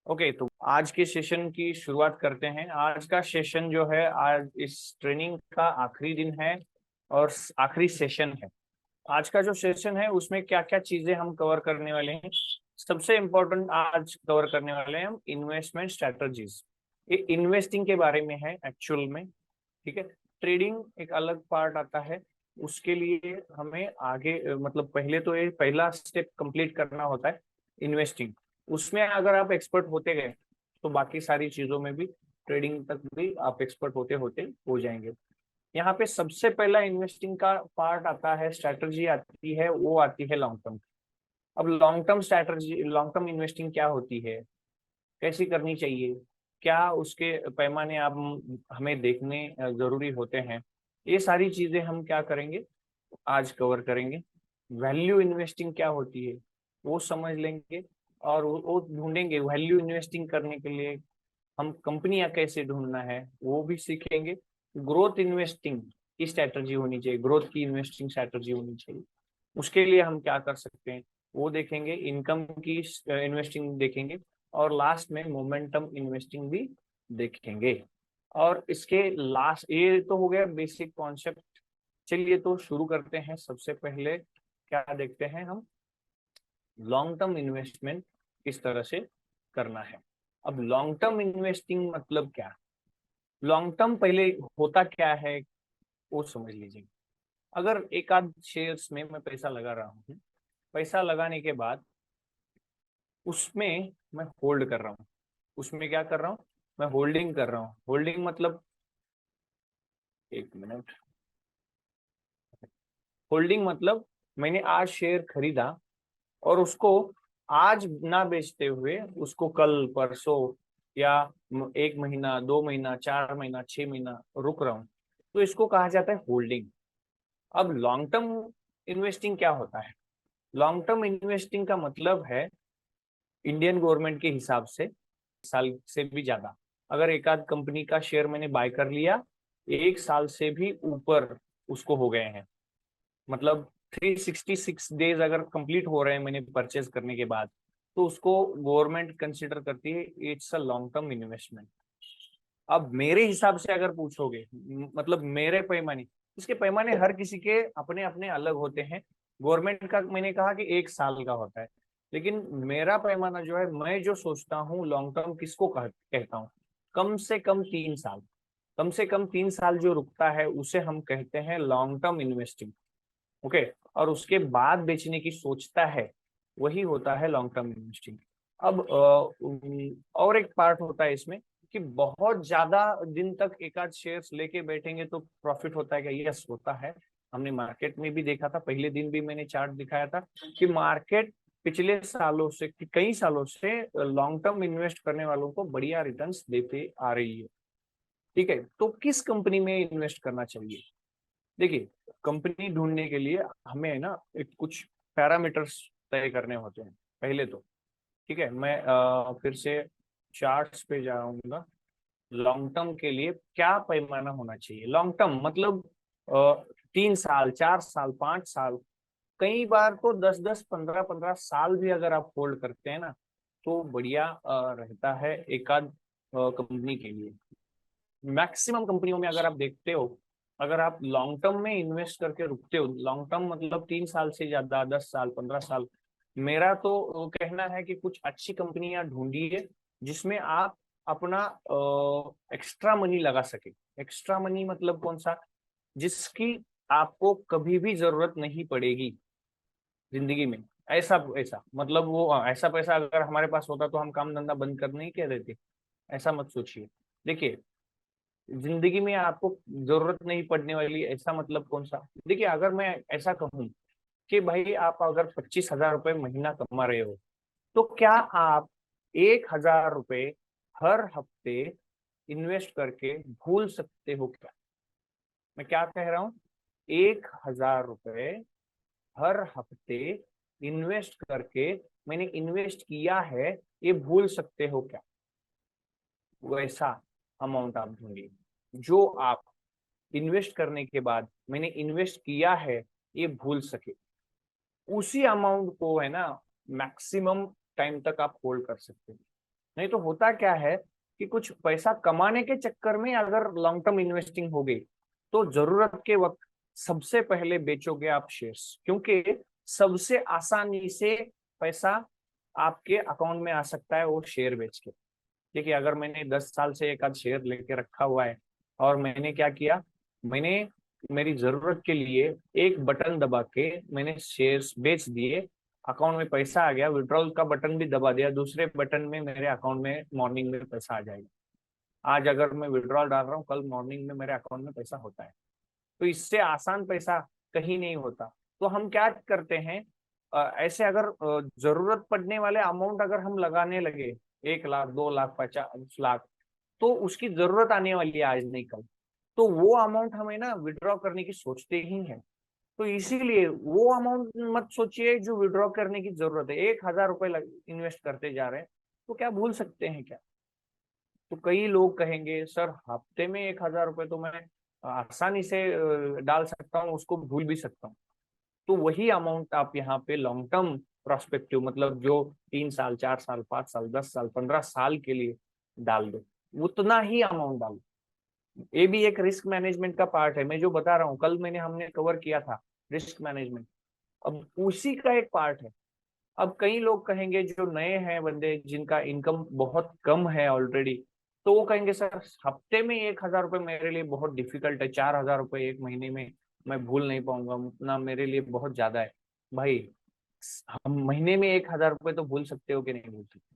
Okay, तो आज के सेशन की शुरुआत करते हैं। आज का सेशन जो है, आज इस ट्रेनिंग का आखिरी दिन है और आखिरी सेशन है। आज का जो सेशन है उसमें क्या क्या चीजें हम कवर करने वाले हैं। सबसे इम्पोर्टेंट आज कवर करने वाले हैं हम इन्वेस्टमेंट स्ट्रेटजीज। ये इन्वेस्टिंग के बारे में है एक्चुअल में। ठीक है, ट्रेडिंग एक अलग पार्ट आता है। उसके लिए हमें आगे मतलब पहले तो ये पहला स्टेप कंप्लीट करना होता है, इन्वेस्टिंग। उसमें अगर आप एक्सपर्ट होते गए तो बाकी सारी चीजों में भी, ट्रेडिंग तक भी आप एक्सपर्ट होते होते हो जाएंगे। यहाँ पे सबसे पहला इन्वेस्टिंग का पार्ट आता है, स्ट्रैटेजी आती है, वो आती है लॉन्ग टर्म। अब long term strategy, long term investing क्या होती है, कैसी करनी चाहिए, क्या उसके पैमाने आप हमें देखने जरूरी होते हैं, ये सारी चीजें हम क्या करेंगे, आज कवर करेंगे। वैल्यू इन्वेस्टिंग क्या होती है वो समझ लेंगे, और वो ढूंढेंगे। वैल्यू इन्वेस्टिंग करने के लिए हम कंपनियां कैसे ढूंढना है वो भी सीखेंगे। ग्रोथ इन्वेस्टिंग की स्ट्रैटेजी होनी चाहिए, ग्रोथ की इन्वेस्टिंग स्ट्रैटेजी होनी चाहिए। उसके लिए हम क्या कर सकते हैं वो देखेंगे। इनकम की इन्वेस्टिंग देखेंगे, और लास्ट में मोमेंटम इन्वेस्टिंग भी देखेंगे। और इसके लास्ट, ये तो हो गया बेसिक कॉन्सेप्ट। चलिए तो शुरू करते हैं। सबसे पहले क्या देखते हैं हम, लॉन्ग टर्म इन्वेस्टमेंट किस तरह से करना है। अब लॉन्ग टर्म इन्वेस्टिंग मतलब क्या, लॉन्ग टर्म पहले होता क्या है वो समझ लीजिए। अगर एक आध शेयर्स में मैं पैसा लगा रहा हूँ, पैसा लगाने के बाद उसमें मैं होल्ड कर रहा हूँ। उसमें क्या कर रहा हूँ, मैं होल्डिंग कर रहा हूँ। होल्डिंग मतलब, एक मिनट, होल्डिंग मतलब मैंने आज शेयर खरीदा और उसको आज ना बेचते हुए उसको कल परसों या 1 महीना, 2 महीना, 4 महीना, 6 महीना रुक रहा हूँ, तो इसको कहा जाता है होल्डिंग। अब लॉन्ग टर्म इन्वेस्टिंग क्या होता है, लॉन्ग टर्म इन्वेस्टिंग का मतलब है इंडियन गवर्नमेंट के हिसाब से साल से भी ज्यादा। अगर एक आध कंपनी का शेयर मैंने बाय कर लिया, 1 साल से भी ऊपर उसको हो गए हैं, मतलब 366 डेज अगर कंप्लीट हो रहे हैं मैंने परचेज करने के बाद, तो उसको गवर्नमेंट कंसिडर करती है it's a long term investment. अब मेरे हिसाब से अगर पूछोगे, मतलब मेरे पैमाने, इसके पैमाने हर किसी के अपने अपने अलग होते हैं। गवर्नमेंट का मैंने कहा कि 1 साल का होता है, लेकिन मेरा पैमाना जो है, मैं जो सोचता हूँ लॉन्ग टर्म किसको कहता हूँ, कम से कम 3 साल। कम से कम 3 साल जो रुकता है उसे हम कहते हैं लॉन्ग टर्म इन्वेस्टिंग। ओके, और उसके बाद बेचने की सोचता है, वही होता है लॉन्ग टर्म इन्वेस्टिंग। अब और एक पार्ट होता है इसमें कि बहुत ज्यादा दिन तक एक आध शेयर्स लेके बैठेंगे तो प्रॉफिट होता है क्या, यस होता है। हमने मार्केट में भी देखा था, पहले दिन भी मैंने चार्ट दिखाया था कि मार्केट पिछले सालों से, कई सालों से लॉन्ग टर्म इन्वेस्ट करने वालों को बढ़िया रिटर्न्स देते आ रही है। ठीक है, तो किस कंपनी में इन्वेस्ट करना चाहिए। देखिए, कंपनी ढूंढने के लिए हमें है ना एक कुछ पैरामीटर्स तय करने होते हैं पहले तो। ठीक है, मैं फिर से चार्ट्स पे जाऊंगा। लॉन्ग टर्म के लिए क्या पैमाना होना चाहिए, लॉन्ग टर्म मतलब 3 साल, 4 साल, 5 साल, कई बार तो 10-10, 15-15 साल भी अगर आप होल्ड करते हैं ना, तो बढ़िया रहता है एक आध कंपनी के लिए। मैक्सिमम कंपनियों में अगर आप देखते हो, अगर आप लॉन्ग टर्म में इन्वेस्ट करके रुकते हो, लॉन्ग टर्म मतलब 3 साल से ज्यादा, 10 साल, 15 साल, मेरा तो कहना है कि कुछ अच्छी कंपनियां ढूंढिए जिसमें आप अपना एक्स्ट्रा मनी लगा सके। एक्स्ट्रा मनी मतलब कौन सा, जिसकी आपको कभी भी जरूरत नहीं पड़ेगी जिंदगी में। ऐसा ऐसा मतलब वो ऐसा पैसा अगर हमारे पास होता तो हम काम धंधा बंद कर नहीं कह देते, ऐसा मत सोचिए। देखिए, जिंदगी में आपको जरूरत नहीं पड़ने वाली, ऐसा मतलब कौन सा, देखिए अगर मैं ऐसा कहूँ कि भाई आप अगर 25,000 रुपये महीना कमा रहे हो, तो क्या आप 1,000 रुपये हर हफ्ते इन्वेस्ट करके भूल सकते हो क्या। मैं क्या कह रहा हूँ, 1,000 रुपये हर हफ्ते इन्वेस्ट करके मैंने इन्वेस्ट किया है, ये भूल सकते हो क्या। वैसा अमाउंट आप ढूंढिए जो आप इन्वेस्ट करने के बाद मैंने इन्वेस्ट किया है ये भूल सके। उसी अमाउंट को है ना मैक्सिमम टाइम तक आप होल्ड कर सकते हैं। नहीं तो होता क्या है कि कुछ पैसा कमाने के चक्कर में अगर लॉन्ग टर्म इन्वेस्टिंग हो गई तो जरूरत के वक्त सबसे पहले बेचोगे आप शेयर्स, क्योंकि सबसे आसानी से पैसा आपके अकाउंट में आ सकता है वो शेयर बेच के। देखिए, अगर मैंने 10 साल से एक आध शेयर लेके रखा हुआ है और मैंने क्या किया, मैंने मेरी जरूरत के लिए एक बटन दबा के मैंने शेयर्स बेच दिए, अकाउंट में पैसा आ गया, विड्रॉल का बटन भी दबा दिया, दूसरे बटन में मेरे अकाउंट में मॉर्निंग में पैसा आ जाएगा। आज अगर मैं विड्रॉल डाल रहा हूँ, कल मॉर्निंग में मेरे अकाउंट में पैसा होता है। तो इससे आसान पैसा कहीं नहीं होता। तो हम क्या करते हैं, ऐसे अगर जरूरत पड़ने वाले अमाउंट अगर हम लगाने लगे, 1 लाख 2 लाख 50 लाख, तो उसकी जरूरत आने वाली है आज नहीं कल, तो वो अमाउंट हमें ना विड्रॉ करने की सोचते ही है। तो इसीलिए वो अमाउंट मत सोचिए जो विड्रॉ करने की जरूरत है। 1,000 रुपए इन्वेस्ट करते जा रहे हैं तो क्या भूल सकते हैं क्या? तो कई लोग कहेंगे सर हफ्ते में 1,000 रुपए तो मैं आसानी से डाल सकता हूँ, उसको भूल भी सकता हूँ। तो वही अमाउंट आप यहाँ पे लॉन्ग टर्म प्रोस्पेक्टिव, मतलब जो 3 साल 4 साल 5 साल 10 साल 15 साल के लिए डाल दो, उतना ही अमाउंट डालो। ये भी एक रिस्क मैनेजमेंट का पार्ट है। मैं जो बता रहा हूँ, कल मैंने हमने कवर किया था रिस्क मैनेजमेंट, अब उसी का एक पार्ट है। अब कई लोग कहेंगे जो नए हैं बंदे जिनका इनकम बहुत कम है ऑलरेडी, तो वो कहेंगे सर हफ्ते में 1,000 रुपए मेरे लिए बहुत डिफिकल्ट है, 4,000 रुपए एक महीने में मैं भूल नहीं पाऊंगा, उतना मेरे लिए बहुत ज्यादा है। भाई, हम महीने में 1,000 रुपए तो भूल सकते हो कि नहीं भूल सकते?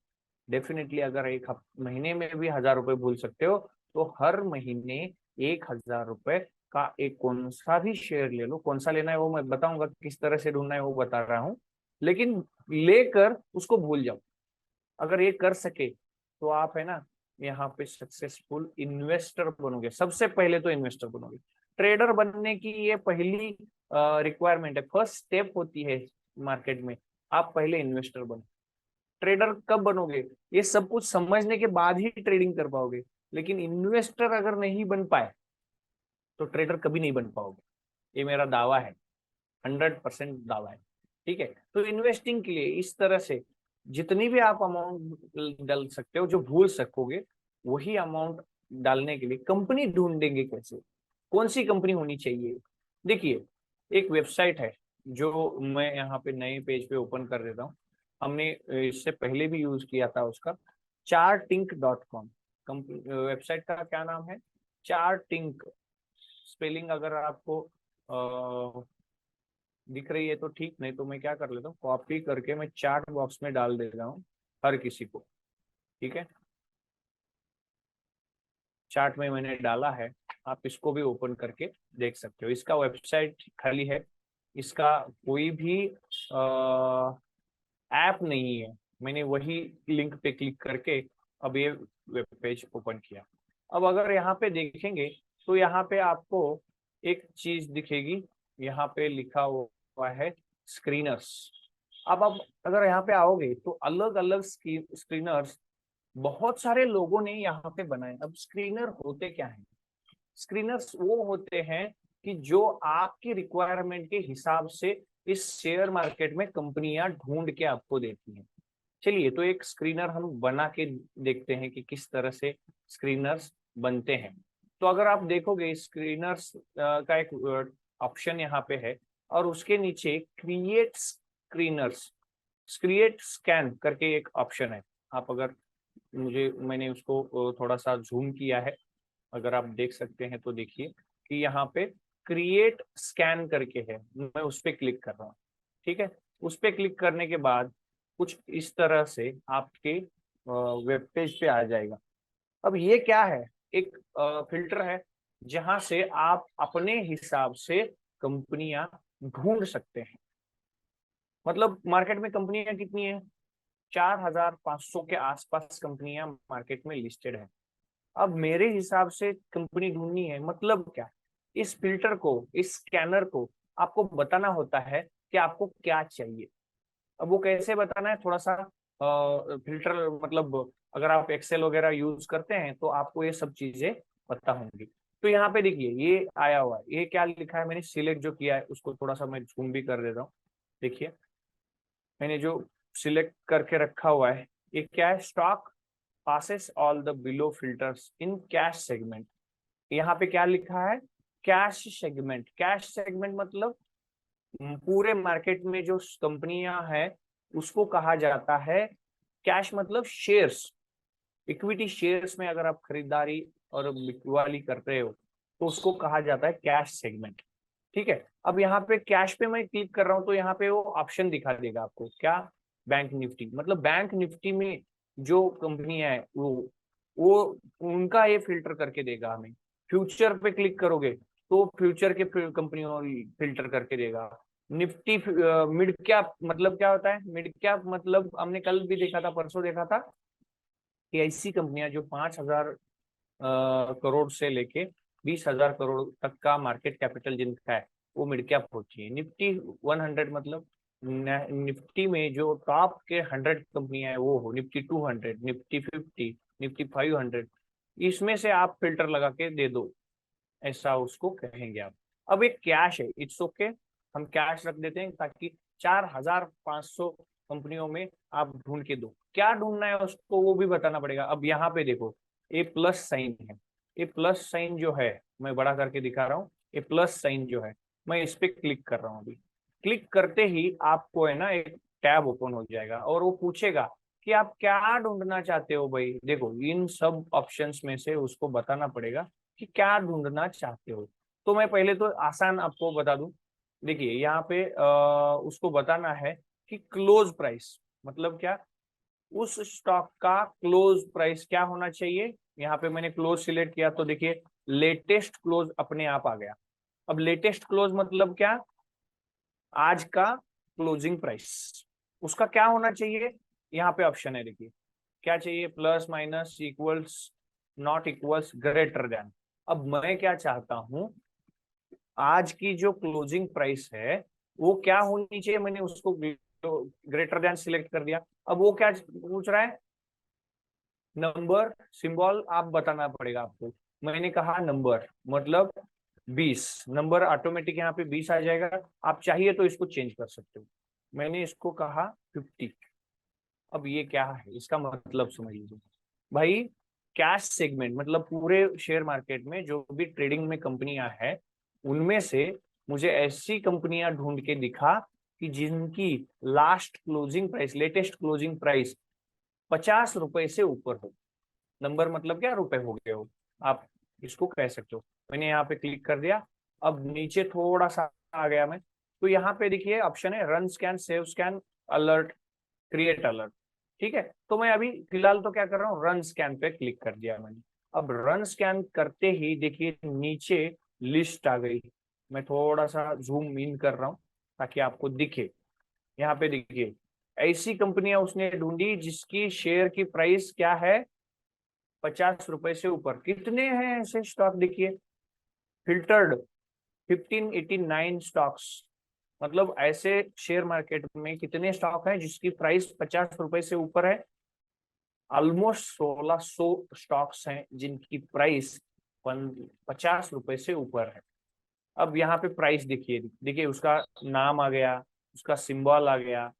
डेफिनेटली, अगर एक महीने में भी 1,000 रुपए भूल सकते हो, तो हर महीने 1,000 रुपए का एक कौन सा भी शेयर ले लो। कौन सा लेना है वो मैं बताऊंगा, किस तरह से ढूंढना है वो बता रहा हूँ, लेकिन लेकर उसको भूल जाओ। अगर ये कर सके तो आप है ना यहाँ पे सक्सेसफुल इन्वेस्टर बनोगे। सबसे पहले तो इन्वेस्टर बनोगे। ट्रेडर बनने की ये पहली रिक्वायरमेंट है, फर्स्ट स्टेप होती है मार्केट में। आप पहले इन्वेस्टर बनो। ट्रेडर कब बनोगे? ये सब कुछ समझने के बाद ही ट्रेडिंग कर पाओगे। लेकिन इन्वेस्टर अगर नहीं बन पाए तो ट्रेडर कभी नहीं बन पाओगे। ये मेरा दावा है, 100% दावा है। ठीक है, तो इन्वेस्टिंग के लिए इस तरह से जितनी भी आप अमाउंट डाल सकते हो जो भूल सकोगे, वही अमाउंट डालने के लिए कंपनी ढूंढेंगे। कैसे, कौन सी कंपनी होनी चाहिए? देखिए, एक वेबसाइट है जो मैं यहाँ पे नए पेज पे ओपन कर देता हूँ। हमने इससे पहले भी यूज किया था उसका, chartink.com। वेबसाइट का क्या नाम है? चार्टिंक। स्पेलिंग अगर आपको दिख रही है तो ठीक, नहीं तो मैं क्या कर लेता हूँ, कॉपी करके मैं चार्ट बॉक्स में डाल देता हूँ हर किसी को। ठीक है, चार्ट में मैंने डाला है, आप इसको भी ओपन करके देख सकते हो। इसका वेबसाइट खाली है, इसका कोई भी ऐप नहीं है। मैंने वही लिंक पे क्लिक करके अब ये वेब पेज ओपन किया। अब अगर यहाँ पे देखेंगे तो यहाँ पे आपको एक चीज दिखेगी, यहाँ पे लिखा हुआ है स्क्रीनर्स। अब आप अगर यहाँ पे आओगे तो अलग अलग स्क्रीनर्स बहुत सारे लोगों ने यहाँ पे बनाए। अब स्क्रीनर होते क्या है? स्क्रीनर्स वो होते हैं कि जो आपकी रिक्वायरमेंट के हिसाब से इस शेयर मार्केट में कंपनियां ढूंढ के आपको देती हैं। चलिए, तो एक स्क्रीनर हम बना के देखते हैं कि किस तरह से स्क्रीनर्स बनते हैं। तो अगर आप देखोगे स्क्रीनर्स का एक ऑप्शन यहाँ पे है और उसके नीचे क्रिएट स्क्रीनर्स, क्रिएट स्कैन करके एक ऑप्शन है। आप अगर मैंने उसको थोड़ा सा जूम किया है, अगर आप देख सकते हैं तो देखिए कि यहाँ पे क्रिएट स्कैन करके है, मैं उस पर क्लिक कर रहा हूँ। ठीक है, उस पर क्लिक करने के बाद कुछ इस तरह से आपके वेब पेज पे आ जाएगा। अब ये क्या है? एक फिल्टर है जहां से आप अपने हिसाब से कंपनियां ढूंढ सकते हैं। मतलब मार्केट में कंपनियां कितनी है? 4,500 के आसपास कंपनियां मार्केट में लिस्टेड है। अब मेरे हिसाब से कंपनी ढूंढनी है, मतलब क्या? इस फिल्टर को, इस स्कैनर को आपको बताना होता है कि आपको क्या चाहिए। अब वो कैसे बताना है? थोड़ा सा फिल्टर, मतलब अगर आप एक्सेल वगैरह यूज करते हैं तो आपको ये सब चीजें पता होंगी। तो यहाँ पे देखिए ये आया हुआ है, ये क्या लिखा है? मैंने सिलेक्ट जो किया है उसको थोड़ा सा मैं जूम भी कर देता हूँ। देखिए, मैंने जो सिलेक्ट करके रखा हुआ है, ये क्या है? Stock passes all the below filters in cash segment। यहाँ पे क्या लिखा है, कैश सेगमेंट। कैश सेगमेंट मतलब पूरे मार्केट में जो कंपनियां हैं उसको कहा जाता है कैश, मतलब शेयर्स, इक्विटी शेयर्स में अगर आप खरीदारी और बिकवाली कर रहे हो तो उसको कहा जाता है कैश सेगमेंट। ठीक है, अब यहाँ पे कैश पे मैं क्लिक कर रहा हूँ तो यहाँ पे वो ऑप्शन दिखा देगा आपको, क्या, बैंक निफ्टी। मतलब बैंक निफ्टी में जो कंपनियां है वो उनका ये फिल्टर करके देगा हमें। फ्यूचर पे क्लिक करोगे तो फ्यूचर के कंपनियों फिल्टर करके देगा। निफ्टी मिड कैप मतलब क्या होता है, मिड कैप मतलब हमने कल भी देखा था, परसों देखा था कि ऐसी कंपनियां जो 5,000 करोड़ से लेके 20,000 करोड़ तक का मार्केट कैपिटल जिनका है वो मिड कैप होती है। निफ्टी 100 मतलब निफ्टी में जो टॉप के 100 कंपनियां है वो हो, निफ्टी 200, निफ्टी 50, निफ्टी 500, इसमें से आप फिल्टर लगा के दे दो, ऐसा उसको कहेंगे आप। अब एक कैश है, इट्स ओके, हम कैश रख देते हैं ताकि 4,500 कंपनियों में आप ढूंढ के दो। क्या ढूंढना है उसको वो भी बताना पड़ेगा। अब यहाँ पे देखो ये प्लस साइन है, ये प्लस साइन जो है मैं बड़ा करके दिखा रहा हूँ, ये प्लस साइन जो है मैं इस पे क्लिक कर रहा हूँ। अभी क्लिक करते ही आपको है ना एक टैब ओपन हो जाएगा और वो पूछेगा कि आप क्या ढूंढना चाहते हो। भाई देखो इन सब ऑप्शंस में से उसको बताना पड़ेगा कि क्या ढूंढना चाहते हो। तो मैं पहले तो आसान आपको बता दूं, देखिए यहाँ पे उसको बताना है कि क्लोज प्राइस मतलब क्या, उस स्टॉक का क्लोज प्राइस क्या होना चाहिए। यहाँ पे मैंने क्लोज सिलेक्ट किया तो देखिए लेटेस्ट क्लोज अपने आप आ गया। अब लेटेस्ट क्लोज मतलब क्या, आज का क्लोजिंग प्राइस उसका क्या होना चाहिए। यहाँ पे ऑप्शन है, देखिए क्या चाहिए, plus minus equals not equals greater than. अब मैं क्या चाहता हूं, आज की जो क्लोजिंग प्राइस है वो क्या होनी चाहिए, मैंने उसको ग्रेटर देन सिलेक्ट कर दिया। अब वो क्या पूछ रहा है, नंबर सिंबल आप बताना पड़ेगा आपको। मैंने कहा नंबर मतलब 20, नंबर ऑटोमेटिक यहाँ पे 20 आ जाएगा। आप चाहिए तो इसको चेंज कर सकते हो। मैंने इसको कहा 50। अब ये क्या है, इसका मतलब समझ लीजिए भाई, कैश सेगमेंट मतलब पूरे शेयर मार्केट में जो भी ट्रेडिंग में कंपनियां हैं उनमें से मुझे ऐसी कंपनियां ढूंढ के दिखा कि जिनकी last closing price, latest closing price 50 रुपए से ऊपर हो। नंबर मतलब क्या, रुपए हो गए हो, आप इसको कह सकते हो। मैंने यहाँ पे क्लिक कर दिया। अब नीचे थोड़ा सा आ गया मैं, तो यहाँ पे देखिए ऑप्शन है run scan, save scan, alert, create alert. ठीक है, तो मैं अभी फिलहाल तो क्या कर रहा हूँ, रन स्कैन पे क्लिक कर दिया मैंने। अब रन स्कैन करते ही देखिए नीचे लिस्ट आ गई। मैं थोड़ा सा जूम इन कर रहा हूँ ताकि आपको दिखे। यहाँ पे देखिए ऐसी कंपनियां उसने ढूंढी जिसकी शेयर की प्राइस क्या है, 50 रुपए से ऊपर। कितने हैं ऐसे स्टॉक, देखिए फिल्टर्ड 1589 स्टॉक्स, मतलब ऐसे शेयर मार्केट में कितने स्टॉक हैं जिसकी प्राइस 50 रुपए से ऊपर है। ऑलमोस्ट 1600 स्टॉक्स हैं जिनकी प्राइस 50 रुपए से ऊपर है। अब यहाँ पे प्राइस देखिए, देखिए उसका नाम आ गया, उसका सिंबल आ गया।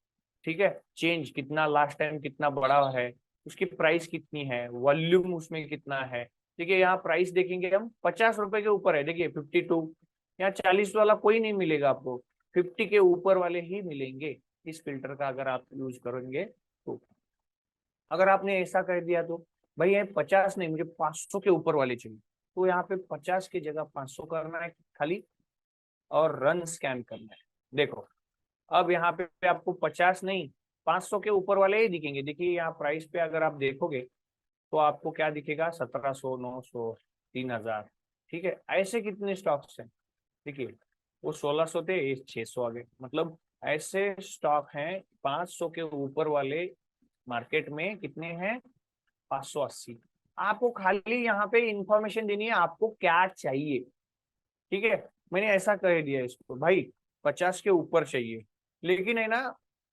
ठीक है, चेंज कितना लास्ट टाइम कितना बड़ा है, उसकी प्राइस कितनी है, वॉल्यूम उसमें कितना है। देखिए यहाँ प्राइस देखेंगे हम 50 रुपए के ऊपर है, देखिए 52। यहाँ 40 वाला कोई नहीं मिलेगा आपको, 50 के ऊपर वाले ही मिलेंगे इस फिल्टर का अगर आप यूज करेंगे तो। अगर आपने ऐसा कर दिया तो भाई ये 50 नहीं, मुझे 500 के ऊपर वाले चाहिए, तो यहाँ पे 50 की जगह 500 करना है खाली और रन स्कैन करना है। देखो अब यहाँ पे आपको 50 नहीं 500 के ऊपर वाले ही दिखेंगे। देखिए यहाँ प्राइस पे अगर आप देखोगे तो आपको क्या दिखेगा, 1700, 900, 3000। ठीक है, ऐसे कितने स्टॉक्स हैं, देखिए वो 1600 थे, ये 600 आ गए। मतलब ऐसे स्टॉक हैं 500 के ऊपर वाले मार्केट में कितने हैं, 580। आपको खाली यहाँ पे इंफॉर्मेशन देनी है आपको क्या चाहिए। ठीक है, मैंने ऐसा कह दिया इसको भाई 50 के ऊपर चाहिए, लेकिन है ना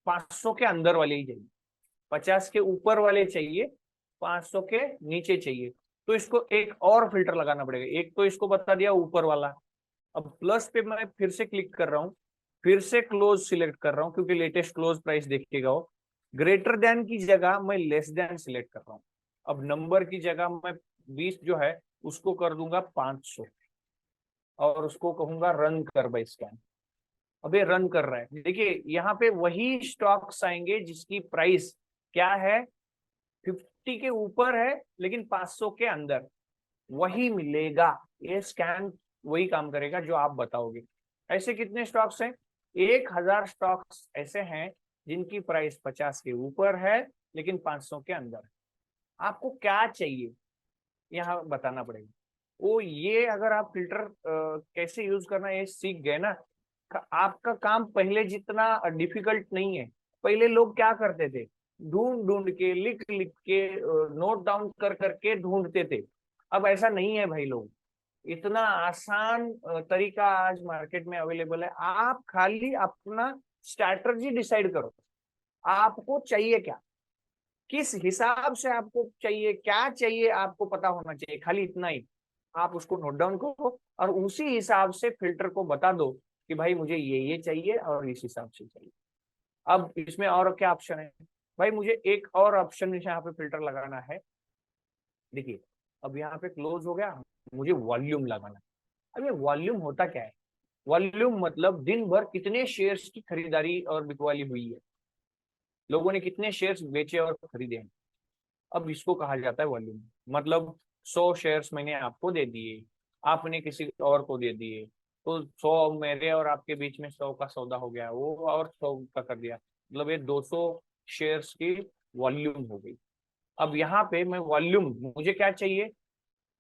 500 के अंदर वाले ही चाहिए, 50 के ऊपर वाले चाहिए, 500 के नीचे चाहिए। तो इसको एक और फिल्टर लगाना पड़ेगा। एक तो इसको बता दिया ऊपर वाला, अब प्लस पे मैं फिर से क्लिक कर रहा हूँ, फिर से क्लोज सिलेक्ट कर रहा हूँ क्योंकि लेटेस्ट क्लोज प्राइस देखिएगा वो, ग्रेटर देन की जगह मैं लेस देन सिलेक्ट कर रहा हूँ। अब नंबर की जगह मैं 20 जो है उसको कर दूंगा 500 और उसको कहूंगा रन कर भाई स्कैन। अब ये रन कर रहा है, देखिए यहाँ पे वही स्टॉक्स आएंगे जिसकी प्राइस क्या है, 50 के ऊपर है लेकिन 500 के अंदर, वही मिलेगा। ये स्कैन वही काम करेगा जो आप बताओगे। ऐसे कितने स्टॉक्स हैं? 1000 स्टॉक्स ऐसे हैं जिनकी प्राइस 50 के ऊपर है लेकिन 500 के अंदर है। आपको क्या चाहिए यहाँ बताना पड़ेगा। वो ये अगर आप फिल्टर कैसे यूज करना ये सीख गए ना, आपका काम पहले जितना डिफिकल्ट नहीं है। पहले लोग क्या करते थे, ढूंढ ढूंढ के लिख लिख के नोट डाउन कर करके ढूंढते थे। अब ऐसा नहीं है भाई, लोग इतना आसान तरीका आज मार्केट में अवेलेबल है। आप खाली अपना स्ट्रैटेजी डिसाइड करो, आपको चाहिए क्या, किस हिसाब से आपको चाहिए, क्या चाहिए आपको पता होना चाहिए, खाली इतना ही। आप उसको नोट डाउन करो और उसी हिसाब से फिल्टर को बता दो कि भाई मुझे ये चाहिए और इस हिसाब से चाहिए। अब इसमें और क्या ऑप्शन है भाई, मुझे एक और ऑप्शन यहाँ पे फिल्टर लगाना है। देखिए अब यहाँ पे क्लोज हो गया, मुझे वॉल्यूम लगाना है। अब ये वॉल्यूम होता क्या है? वॉल्यूम मतलब दिन भर कितने शेयर्स की खरीदारी और बिकवाली हुई है, लोगों ने कितने शेयर्स बेचे और खरीदे हैं। अब इसको कहा जाता है वॉल्यूम। मतलब 100 शेयर्स मैंने आपको दे दिए, आपने किसी और को दे दिए, तो 100 मेरे और आपके बीच में 100 का सौदा हो गया, वो और 100 का कर दिया, मतलब ये 200 शेयर्स की वॉल्यूम हो गई। अब यहाँ पे मैं वॉल्यूम, मुझे क्या चाहिए,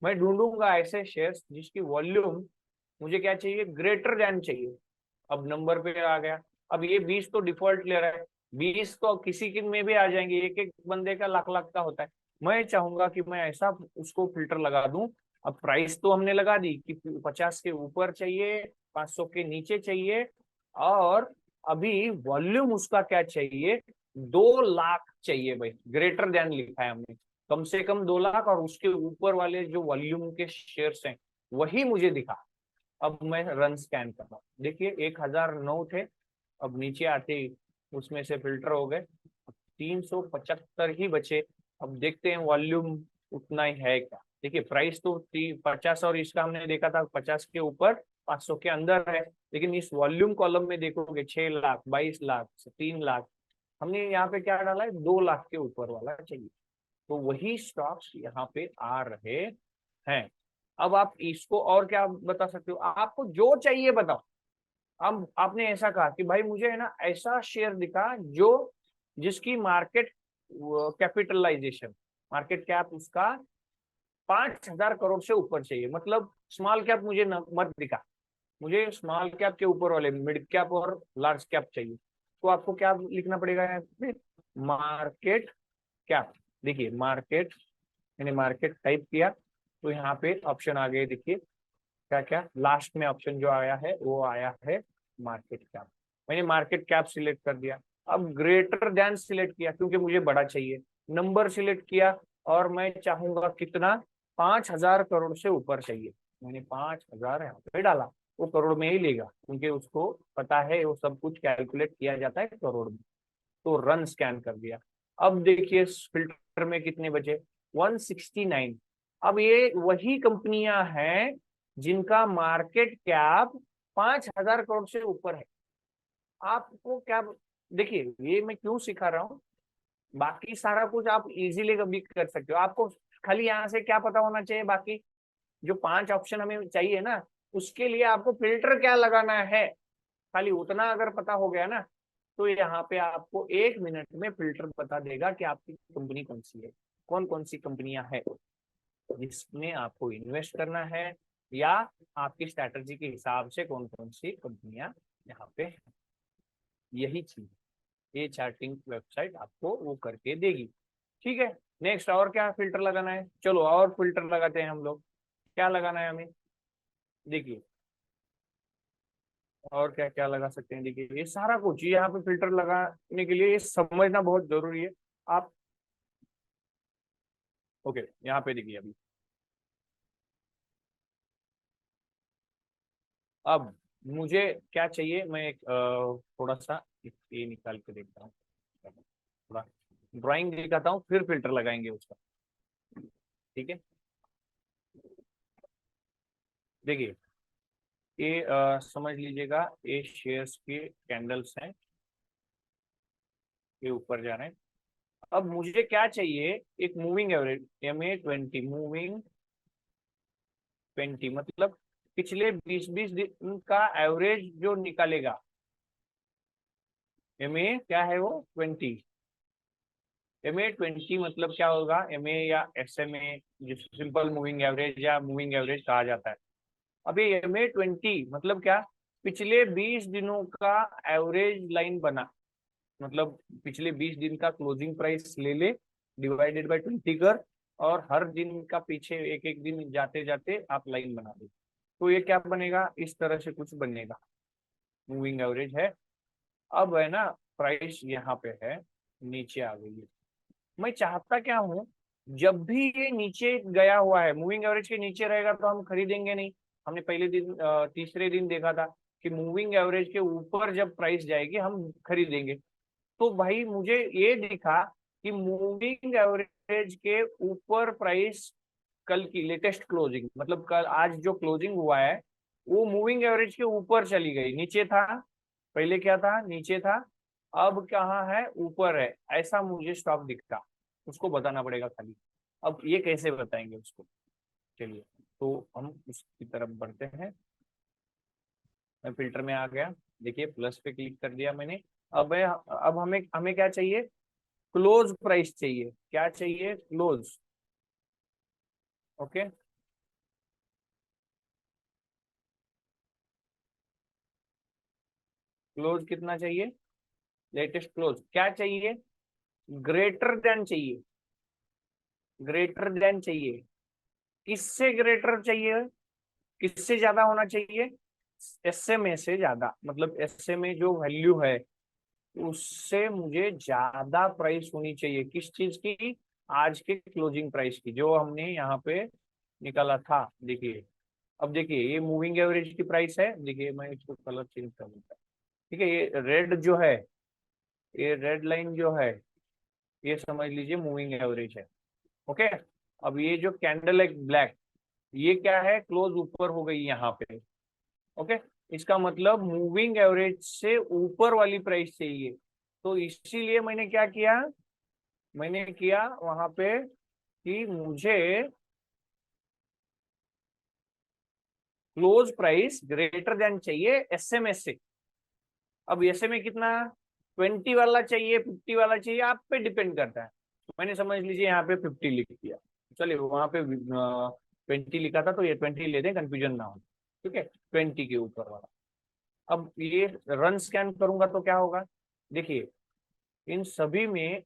मैं ढूंढूंगा ऐसे शेयर्स जिसकी वॉल्यूम मुझे क्या चाहिए, ग्रेटर देन चाहिए। अब नंबर पे आ गया। अब ये 20 तो डिफॉल्ट ले रहा है, 20 तो किसी के में भी आ जाएंगे, एक एक बंदे का लाख लाख का होता है। मैं चाहूंगा कि मैं ऐसा उसको फिल्टर लगा दूं। अब प्राइस तो हमने लगा दी कि 50 के ऊपर चाहिए, 500 के नीचे चाहिए, और अभी वॉल्यूम उसका क्या चाहिए, 2 लाख चाहिए भाई, ग्रेटर देन लिखा है हमने, कम से कम 2 लाख, और उसके ऊपर वाले जो वॉल्यूम के शेयर्स हैं वही मुझे दिखा। अब मैं रन स्कैन कर रहा हूँ, देखिए 1009 थे, अब नीचे आते ही उसमें से फिल्टर हो गए, 375 ही बचे। अब देखते हैं वॉल्यूम उतना ही है क्या। देखिए प्राइस तो 50 और इसका हमने देखा था 50 के ऊपर 500 के अंदर है, लेकिन इस वॉल्यूम कॉलम में देखोगे 6 लाख, 22 लाख, 3 लाख, हमने यहाँ पे क्या डाला है, 2 लाख के ऊपर वाला चाहिए। तो वही स्टॉक्स यहाँ पे आ रहे हैं। अब आप इसको और क्या बता सकते हो, आपको जो चाहिए बताओ। अब आपने ऐसा कहा कि भाई मुझे है ना ऐसा शेयर दिखा जो जिसकी मार्केट कैपिटलाइजेशन, मार्केट कैप उसका 5,000 करोड़ से ऊपर चाहिए। मतलब स्मॉल कैप मुझे मत दिखा, मुझे स्मॉल कैप के ऊपर वाले मिड कैप और लार्ज कैप चाहिए। तो आपको क्या लिखना पड़ेगा यहाँ पे, मार्केट कैप। देखिए मार्केट, मैंने मार्केट टाइप किया तो यहाँ पे ऑप्शन आ गए, देखिए क्या क्या, लास्ट में ऑप्शन जो आया है वो आया है मार्केट कैप। मैंने मार्केट कैप सिलेक्ट कर दिया। अब ग्रेटर देन सिलेक्ट किया क्योंकि मुझे बड़ा चाहिए, नंबर सिलेक्ट किया और मैं चाहूंगा कितना, 5,000 करोड़ से ऊपर चाहिए। मैंने 5,000 यहाँ पे डाला, वो करोड़ में ही लेगा क्योंकि उसको पता है वो सब कुछ कैलकुलेट किया जाता है करोड़ में। तो रन स्कैन कर दिया। अब देखिए फिल्टर में कितने बचे, 169। अब ये वही कंपनियां हैं जिनका मार्केट कैप 5,000 करोड़ से ऊपर है। आपको क्या, देखिए ये मैं क्यों सिखा रहा हूँ, बाकी सारा कुछ आप इजीली कभी कर सकते हो, आपको खाली यहाँ से क्या पता होना चाहिए, बाकी जो 5 ऑप्शन हमें चाहिए ना उसके लिए आपको फिल्टर क्या लगाना है, खाली उतना अगर पता हो गया ना तो यहाँ पे आपको 1 मिनट में फिल्टर बता देगा कि आपकी कंपनी कौन सी है, कौन कौन सी कंपनियां हैं जिसमें आपको इन्वेस्ट करना है, या आपकी स्ट्रैटेजी के हिसाब से कौन कौन सी कंपनियां यहाँ पे हैं। यही चीज ये चार्टिंग वेबसाइट आपको वो करके देगी। ठीक है, नेक्स्ट और क्या फिल्टर लगाना है, चलो और फिल्टर लगाते हैं हम लोग। क्या लगाना है हमें, देखिए और क्या क्या लगा सकते हैं। देखिए ये सारा कुछ यहाँ पे फिल्टर लगाने के लिए ये समझना बहुत जरूरी है। आप ओके यहाँ पे देखिए अभी, अब मुझे क्या चाहिए, मैं एक थोड़ा सा ये निकाल के देखता हूँ, थोड़ा ड्राइंग दिखाता हूँ फिर फिल्टर लगाएंगे उसका। ठीक है, देखिए ये समझ लीजिएगा, ये शेयर्स के कैंडल्स हैं, ये ऊपर जा रहे हैं। अब मुझे क्या चाहिए, एक मूविंग एवरेज, MA20 मूविंग 20, मतलब पिछले 20 दिन का एवरेज जो निकालेगा। MA क्या है वो 20, MA20 मतलब क्या होगा, MA या SMA, जिस सिंपल मूविंग एवरेज या मूविंग एवरेज कहा जाता है। अब ये MA20 मतलब क्या, पिछले 20 दिनों का एवरेज लाइन बना, मतलब पिछले 20 दिन का क्लोजिंग प्राइस ले ले, डिवाइडेड बाय 20 कर, और हर दिन का पीछे एक एक दिन जाते जाते आप लाइन बना दो, तो ये क्या बनेगा, इस तरह से कुछ बनेगा, मूविंग एवरेज है। अब है ना, प्राइस यहाँ पे है, नीचे आ गई है। मैं चाहता क्या हूँ, जब भी ये नीचे गया हुआ है, मूविंग एवरेज के नीचे रहेगा तो हम खरीदेंगे नहीं। हमने पहले दिन तीसरे दिन देखा था कि मूविंग एवरेज के ऊपर जब प्राइस जाएगी हम खरीदेंगे। तो भाई मुझे ये दिखा कि मूविंग एवरेज के ऊपर प्राइस, कल की लेटेस्ट क्लोजिंग, मतलब कल आज जो क्लोजिंग हुआ है वो मूविंग एवरेज के ऊपर चली गई, नीचे था, पहले क्या था, नीचे था, अब कहाँ है, ऊपर है, ऐसा मुझे स्टॉक दिखता, उसको बताना पड़ेगा खाली। अब ये कैसे बताएंगे उसको, चलिए तो हम उसकी तरफ बढ़ते हैं। मैं फिल्टर में आ गया, देखिए प्लस पे क्लिक कर दिया मैंने। अब हमें हमें क्या चाहिए, क्लोज प्राइस चाहिए, क्या चाहिए, क्लोज। ओके, क्लोज कितना चाहिए, लेटेस्ट क्लोज क्या चाहिए, ग्रेटर देन चाहिए, ग्रेटर देन चाहिए, किससे ग्रेटर चाहिए, किससे ज्यादा होना चाहिए, SMA से ज्यादा, मतलब SMA जो वैल्यू है उससे मुझे ज्यादा प्राइस होनी चाहिए, किस चीज की, आज के क्लोजिंग प्राइस की, जो हमने यहाँ पे निकाला था। देखिए, अब देखिए ये मूविंग एवरेज की प्राइस है, देखिए मैं इसको कलर चेंज कर दूंगा। ठीक है, ये रेड जो है, ये रेड लाइन जो है, ये समझ लीजिए मूविंग एवरेज है। ओके, अब ये जो कैंडल है ब्लैक, ये क्या है, क्लोज ऊपर हो गई यहाँ पे। ओके, इसका मतलब मूविंग एवरेज से ऊपर वाली प्राइस चाहिए, तो इसीलिए मैंने क्या किया, मैंने किया वहां पे कि मुझे क्लोज प्राइस ग्रेटर देन चाहिए SMA से। अब SMA कितना, 20 वाला चाहिए, 50 वाला चाहिए, आप पे डिपेंड करता है। मैंने समझ लीजिए यहाँ पे 50 लिख दिया, चलिए वहां पे 20 लिखा था तो ये 20 ले दें, कंफ्यूजन ना हो। ठीक है, 20 के ऊपर वाला। अब ये रन स्कैन करूंगा तो क्या होगा, देखिए इन सभी में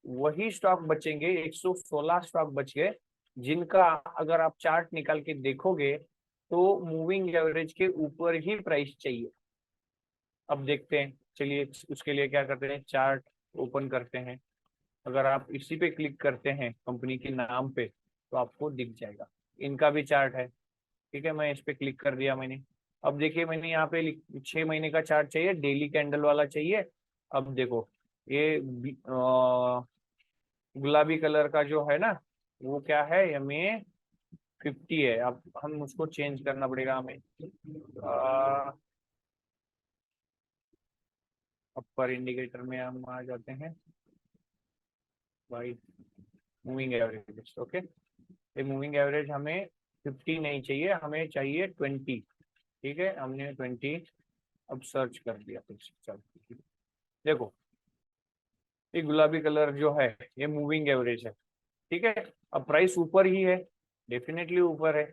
वही स्टॉक बचेंगे, 116 स्टॉक बच गए, जिनका अगर आप चार्ट निकाल के देखोगे तो मूविंग एवरेज के ऊपर ही प्राइस चाहिए। अब देखते हैं, चलिए उसके लिए क्या करते हैं, चार्ट ओपन करते हैं। अगर आप इसी पे क्लिक करते हैं कंपनी के नाम पे तो आपको दिख जाएगा, इनका भी चार्ट है। ठीक है, मैं इस पे क्लिक कर दिया मैंने। अब देखिए मैंने यहाँ पे 6 महीने का चार्ट चाहिए, डेली कैंडल वाला चाहिए। अब देखो ये गुलाबी कलर का जो है ना, वो क्या है, MA50 है। अब हम उसको चेंज करना पड़ेगा हमें, अपर इंडिकेटर में हम आ जाते हैं, वाइट मूविंग एवरेज। ओके, ये मूविंग एवरेज हमें 50 नहीं चाहिए, हमें चाहिए 20। ठीक है, हमने 20 अब सर्च कर दिया फिर से, चल देखो ये गुलाबी कलर जो है ये मूविंग एवरेज है। ठीक है, अब प्राइस ऊपर ही है, डेफिनेटली ऊपर है,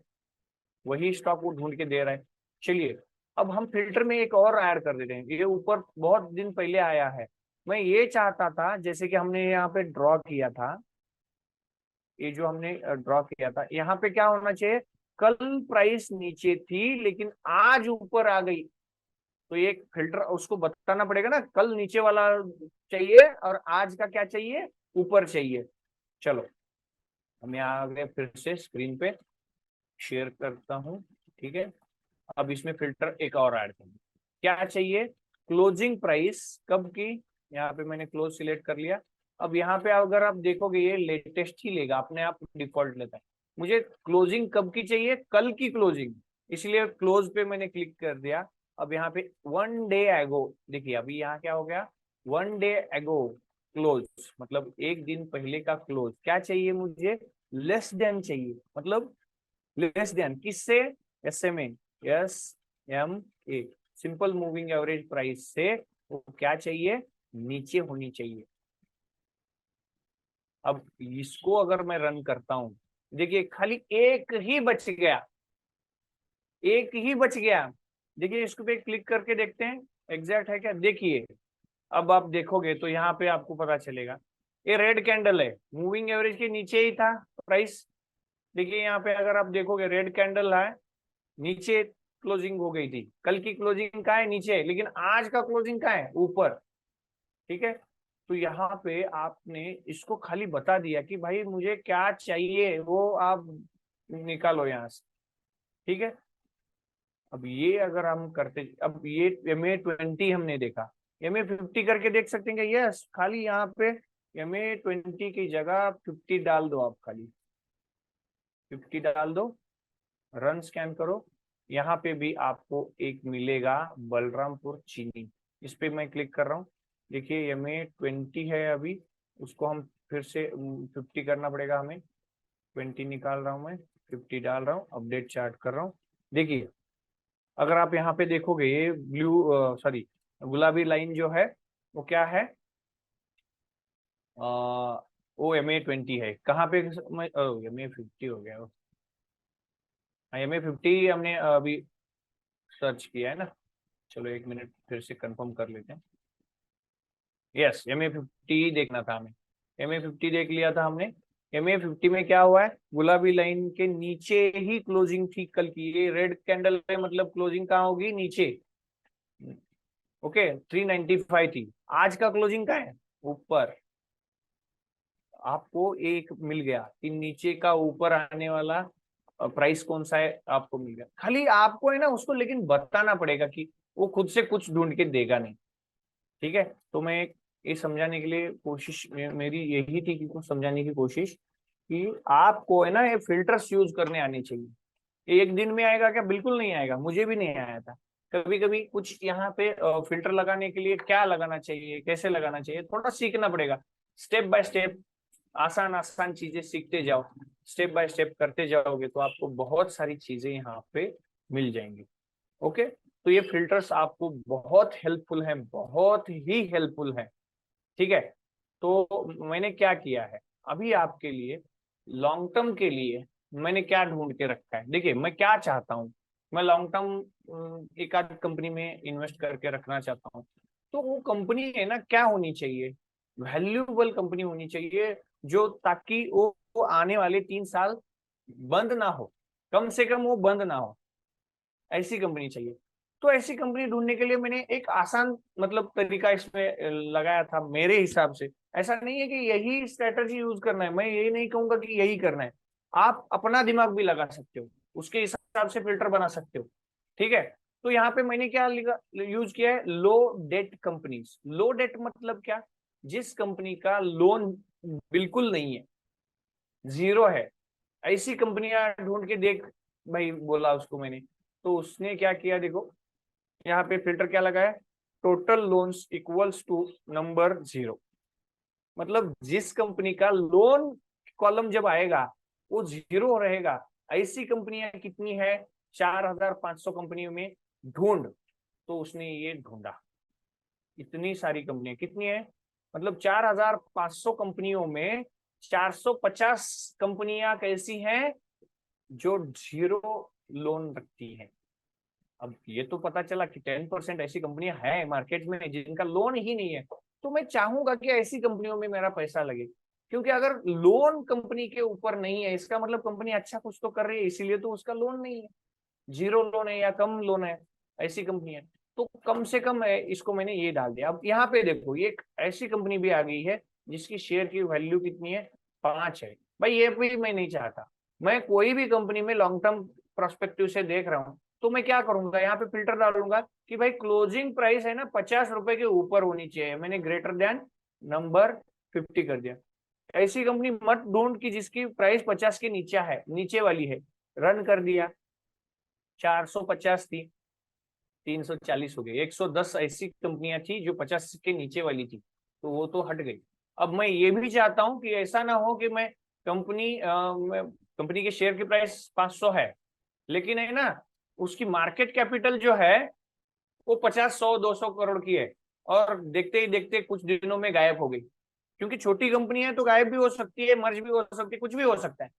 वही स्टॉक वो ढूंढ के दे रहा है। चलिए अब हम फिल्टर में एक और ऐड कर देते हैं, ये ऊपर बहुत दिन पहले आया है। मैं ये चाहता था, जैसे कि हमने यहाँ पे ड्रॉ किया था, ये जो हमने ड्रॉ किया था, यहाँ पे क्या होना चाहिए, कल प्राइस नीचे थी लेकिन आज ऊपर आ गई, तो ये फिल्टर उसको बताना पड़ेगा ना, कल नीचे वाला चाहिए और आज का क्या चाहिए, ऊपर चाहिए। चलो हम यहाँ आ गए, फिर से स्क्रीन पे शेयर करता हूँ। ठीक है, अब इसमें फिल्टर एक और ऐड करें, क्या चाहिए, क्लोजिंग प्राइस कब की, यहाँ पे मैंने क्लोज सिलेक्ट कर लिया। अब यहाँ पे अगर आप देखोगे ये लेटेस्ट ही लेगा, अपने आप डिफॉल्ट लेता है। मुझे क्लोजिंग कब की चाहिए, कल की क्लोजिंग, इसलिए क्लोज पे मैंने क्लिक कर दिया। अब यहाँ पे 1 डे एगो, देखिए अभी यहाँ क्या हो गया, 1 डे एगो क्लोज, मतलब एक दिन पहले का क्लोज। क्या चाहिए मुझे, लेस देन चाहिए, मतलब लेस देन किससे, SMA, SMA, simple moving average price से वो क्या चाहिए, नीचे होनी चाहिए। अब इसको अगर मैं रन करता हूं, देखिए खाली एक ही बच गया, एक ही बच गया। देखिए इसको पे क्लिक करके देखते हैं एग्जैक्ट है क्या, देखिए अब आप देखोगे तो यहाँ पे आपको पता चलेगा ये रेड कैंडल है, मूविंग एवरेज के नीचे ही था प्राइस। देखिए यहाँ पे अगर आप देखोगे रेड कैंडल है, नीचे क्लोजिंग हो गई थी, कल की क्लोजिंग का है नीचे, लेकिन आज का क्लोजिंग का है ऊपर। ठीक है, तो यहाँ पे आपने इसको खाली बता दिया कि भाई मुझे क्या चाहिए वो आप निकालो यहाँ से। ठीक है, अब ये अगर हम करते, अब ये MA20 हमने देखा, MA50 करके देख सकते हैं क्या, यस, खाली यहाँ पे MA20 की जगह 50 डाल दो, आप खाली 50 डाल दो, रन स्कैन करो। यहाँ पे भी आपको एक मिलेगा बलरामपुर चीनी, इस पे मैं क्लिक कर रहा हूँ। देखिए MA20 है अभी, उसको हम फिर से 50 करना पड़ेगा हमें, 20 निकाल रहा हूँ मैं, 50 डाल रहा हूँ, अपडेट चार्ट कर रहा हूँ। देखिए अगर आप यहाँ पे देखोगे ये ब्लू, सॉरी, गुलाबी लाइन जो है वो क्या है, वो MA20 है। कहाँ पे, MA50 हो गया, MA50 हमने अभी सर्च किया है ना। चलो एक मिनट फिर से कंफर्म कर लेते हैं। यस, MA50 देखना था हमें, MA50 देख लिया था हमने। MA50 में क्या हुआ है, गुलाबी लाइन के नीचे ही क्लोजिंग थी कल की, ये रेड कैंडल है, मतलब क्लोजिंग कहाँ होगी, नीचे। ओके, 395 थी, आज का क्लोजिंग का है ऊपर। आपको एक मिल गया कि नीचे का ऊपर आने वाला प्राइस कौन सा है, आपको मिल गया। खाली आपको है ना उसको लेकिन बताना पड़ेगा कि वो खुद से कुछ ढूंढ के देगा नहीं। ठीक है, तो मैं ये समझाने के लिए कोशिश मेरी यही थी कि कुछ समझाने की कोशिश कि आपको है ना ये फिल्टर्स यूज करने आने चाहिए। ये एक दिन में आएगा क्या, बिल्कुल नहीं आएगा, मुझे भी नहीं आया था। कभी कभी कुछ यहाँ पे फिल्टर लगाने के लिए क्या लगाना चाहिए, कैसे लगाना चाहिए, थोड़ा सीखना पड़ेगा। स्टेप बाय स्टेप आसान आसान चीजें सीखते जाओ, स्टेप बाय स्टेप करते जाओगे तो आपको बहुत सारी चीजें यहाँ पे मिल जाएंगी। ओके, तो ये फिल्टर्स आपको बहुत हेल्पफुल है, बहुत ही हेल्पफुल है। ठीक है, तो मैंने क्या किया है अभी आपके लिए, लॉन्ग टर्म के लिए मैंने क्या ढूंढ के रखा है। देखिए मैं क्या चाहता हूँ, मैं लॉन्ग टर्म एक आध कंपनी में इन्वेस्ट करके रखना चाहता हूँ। तो वो कंपनी है ना क्या होनी चाहिए, वैल्यूएबल कंपनी होनी चाहिए, जो ताकि वो आने वाले 3 साल बंद ना हो, कम से कम वो बंद ना हो, ऐसी कंपनी चाहिए। तो ऐसी कंपनी ढूंढने के लिए मैंने एक आसान मतलब तरीका इसमें लगाया था मेरे हिसाब से। ऐसा नहीं है कि यही स्ट्रेटजी यूज करना है, मैं ये नहीं कहूंगा कि यही करना है, आप अपना दिमाग भी लगा सकते हो, उसके हिसाब से फिल्टर बना सकते हो। ठीक है, तो यहाँ पे मैंने क्या यूज किया है, लो डेट कंपनीज। लो डेट मतलब क्या, जिस कंपनी का लोन बिल्कुल नहीं है, जीरो है, ऐसी कंपनियां ढूंढ के देख भाई, बोला उसको मैंने। तो उसने क्या किया देखो, यहाँ पे फिल्टर क्या लगा है, total loans equals to number 0, मतलब जिस कंपनी का लोन कॉलम जब आएगा वो 0 रहेगा, ऐसी कंपनियां कितनी है, 4500 कंपनियों में ढूंढ। तो उसने ये ढूंढा, इतनी सारी कंपनियां कितनी है, मतलब 4500 कंपनियों में 450 कंपनियां कैसी हैं, जो 0 लोन रखती है। अब ये तो पता चला कि 10% ऐसी कंपनियां हैं मार्केट में जिनका लोन ही नहीं है। तो मैं चाहूंगा कि ऐसी कंपनियों में मेरा पैसा लगे, क्योंकि अगर लोन कंपनी के ऊपर नहीं है, इसका मतलब कंपनी अच्छा कुछ तो कर रही है, इसीलिए तो उसका लोन नहीं है, 0 लोन है या कम लोन है, ऐसी कंपनी है। तो कम से कम इसको मैंने ये डाल दिया। अब यहाँ पे देखो ये एक ऐसी कंपनी भी आ गई है जिसकी शेयर की वैल्यू कितनी है, 5 है। भाई ये भी मैं नहीं चाहता, मैं कोई भी कंपनी में लॉन्ग टर्म प्रोस्पेक्टिव से देख रहा हूँ, तो मैं क्या करूंगा, यहाँ पे फिल्टर डालूंगा कि भाई क्लोजिंग प्राइस है ना 50 रुपए के ऊपर होनी चाहिए, मैंने ग्रेटर देन नंबर 50 कर दिया। ऐसी कंपनी मत ढूंढ की जिसकी प्राइस 50 के नीचे है, नीचे वाली है। रन कर दिया, 450 थी, 340 हो गई। 110 ऐसी कंपनियां थी जो 50 के नीचे वाली थी, तो वो तो हट गई। अब मैं ये भी चाहता हूं कि ऐसा ना हो कि मैं कंपनी के शेयर की प्राइस 500 है, लेकिन है ना उसकी मार्केट कैपिटल जो है वो 50, 100, 200 करोड़ की है, और देखते ही देखते कुछ दिनों में गायब हो गई। क्योंकि छोटी कंपनी है तो गायब भी हो सकती है, मर्ज भी हो सकती है, कुछ भी हो सकता है।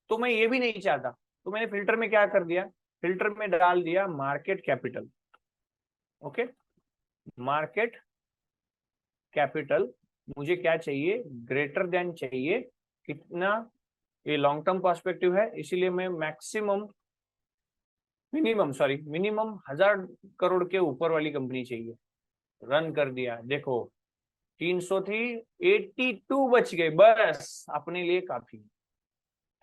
तो मैं ये भी नहीं चाहता, तो मैंने फिल्टर में क्या कर दिया, फिल्टर में डाल दिया market capital. Okay, market capital मुझे क्या चाहिए, ग्रेटर देन चाहिए कितना, ये लॉन्ग टर्म पर्सपेक्टिव है, इसीलिए मैं मिनिमम 1000 करोड़ के ऊपर वाली कंपनी चाहिए। रन कर दिया, देखो 300 थी, 82 बच गए, बस अपने लिए काफी।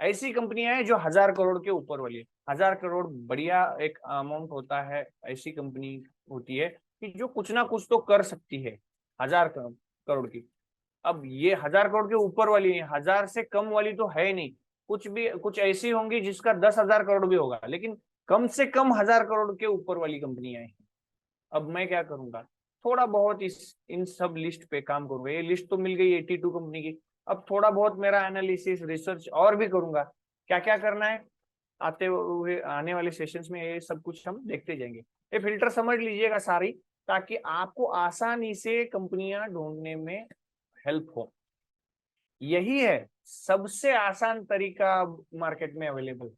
ऐसी कंपनियां हैं जो 1000 करोड़ के ऊपर वाली है। 1000 करोड़ बढ़िया एक अमाउंट होता है, ऐसी कंपनी होती है कि जो कुछ ना कुछ तो कर सकती है 1000 करोड़ की। अब ये 1000 करोड़ के ऊपर वाली है, 1000 से कम वाली तो है नहीं। कुछ भी कुछ ऐसी होंगी जिसका 10,000 करोड़ भी होगा, लेकिन कम से कम 1000 करोड़ के ऊपर वाली कंपनियां हैं। अब मैं क्या करूंगा, थोड़ा बहुत इस इन सब लिस्ट पे काम करूंगा। ये लिस्ट तो मिल गई 82 कंपनी की। अब थोड़ा बहुत मेरा एनालिसिस रिसर्च और भी करूंगा। क्या क्या करना है, आते हुए आने वाले सेशंस में ये सब कुछ हम देखते जाएंगे। ये फिल्टर समझ लीजिएगा सारी, ताकि आपको आसानी से कंपनियां ढूंढने में हेल्प हो। यही है सबसे आसान तरीका मार्केट में अवेलेबल,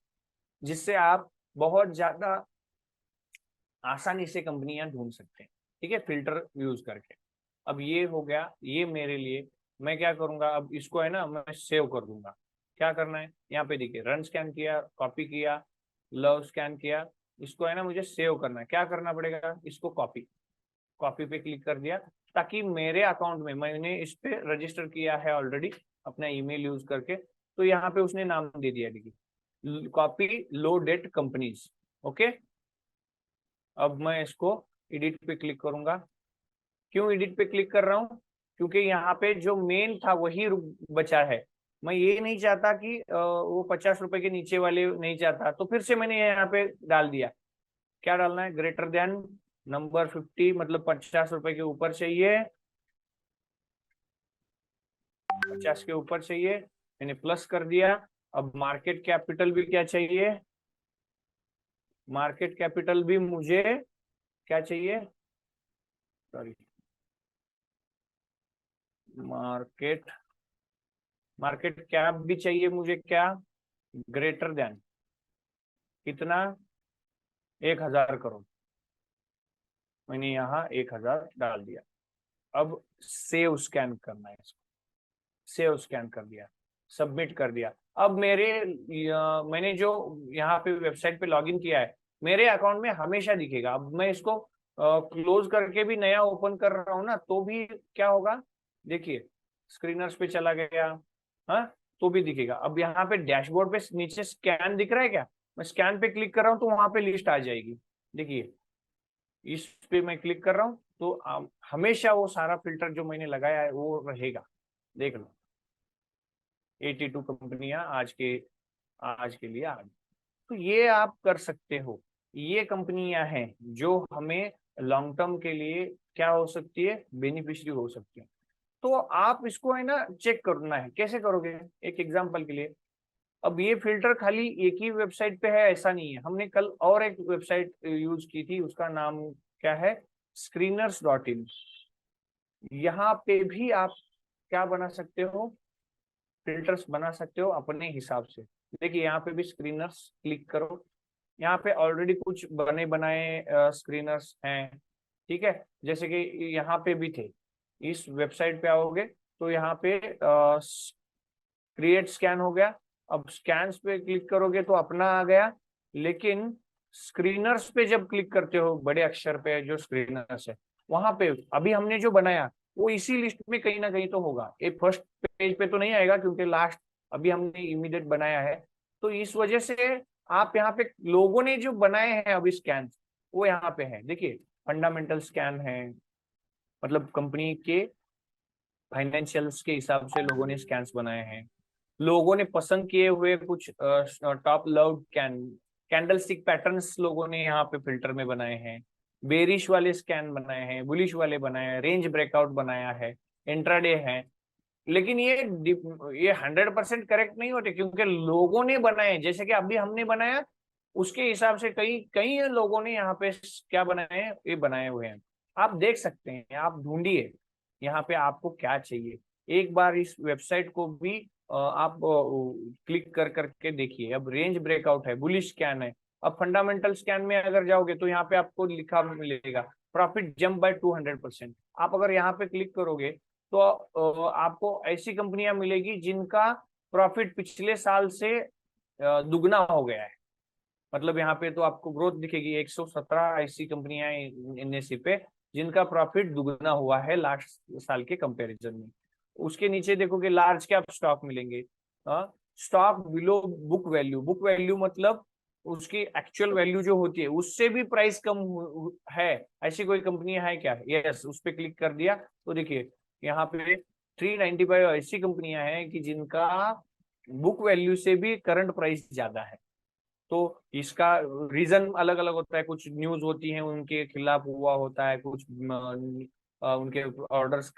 जिससे आप बहुत ज्यादा आसानी से कंपनियां ढूंढ सकते हैं। ठीक है, फिल्टर यूज करके। अब ये हो गया ये मेरे लिए। मैं क्या करूंगा, अब इसको है ना मैं सेव कर दूंगा। क्या करना है, यहाँ पे देखिए, रन स्कैन किया, कॉपी किया, लव स्कैन किया। इसको है ना मुझे सेव करना है। क्या करना पड़ेगा, इसको कॉपी, कॉपी पे क्लिक कर दिया, ताकि मेरे अकाउंट में, मैंने इस पे रजिस्टर किया है ऑलरेडी अपना ईमेल यूज करके, तो यहाँ पे उसने नाम दे दिया, देखिए कॉपी लो डेट कंपनीज। ओके, अब मैं इसको एडिट पे क्लिक करूंगा। क्यों एडिट पे क्लिक कर रहा हूँ, क्योंकि यहाँ पे जो मेन था वही बचा है। मैं ये नहीं चाहता कि वो 50 रुपए के नीचे वाले नहीं चाहता, तो फिर से मैंने यहाँ पे डाल दिया। क्या डालना है, ग्रेटर देन नंबर 50, मतलब 50 रुपए के ऊपर चाहिए, 50 के ऊपर चाहिए, मैंने प्लस कर दिया। अब मार्केट कैपिटल भी क्या चाहिए, मार्केट कैपिटल भी मुझे क्या चाहिए, सॉरी, मार्केट मार्केट कैप भी चाहिए मुझे, क्या, ग्रेटर देन कितना, 1000 करोड़। मैंने यहाँ 1000 डाल दिया। अब सेव स्कैन करना है इसको, सेव स्कैन कर दिया, सबमिट कर दिया। अब मैंने जो यहाँ पे वेबसाइट पे लॉगिन किया है, मेरे अकाउंट में हमेशा दिखेगा। अब मैं इसको क्लोज करके भी नया ओपन कर रहा हूँ ना, तो भी क्या होगा, देखिए स्क्रीनर्स पे चला गया, हाँ, तो भी दिखेगा। अब यहाँ पे डैशबोर्ड पे नीचे स्कैन दिख रहा है क्या, मैं स्कैन पे क्लिक कर रहा हूँ तो वहां पे लिस्ट आ जाएगी। देखिए इस पे मैं क्लिक कर रहा हूँ तो हमेशा वो सारा फिल्टर जो मैंने लगाया है वो रहेगा। देख लो 82 कंपनियां आज के लिए आ गई। तो ये आप कर सकते हो। ये कंपनियां हैं जो हमें लॉन्ग टर्म के लिए क्या हो सकती है, बेनिफिशियरी हो सकती है। तो आप इसको है ना चेक करना है, कैसे करोगे, एक एग्जांपल के लिए। अब ये फिल्टर खाली एक ही वेबसाइट पे है ऐसा नहीं है, हमने कल और एक वेबसाइट यूज की थी, उसका नाम क्या है, screeners.in। यहाँ पे भी आप क्या बना सकते हो, फिल्टर्स बना सकते हो अपने हिसाब से। देखिए यहाँ पे भी स्क्रीनर्स क्लिक करो, यहाँ पे ऑलरेडी कुछ बने बनाए स्क्रीनर्स हैं। ठीक है, जैसे कि यहाँ पे भी थे। इस वेबसाइट पे आओगे तो यहाँ पे क्रिएट स्कैन हो गया। अब स्कैन्स पे क्लिक करोगे तो अपना आ गया, लेकिन स्क्रीनर्स पे जब क्लिक करते हो, बड़े अक्षर पे जो स्क्रीनर्स है, वहां पे अभी हमने जो बनाया वो इसी लिस्ट में कहीं ना कहीं तो होगा। एक फर्स्ट पेज पे तो नहीं आएगा क्योंकि लास्ट अभी हमने इमीडिएट बनाया है। तो इस वजह से आप यहाँ पे लोगों ने जो बनाए हैं अभी स्कैन, वो यहाँ पे है। देखिए फंडामेंटल स्कैन है, मतलब कंपनी के फाइनेंशियल्स के हिसाब से लोगों ने स्कैन्स बनाए हैं। लोगों ने पसंद किए हुए कुछ top love candle stick patterns लोगों ने यहाँ पे फिल्टर में बनाए हैं। बेरिश वाले स्कैन बनाए हैं, बुलिश वाले बनाए हैं, रेंज ब्रेकआउट बनाया है, इंट्राडे है। लेकिन ये 100% करेक्ट नहीं होते, क्योंकि लोगों ने बनाए, जैसे कि अभी हमने बनाया उसके हिसाब से कई कई लोगों ने यहाँ पे क्या बनाए हैं, ये बनाए हुए हैं। आप देख सकते हैं, आप ढूंढिए यहाँ पे आपको क्या चाहिए। एक बार इस वेबसाइट को भी आप क्लिक कर करके देखिए। अब रेंज ब्रेकआउट है, बुलिश स्कैन है। अब फंडामेंटल स्कैन में अगर जाओगे तो यहाँ पे आपको लिखा मिलेगा प्रॉफिट जंप बाय 200%। आप अगर यहाँ पे क्लिक करोगे तो आपको ऐसी कंपनियां मिलेगी जिनका प्रॉफिट पिछले साल से दुगना हो गया है। मतलब यहाँ पे तो आपको ग्रोथ दिखेगी। 117 ऐसी कंपनियां एनएससी पे जिनका प्रॉफिट दुगना हुआ है लास्ट साल के कंपैरिजन में। उसके नीचे देखोगे लार्ज कैप स्टॉक मिलेंगे, stock below book value. Book value मतलब उसकी एक्चुअल वैल्यू जो होती है उससे भी प्राइस कम है, ऐसी कोई कंपनी है क्या? यस, उस पर क्लिक कर दिया तो देखिए यहाँ पे 395 ऐसी कंपनियां हैं कि जिनका बुक वैल्यू से भी करंट प्राइस ज्यादा है। तो इसका रीजन अलग अलग होता है। कुछ न्यूज होती है उनके खिलाफ हुआ होता है, कुछ उनके ऑर्डर्स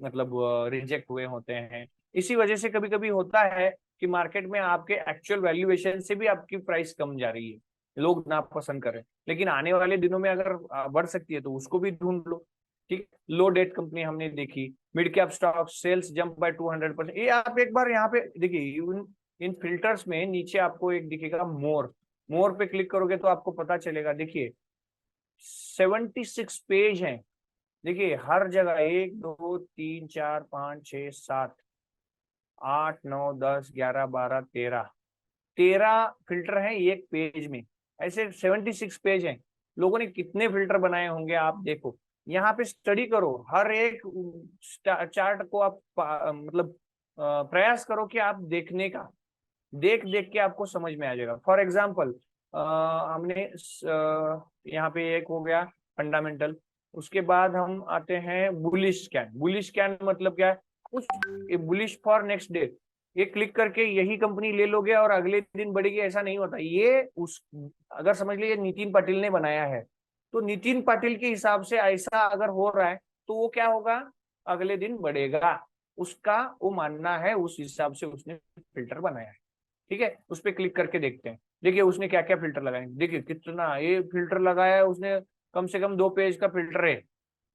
मतलब रिजेक्ट हुए होते हैं। इसी वजह से कभी कभी होता है कि मार्केट में आपके एक्चुअल वैल्यूएशन से भी आपकी प्राइस कम जा रही है, लोग ना पसंद करें। लेकिन आने वाले दिनों में अगर बढ़ सकती है तो उसको भी ढूंढ लो। ठीक, लो डेट कंपनी हमने देखी, mid cap stock sales jump by 200%। ये आप एक बार यहाँ पे देखिए, इन फिल्टर्स में नीचे आपको एक दिखेगा मोर। मोर पे क्लिक करोगे तो आपको पता चलेगा। देखिए 76 पेज हैं। देखिए हर जगह 1 2 3 4 5 6 7 8 9 10 11 12 13 13 फिल्टर हैं एक पेज में। ऐसे 76 पेज हैं। लोगों ने कितने फिल्टर बनाए होंगे आप देखो। यहाँ पे स्टडी करो, हर एक चार्ट को आप मतलब प्रयास करो कि आप देखने का, देख देख के आपको समझ में आ जाएगा। फॉर एग्जाम्पल हमने यहाँ पे एक हो गया फंडामेंटल। उसके बाद हम आते हैं बुलिश स्कैन। बुलिश स्कैन मतलब क्या है? उस बुलिश फॉर नेक्स्ट डे, ये क्लिक करके यही कंपनी ले लोगे और अगले दिन बढ़ेगी, ऐसा नहीं होता। ये उस अगर समझ लीजिए नितिन पाटिल ने बनाया है, तो नितिन पाटिल के हिसाब से ऐसा अगर हो रहा है तो वो क्या होगा, अगले दिन बढ़ेगा। उसका वो मानना है, उस हिसाब से उसने फिल्टर बनाया है। ठीक है, उस पर क्लिक करके देखते हैं। देखिए उसने क्या क्या फिल्टर लगाए, देखिए कितना ये फिल्टर लगाया है उसने। कम से कम 2 पेज का फिल्टर है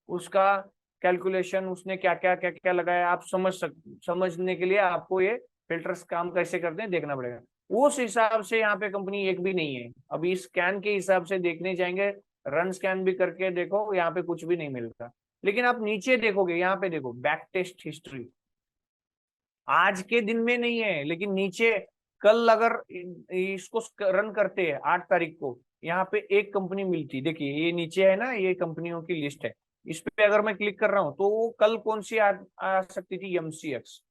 उसका। कैलकुलेशन उसने क्या क्या लगाया, आप समझने के लिए आपको ये फिल्टर्स काम कैसे करते हैं देखना पड़ेगा। उस हिसाब से यहाँ पे कंपनी एक भी नहीं है। अभी स्कैन के हिसाब से देखने जाएंगे, रन स्कैन भी करके देखो, यहाँ पे कुछ भी नहीं मिलता। लेकिन आप नीचे देखोगे, यहाँ पे देखो बैक टेस्ट हिस्ट्री, आज के दिन में नहीं है लेकिन नीचे कल अगर इसको रन करते हैं 8 तारीख को, यहाँ पे एक कंपनी मिलती। देखिए ये नीचे है ना, ये कंपनियों की लिस्ट है। इस पे अगर मैं क्लिक कर रहा हूँ तो वो कल कौन सी आ सकती थी? एमसीएक्स।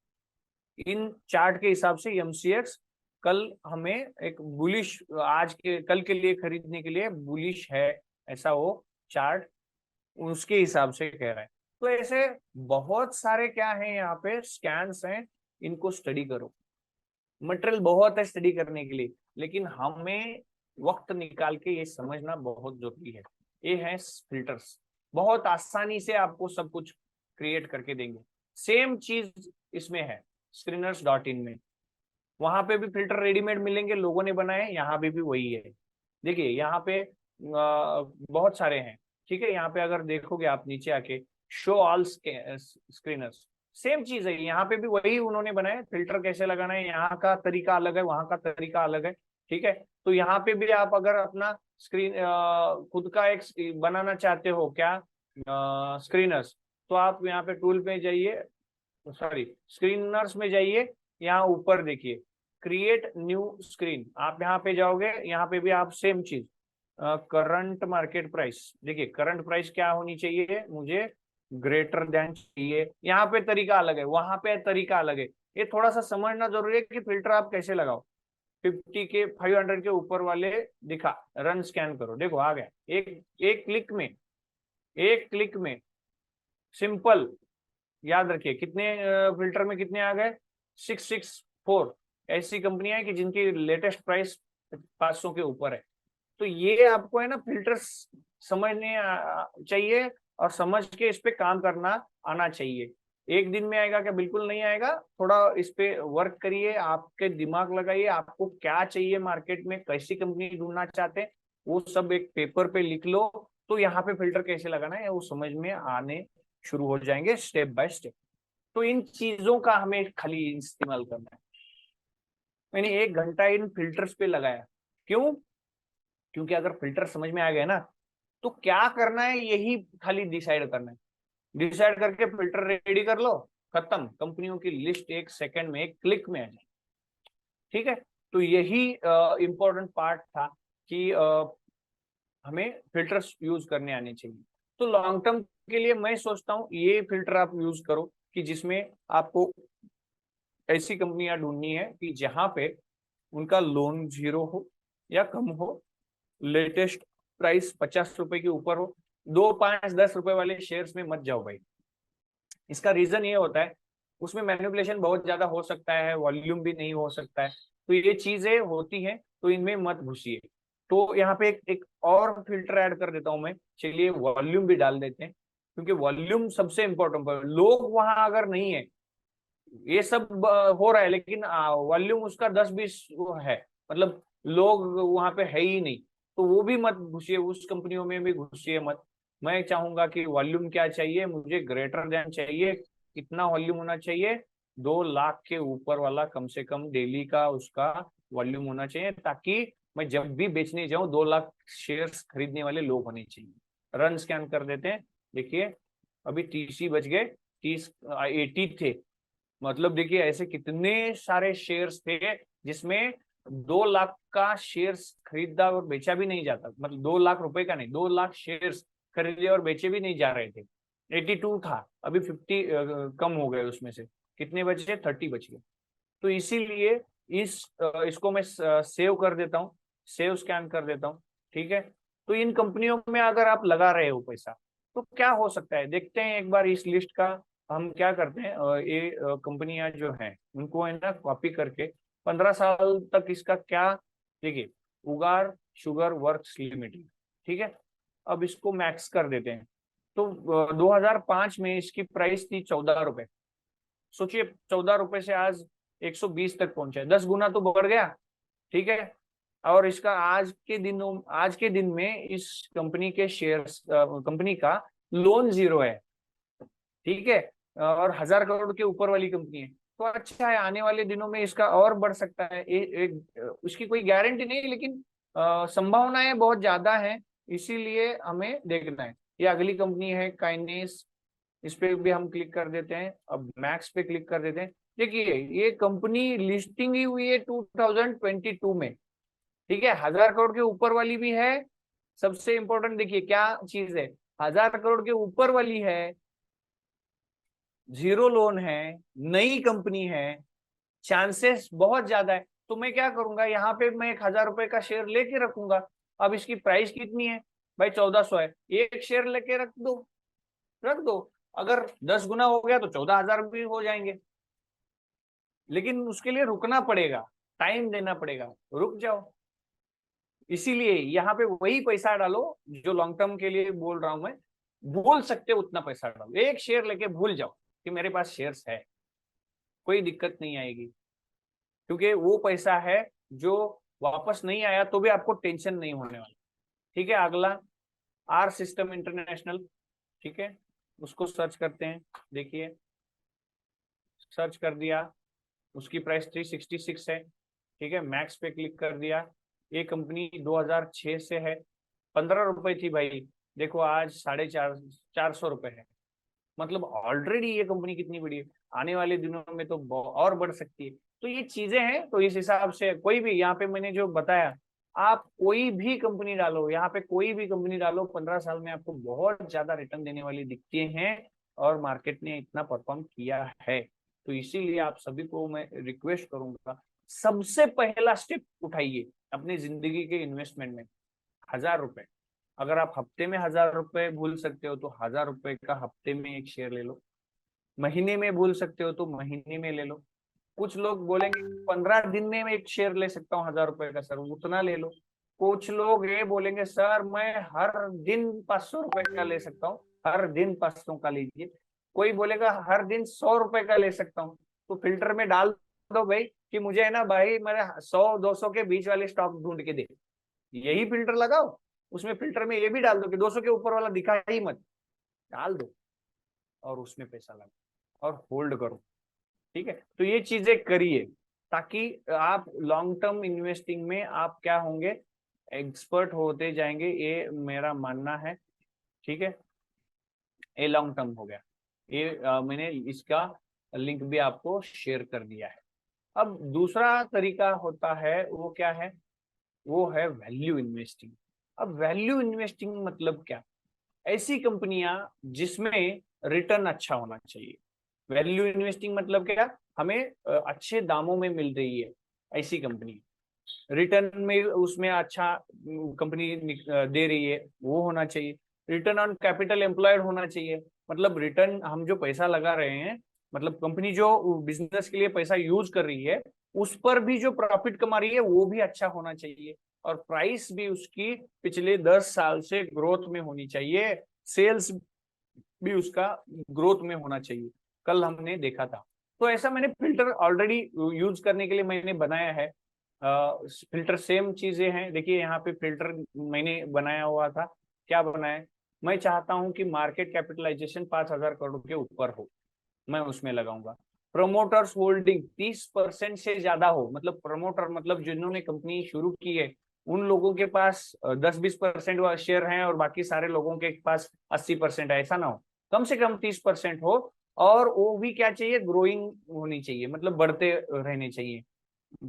इन चार्ट के हिसाब से एमसीएक्स कल हमें एक बुलिश, आज के कल के लिए खरीदने के लिए बुलिश है, ऐसा वो चार्ट उसके हिसाब से कह रहा है। तो ऐसे बहुत सारे क्या है यहाँ पे स्कैन्स हैं, इनको स्टडी करो। मटेरियल बहुत है स्टडी करने के लिए, लेकिन हमें वक्त निकाल के ये समझना बहुत जरूरी है। ये है फिल्टर्स, बहुत आसानी से आपको सब कुछ क्रिएट करके देंगे। सेम चीज इसमें है screeners.in में। वहां पे भी फिल्टर रेडीमेड मिलेंगे, लोगों ने बनाए, यहाँ पे भी वही है। देखिए यहाँ पे बहुत सारे हैं। ठीक है, यहाँ पे अगर देखोगे आप नीचे आके, शो ऑल स्क्रीनर्स, सेम चीज है। यहाँ पे भी वही उन्होंने बनाए। फिल्टर कैसे लगाना है, यहाँ का तरीका अलग है, वहां का तरीका अलग है। ठीक है, तो यहाँ पे भी आप अगर अपना स्क्रीन खुद का एक बनाना चाहते हो क्या, स्क्रीनर्स, तो आप यहाँ पे टूल पे जाइए, सॉरी स्क्रीनर्स में जाइए। यहाँ ऊपर देखिए क्रिएट न्यू स्क्रीन, आप यहाँ पे जाओगे, यहाँ पे भी आप सेम चीज करंट मार्केट प्राइस। देखिए करंट प्राइस क्या होनी चाहिए, मुझे ग्रेटर देन चाहिए। यहाँ पे तरीका अलग है, वहां पे तरीका अलग है। ये थोड़ा सा समझना जरूरी है कि फिल्टर आप कैसे लगाओ। 50 के 500 के ऊपर वाले दिखा, रन स्कैन करो, देखो आ गया। एक एक क्लिक में, एक क्लिक में, सिंपल। याद रखिए कितने फिल्टर में कितने आ गए, 664 ऐसी कंपनियां हैं कि जिनकी लेटेस्ट प्राइस 500 के ऊपर है। तो ये आपको है ना फिल्टर्स समझने चाहिए और समझ के इस पे काम करना आना चाहिए। एक दिन में आएगा क्या? बिल्कुल नहीं आएगा। थोड़ा इस पे वर्क करिए, आपके दिमाग लगाइए, आपको क्या चाहिए मार्केट में, कैसी कंपनी ढूंढना चाहते हैं, वो सब एक पेपर पे लिख लो। तो यहाँ पे फिल्टर कैसे लगाना है वो समझ में आने शुरू हो जाएंगे स्टेप बाय स्टेप। तो इन चीजों का हमें खाली इस्तेमाल करना है। मैंने 1 घंटा इन फिल्टर्स पे लगाया। क्यों? क्योंकि अगर फिल्टर समझ में आ गया ना तो क्या करना है यही खाली डिसाइड करना है। डिसाइड करके फिल्टर रेडी कर लो, खत्म। कंपनियों की लिस्ट 1 सेकंड में, 1 क्लिक में आ जाए। ठीक है, तो यही इंपॉर्टेंट पार्ट था कि हमें फिल्टर्स यूज करने आने चाहिए। तो लॉन्ग टर्म के लिए मैं सोचता हूँ ये फिल्टर आप यूज करो कि जिसमें आपको ऐसी कंपनियां ढूंढनी है कि जहां पे उनका लोन 0 हो या कम हो, लेटेस्ट प्राइस 50 रुपए के ऊपर हो। 2, 5, 10 रुपए वाले शेयर्स में मत जाओ भाई। इसका रीजन ये होता है उसमें मैनिपुलेशन बहुत ज्यादा हो सकता है, वॉल्यूम भी नहीं हो सकता है। तो ये चीजें होती हैं, तो इनमें मत घुसिए। तो यहाँ पे एक और फिल्टर ऐड कर देता हूं मैं, चलिए वॉल्यूम भी डाल देते हैं, क्योंकि वॉल्यूम सबसे इंपॉर्टेंट है। लोग वहां अगर नहीं है, ये सब हो रहा है लेकिन वॉल्यूम उसका 10-20 है, मतलब लोग वहां पे है ही नहीं, तो वो भी मत घुसिए, उस कंपनियों में भी घुसिए मत। मैं चाहूंगा कि वॉल्यूम क्या चाहिए मुझे, ग्रेटर देन चाहिए। कितना वॉल्यूम होना चाहिए? 2 लाख के ऊपर वाला कम से कम डेली का उसका वॉल्यूम होना चाहिए, ताकि मैं जब भी बेचने जाऊं 2 लाख शेयर्स खरीदने वाले लोग होने चाहिए। रन स्कैन कर देते हैं, देखिए अभी 30 बज गए, 80 थे। मतलब देखिए ऐसे कितने सारे शेयर्स थे जिसमें 2 लाख का शेयर्स खरीदा और बेचा भी नहीं जाता, मतलब 2 लाख रुपए का नहीं, 2 लाख शेयर्स खरीदे और बेचे भी नहीं जा रहे थे। 82 था, अभी 50 कम हो गए, उसमें से कितने बचे? 30 बच गए। तो इसीलिए इसको मैं सेव कर देता हूँ, सेव स्कैन कर देता हूँ। ठीक है, तो इन कंपनियों में अगर आप लगा रहे हो पैसा तो क्या हो सकता है देखते हैं एक बार इस लिस्ट का। हम क्या करते हैं, ये कंपनियां जो हैं उनको है ना कॉपी करके 15 साल तक इसका क्या, देखिए उगार शुगर वर्क्स लिमिटेड, ठीक है, अब इसको मैक्स कर देते हैं। तो 2005 में इसकी प्राइस थी 14 रुपए। सोचिए 14 रुपए से आज 120 तक पहुंचा है, 10 गुना तो बढ़ गया। ठीक है, और इसका आज के दिन में इस कंपनी के शेयर्स, कंपनी का लोन 0 है। ठीक है, और 1000 करोड़ के ऊपर वाली कंपनी है, तो अच्छा है, आने वाले दिनों में इसका और बढ़ सकता है। उसकी कोई गारंटी नहीं, लेकिन संभावनाएं बहुत ज्यादा है, इसीलिए हमें देखना है। ये अगली कंपनी है काइनेस, इस पे भी हम क्लिक कर देते हैं, अब मैक्स पे क्लिक कर देते हैं। देखिए ये कंपनी लिस्टिंग ही हुई है 2022 में। ठीक है, 1000 करोड़ के ऊपर वाली भी है। सबसे इंपॉर्टेंट देखिए क्या चीज है, 1000 करोड़ के ऊपर वाली है, 0 लोन है, नई कंपनी है, चांसेस बहुत ज्यादा है। तो मैं क्या करूंगा, यहाँ पे मैं 1000 रुपए का शेयर लेके रखूंगा। अब इसकी प्राइस कितनी है भाई? 1400 है, एक शेयर लेके रख दो, रख दो। अगर 10 गुना हो गया तो 14,000 भी हो जाएंगे, लेकिन उसके लिए रुकना पड़ेगा, टाइम देना पड़ेगा, रुक जाओ। इसीलिए यहाँ पे वही पैसा डालो जो लॉन्ग टर्म के लिए बोल रहा हूं मैं। बोल सकते हो उतना पैसा डालो, एक शेयर लेके भूल जाओ कि मेरे पास शेयर्स है, कोई दिक्कत नहीं आएगी, क्योंकि वो पैसा है जो वापस नहीं आया तो भी आपको टेंशन नहीं होने वाला। ठीक है, अगला आर सिस्टम इंटरनेशनल। ठीक है, उसको सर्च करते हैं, देखिए सर्च कर दिया, उसकी प्राइस 366 है। ठीक है, मैक्स पे क्लिक कर दिया। ये कंपनी 2006 से है, 15 रुपए थी भाई, देखो आज 450 रुपए है। मतलब ऑलरेडी ये कंपनी कितनी बड़ी है, आने वाले दिनों में तो और बढ़ सकती है। तो ये चीजें हैं, तो इस हिसाब से कोई भी यहाँ पे मैंने जो बताया, आप कोई भी कंपनी डालो, यहाँ पे कोई भी कंपनी डालो, 15 साल में आपको बहुत ज्यादा रिटर्न देने वाली दिखती हैं, और मार्केट ने इतना परफॉर्म किया है। तो इसीलिए आप सभी को मैं रिक्वेस्ट करूंगा, सबसे पहला स्टेप उठाइए अपनी जिंदगी के इन्वेस्टमेंट में, 1000 रुपए। अगर आप हफ्ते में 1000 रुपए भूल सकते हो तो 1000 रुपए का हफ्ते में एक शेयर ले लो। महीने में बोल सकते हो तो महीने में ले लो। कुछ लोग बोलेंगे 15 दिन में मैं एक शेयर ले सकता हूँ 1000 रुपए का, सर उतना ले लो। कुछ लोग ये बोलेंगे सर मैं हर दिन 500 रुपए का ले सकता हूँ, हर दिन 500 का लीजिए। कोई बोलेगा हर दिन 100 रुपए का ले सकता हूँ। तो फिल्टर में डाल दो भाई कि मुझे है ना भाई मेरे 100-200 के बीच वाले स्टॉक ढूंढ के दे, यही फिल्टर लगाओ। उसमें फिल्टर में ये भी डाल दो कि 200 के ऊपर वाला दिखा ही मत, डाल दो और उसमें पैसा लगाओ और होल्ड करो। ठीक है, तो ये चीजें करिए ताकि आप लॉन्ग टर्म इन्वेस्टिंग में आप क्या होंगे, एक्सपर्ट होते जाएंगे, ये मेरा मानना है। ठीक है, ये लॉन्ग टर्म हो गया। ये मैंने इसका लिंक भी आपको शेयर कर दिया है। अब दूसरा तरीका होता है वो क्या है, वो है वैल्यू इन्वेस्टिंग। अब वैल्यू इन्वेस्टिंग मतलब क्या, ऐसी कंपनियां जिसमें रिटर्न अच्छा होना चाहिए। वैल्यू इन्वेस्टिंग मतलब क्या, हमें अच्छे दामों में मिल रही है ऐसी कंपनी, रिटर्न में उसमें अच्छा कंपनी दे रही है वो होना चाहिए। रिटर्न ऑन कैपिटल एम्प्लॉयड होना चाहिए, मतलब रिटर्न हम जो पैसा लगा रहे हैं, मतलब कंपनी जो बिजनेस के लिए पैसा यूज कर रही है उस पर भी जो प्रॉफिट कमा रही है वो भी अच्छा होना चाहिए। और प्राइस भी उसकी पिछले 10 साल से ग्रोथ में होनी चाहिए, सेल्स भी उसका ग्रोथ में होना चाहिए। कल हमने देखा था, तो ऐसा मैंने फिल्टर ऑलरेडी यूज करने के लिए मैंने बनाया है। फिल्टर सेम चीजें हैं, देखिए यहाँ पे फिल्टर मैंने बनाया हुआ था। क्या बनाया, मैं चाहता हूं कि मार्केट कैपिटलाइजेशन 5,000 करोड़ के ऊपर हो, मैं उसमें लगाऊंगा। प्रमोटर्स होल्डिंग 30% से ज्यादा हो, मतलब प्रमोटर मतलब जिन्होंने कंपनी शुरू की है उन लोगों के पास 10-20% शेयर हैं और बाकी सारे लोगों के पास 80% है, ऐसा ना हो, कम से कम 30% हो। और वो भी क्या चाहिए, ग्रोइंग होनी चाहिए, मतलब बढ़ते रहने चाहिए।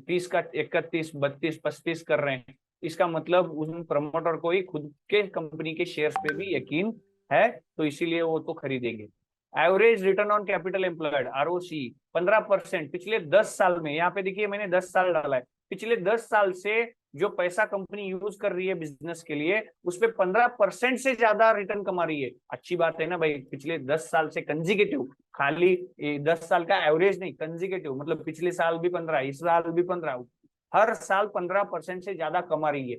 30 का 31, 32, 35 कर रहे हैं, इसका मतलब उन प्रमोटर को ही खुद के कंपनी के शेयर्स पे भी यकीन है, तो इसीलिए वो तो खरीदेंगे। Average return on capital employed ROC 15% पिछले 10 साल में, यहाँ पे देखिए मैंने 10 साल डाला है, पिछले 10 साल से जो पैसा कंपनी यूज कर रही है बिजनेस के लिए उस पर 15% से ज्यादा रिटर्न कमा रही है। अच्छी बात है ना भाई, पिछले 10 साल से कंजिकेटिव, खाली 10 साल का एवरेज नहीं, कंजिकेटिव मतलब पिछले साल भी 15, इस साल भी 15, हर साल 15% से ज्यादा कमा रही है।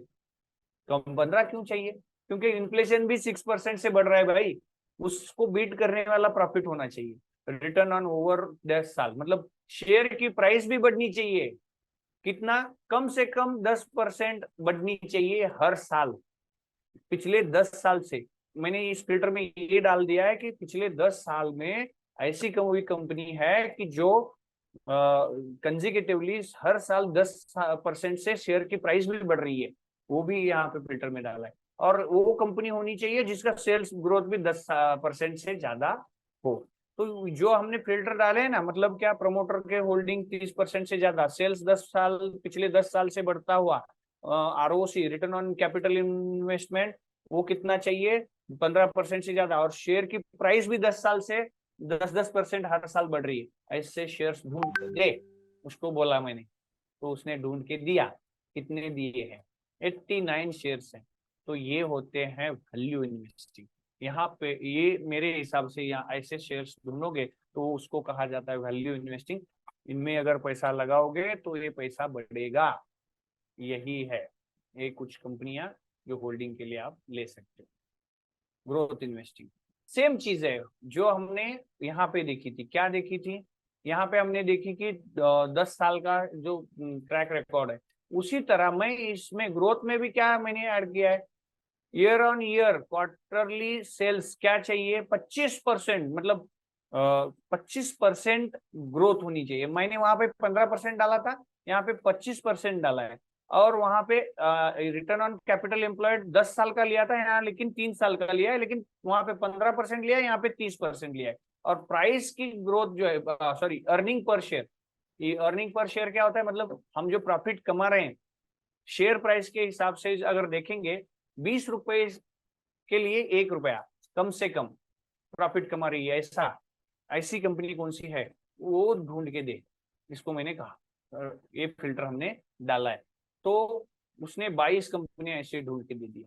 कम 15 क्यों चाहिए, क्योंकि इन्फ्लेशन भी 6% से बढ़ रहा है भाई, उसको बीट करने वाला प्रॉफिट होना चाहिए। रिटर्न ऑन ओवर 10 साल मतलब शेयर की प्राइस भी बढ़नी चाहिए, कितना, कम से कम 10% बढ़नी चाहिए हर साल, पिछले 10 साल से। मैंने इस फिल्टर में ये डाल दिया है कि पिछले 10 साल में ऐसी कोई कंपनी है कि जो कंजिकेटिवली हर साल 10% से शेयर की प्राइस भी बढ़ रही है, वो भी यहाँ पे फिल्टर में डाला है। और वो कंपनी होनी चाहिए जिसका सेल्स ग्रोथ भी 10% से ज्यादा हो। तो जो हमने फिल्टर डाले हैं ना, मतलब क्या, प्रमोटर के होल्डिंग 30% से ज्यादा, सेल्स 10 साल, पिछले 10 साल से बढ़ता हुआ, ROC return on capital investment वो कितना चाहिए, 15% से ज्यादा, और शेयर की प्राइस भी 10 साल से 10-10% हर साल बढ़ रही है, ऐसे शेयर्स ढूंढ के दे। उसको बोला मैंने, तो उसने ढूंढ के दिया। कितने दिए हैं, 89 शेयर्स हैं। तो ये होते हैं वैल्यू इन्वेस्टिंग। यहाँ पे ये मेरे हिसाब से यहाँ ऐसे शेयर्स ढूंढोगे तो उसको कहा जाता है वैल्यू इन्वेस्टिंग। इनमें अगर पैसा लगाओगे तो ये पैसा बढ़ेगा, यही है। ये कुछ कंपनियां जो होल्डिंग के लिए आप ले सकते हो। ग्रोथ इन्वेस्टिंग सेम चीज है जो हमने यहाँ पे देखी थी। क्या देखी थी, यहाँ पे हमने देखी कि 10 साल का जो ट्रैक रिकॉर्ड है, उसी तरह मैं इसमें ग्रोथ में भी क्या मैंने ऐड किया है, year on year quarterly sales क्या चाहिए, 25%, मतलब 25% ग्रोथ होनी चाहिए। मैंने वहां पे 15% डाला था, यहाँ पे 25% डाला है। और वहां पे रिटर्न ऑन कैपिटल एम्प्लॉयड 10 साल का लिया था यहाँ, लेकिन 3 साल का लिया है, लेकिन वहां पे 15% लिया है, यहाँ पे 30% लिया है। और प्राइस की ग्रोथ जो है, सॉरी, अर्निंग पर शेयर, ये अर्निंग पर शेयर क्या होता है, मतलब हम जो प्रॉफिट कमा रहे हैं शेयर प्राइस के हिसाब से अगर देखेंगे, 20 रुपए के लिए 1 रुपया कम से कम प्रॉफिट कमा रही है, ऐसा, ऐसी कंपनी कौन सी है वो ढूंढ के दे। इसको मैंने कहा, ये फिल्टर हमने डाला है। तो उसने 22 कंपनियां ऐसे ढूंढ के दे दी।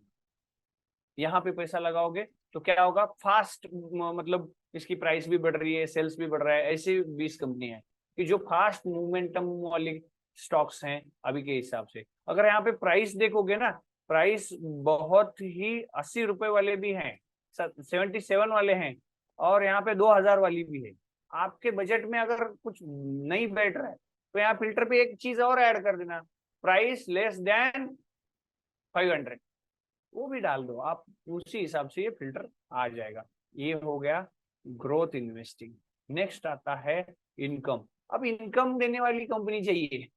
यहाँ पे पैसा लगाओगे तो क्या होगा, फास्ट मतलब इसकी प्राइस भी बढ़ रही है, सेल्स भी बढ़ रहा है। ऐसी 20 कंपनियां हैं कि जो फास्ट मूवमेंटम वाली स्टॉक्स हैं अभी के हिसाब से। अगर यहाँ पे प्राइस देखोगे ना, प्राइस बहुत ही 80 रुपए वाले भी हैं, 77 वाले हैं, और यहाँ पे 2000 वाली भी है। आपके बजट में अगर कुछ नहीं बैठ रहा है तो यहाँ फिल्टर पे एक चीज और ऐड कर देना, प्राइस लेस देन 500, वो भी डाल दो आप, उसी हिसाब से ये फिल्टर आ जाएगा। ये हो गया ग्रोथ इन्वेस्टिंग। नेक्स्ट आता है इनकम। अब इनकम देने वाली कंपनी चाहिए,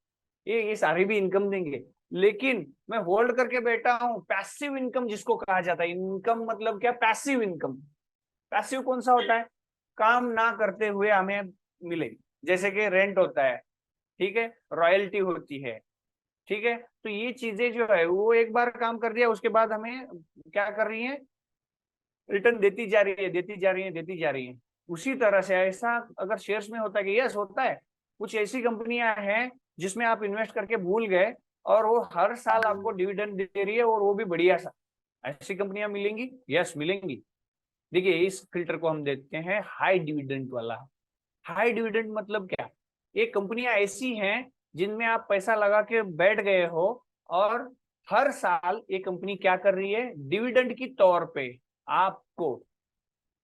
ये सारे भी इनकम देंगे, लेकिन मैं होल्ड करके बैठा हूं, पैसिव इनकम जिसको कहा जाता है। इनकम मतलब क्या, पैसिव इनकम। पैसिव कौन सा होता है, काम ना करते हुए हमें मिले, जैसे कि रेंट होता है, ठीक है, रॉयल्टी होती है, ठीक है। तो ये चीजें जो है वो एक बार काम कर दिया, उसके बाद हमें क्या कर रही है, रिटर्न देती जा रही है, देती जा रही है, देती जा रही है। उसी तरह से ऐसा अगर शेयर्स में होता है कि यस होता है, कुछ ऐसी कंपनियां हैं जिसमें आप इन्वेस्ट करके भूल गए और वो हर साल आपको डिविडेंड दे रही है, और वो भी बढ़िया सा। ऐसी कंपनियां मिलेंगी, यस मिलेंगी। देखिए इस फिल्टर को हम देखते हैं हाई डिविडेंड वाला। हाई डिविडेंड मतलब क्या, ये कंपनियां ऐसी हैं जिनमें आप पैसा लगा के बैठ गए हो, और हर साल ये कंपनी क्या कर रही है, डिविडेंड की तौर पे आपको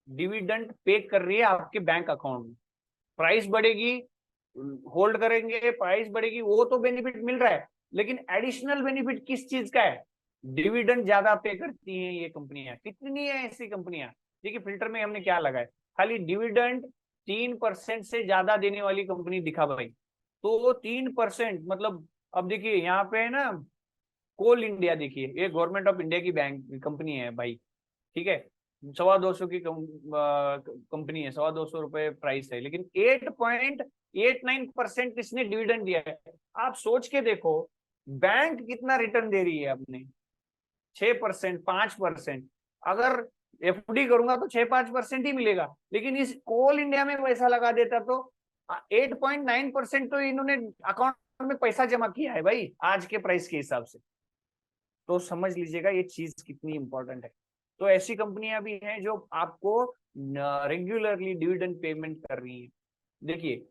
डिविडेंड पे कर रही है आपके बैंक अकाउंट में। प्राइस बढ़ेगी, होल्ड करेंगे, प्राइस बढ़ेगी, वो तो बेनिफिट मिल रहा है, लेकिन एडिशनल बेनिफिट किस चीज का है, डिविडेंड ज्यादा पे करती हैं ये कंपनियां। कितनी है ऐसी कंपनियां, देखिए फिल्टर में हमने क्या लगाया, खाली डिविडेंड 3% से ज्यादा देने वाली कंपनी दिखा भाई। तो 3% मतलब, अब देखिए यहाँ पे है ना, कोल इंडिया, देखिए ये गवर्नमेंट ऑफ इंडिया की बैंक कंपनी है भाई, ठीक है। 250 की कंपनी है, 250 रुपए प्राइस है, लेकिन 8.89% इसने डिविडेंड दिया है। आप सोच के देखो, बैंक कितना रिटर्न दे रही है अपने, 6%, 5%। अगर एफडी करूंगा तो 6-5% ही मिलेगा, लेकिन इस कोल इंडिया में पैसा लगा देता तो 8.9% तो इन्होंने अकाउंट में पैसा जमा किया है भाई, आज के प्राइस के हिसाब से। तो समझ लीजिएगा ये चीज कितनी इंपॉर्टेंट है। तो ऐसी कंपनियां भी हैं जो आपको रेगुलरली डिविडेंड पेमेंट कर रही हैं। देखिए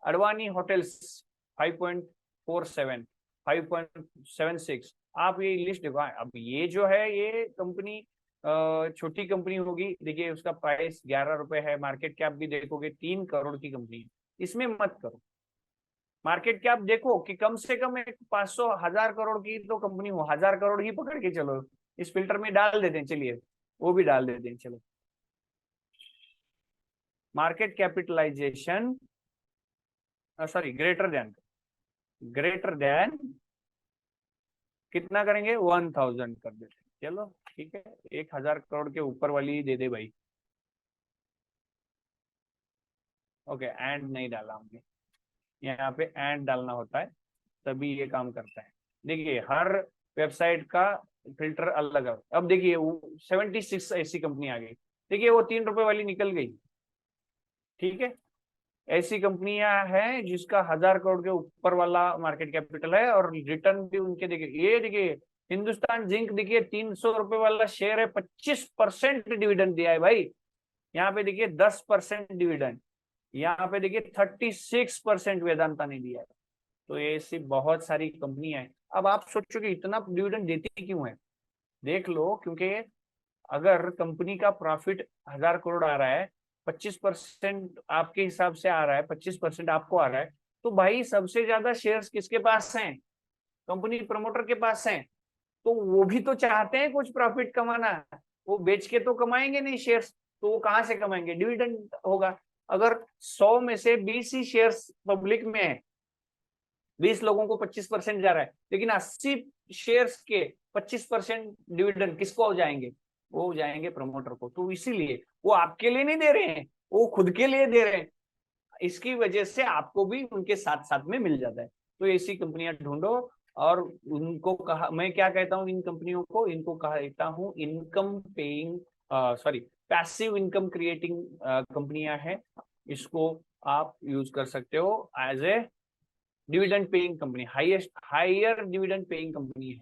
अडवाणी होटल्स 5.47, 5.76, आप ये लिस्ट देखो। अब ये जो है ये कंपनी छोटी कंपनी होगी, देखिए उसका प्राइस 11 रुपए है, मार्केट कैप भी देखोगे 3 करोड़ की कंपनी है। इसमें मत करो, मार्केट कैप देखो कि कम से कम एक 500-1000 करोड़ की तो कंपनी हो, 1000 करोड़ ही पकड़ के चलो। इस फिल्टर में डाल देते हैं, चलिए वो भी डाल देते हैं, चलो। Market capitalization, sorry, greater than कितना करेंगे, 1000 कर देते हैं, चलो ठीक है। 1000 करोड़ के ऊपर वाली ही दे दे भाई। ओके, एंड नहीं डाला हमने, यहाँ पे एंड डालना होता है तभी ये काम करता है। देखिए हर वेबसाइट का फिल्टर अलग है। अब देखिए 76 ऐसी कंपनी आ गई, देखिए वो 3 रुपए वाली निकल गई, ठीक है। ऐसी कंपनियां हैं जिसका 1000 करोड़ के ऊपर वाला मार्केट कैपिटल है, और रिटर्न भी उनके देखिए, ये देखिए हिंदुस्तान जिंक, देखिए 300 रुपए वाला शेयर है, 25% डिविडेंड दिया है भाई। यहाँ पे देखिए 10% डिविडेंड, यहाँ पे देखिए 36% वेदांता ने दिया है। तो ऐसी बहुत सारी कंपनियां हैं। अब आप सोचो कि इतना डिविडेंड देती क्यों है, देख लो, क्योंकि अगर कंपनी का प्रॉफिट 1000 करोड़ आ रहा है, 25% आपके हिसाब से आ रहा है, 25% आपको आ रहा है, तो भाई सबसे ज्यादा शेयर्स किसके पास हैं, कंपनी प्रमोटर के पास हैं। तो वो भी तो चाहते हैं कुछ प्रॉफिट कमाना, वो बेच के तो कमाएंगे नहीं शेयर्स, तो वो कहाँ से कमाएंगे, डिविडेंड होगा। अगर 100 में से 20 ही शेयर्स पब्लिक में है, 20 लोगों को 25% जा रहा है, लेकिन 80 शेयर्स के 25% डिविडेंड किसको हो जाएंगे, वो जाएंगे प्रमोटर को। तो इसीलिए वो आपके लिए नहीं दे रहे हैं, वो खुद के लिए दे रहे हैं। इसकी वजह से आपको भी उनके साथ साथ में मिल जाता है। तो ऐसी कंपनियां ढूंढो, और उनको कहा, मैं क्या कहता हूँ इन कंपनियों को, इनको कहता हूँ income paying, sorry, passive income creating कंपनियां हैं। इसको आप यूज कर सकते हो as a dividend paying company, highest higher dividend paying company है।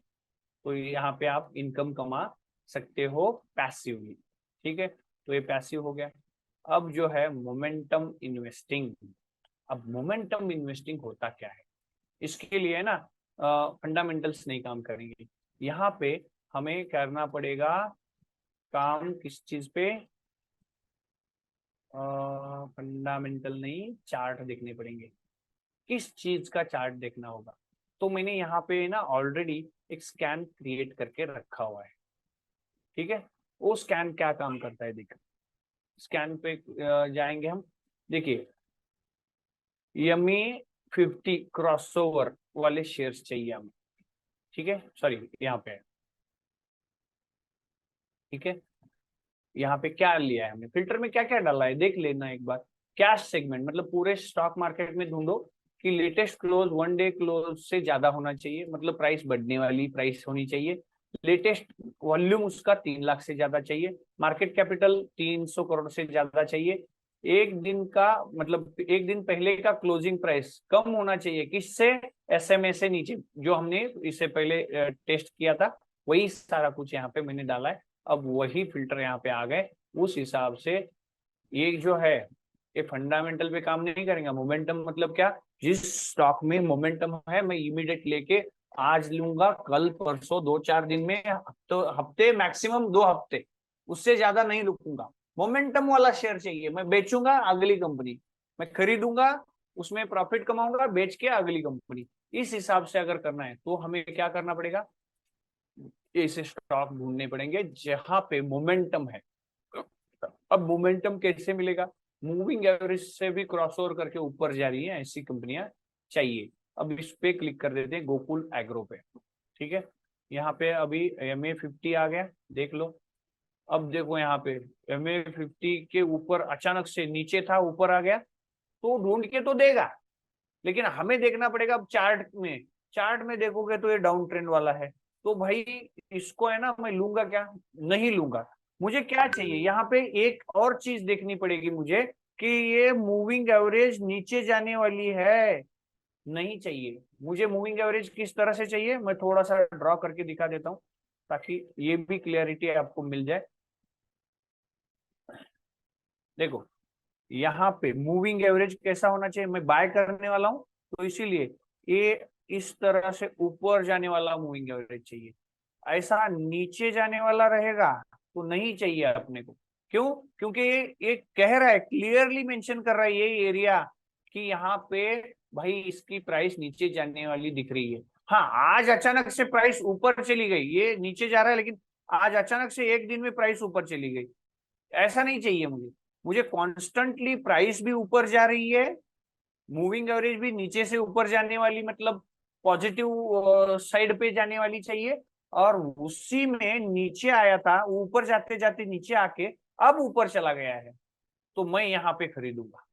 तो यहाँ पे आप इनकम कमा सकते हो पैसिवली, ठीक है, तो ये पैसिव हो गया। अब जो है मोमेंटम इन्वेस्टिंग। अब मोमेंटम इन्वेस्टिंग होता क्या है, इसके लिए ना फंडामेंटल्स नहीं काम करेंगे। यहाँ पे हमें करना पड़ेगा काम किस चीज पे, फंडामेंटल नहीं, चार्ट देखने पड़ेंगे। किस चीज का चार्ट देखना होगा, तो मैंने यहाँ पे ना ऑलरेडी एक स्कैन क्रिएट करके रखा हुआ है। ठीक है, वो स्कैन क्या काम करता है देखिए। स्कैन पे जाएंगे हम। देखिए यमी 50 क्रॉसओवर वाले शेयर्स चाहिए हमें। ठीक है, सॉरी यहाँ पे, ठीक है, यहाँ पे क्या लिया है हमने, फिल्टर में क्या क्या डाला है देख लेना एक बार। कैश सेगमेंट मतलब पूरे स्टॉक मार्केट में ढूंढो कि लेटेस्ट क्लोज 1 डे क्लोज से ज्यादा होना चाहिए, मतलब प्राइस बढ़ने वाली प्राइस होनी चाहिए। लेटेस्ट वॉल्यूम उसका 3 लाख से ज्यादा चाहिए। मार्केट कैपिटल 300 करोड़ से ज्यादा चाहिए। एक दिन का मतलब एक दिन पहले का क्लोजिंग प्राइस कम होना चाहिए, किससे, एसएमए से नीचे, जो हमने इससे पहले टेस्ट किया था वही सारा कुछ यहाँ पे मैंने डाला है। अब वही फिल्टर यहाँ पे आ गए, उस हिसाब से ये जो है ये फंडामेंटल पे काम नहीं करेंगे। मोमेंटम मतलब क्या, जिस स्टॉक में मोमेंटम है मैं इमीडिएट लेके आज लूंगा, कल परसों 2-4 दिन में, तो हफ्ते मैक्सिमम 2 हफ्ते, उससे ज्यादा नहीं रुकूंगा। मोमेंटम वाला शेयर चाहिए, मैं बेचूंगा अगली कंपनी, मैं खरीदूंगा उसमें प्रॉफिट कमाऊंगा, बेच के अगली कंपनी। इस हिसाब से अगर करना है तो हमें क्या करना पड़ेगा, ऐसे स्टॉक ढूंढने पड़ेंगे जहां पे मोमेंटम है। अब मोमेंटम कैसे मिलेगा, मूविंग एवरेज से भी क्रॉसओवर करके ऊपर जा रही है ऐसी कंपनियां चाहिए। अब इस पे क्लिक कर देते हैं गोकुल एग्रो पे। ठीक है, यहाँ पे अभी MA50 आ गया, देख लो। अब देखो यहाँ पे MA50 के ऊपर अचानक से नीचे था ऊपर आ गया, तो ढूंढ के तो देगा, लेकिन हमें देखना पड़ेगा। अब चार्ट में, चार्ट में देखोगे तो ये डाउन ट्रेंड वाला है, तो भाई इसको है ना मैं लूंगा क्या, नहीं लूंगा। मुझे क्या चाहिए यहाँ पे, एक और चीज देखनी पड़ेगी मुझे कि ये मूविंग एवरेज नीचे जाने वाली है, नहीं चाहिए मुझे। मूविंग एवरेज किस तरह से चाहिए, मैं थोड़ा सा ड्रॉ करके दिखा देता हूँ ताकि ये भी क्लियरिटी आपको मिल जाए। देखो यहाँ पे मूविंग एवरेज कैसा होना चाहिए, मैं बाय करने वाला हूं तो इसीलिए ये इस तरह से ऊपर जाने वाला मूविंग एवरेज चाहिए। ऐसा नीचे जाने वाला रहेगा तो नहीं चाहिए अपने को। क्यों, क्योंकि ये कह रहा है, क्लियरली मेंशन कर रहा है ये एरिया कि यहाँ पे भाई इसकी प्राइस नीचे जाने वाली दिख रही है। हाँ, आज अचानक से प्राइस ऊपर चली गई, ये नीचे जा रहा है लेकिन आज अचानक से एक दिन में प्राइस ऊपर चली गई, ऐसा नहीं चाहिए मुझे। मुझे कॉन्स्टेंटली प्राइस भी ऊपर जा रही है, मूविंग एवरेज भी नीचे से ऊपर जाने वाली, मतलब पॉजिटिव साइड पे जाने वाली चाहिए। और उसी में नीचे आया था, ऊपर जाते जाते नीचे आके अब ऊपर चला गया है, तो मैं यहाँ पे खरीदूंगा।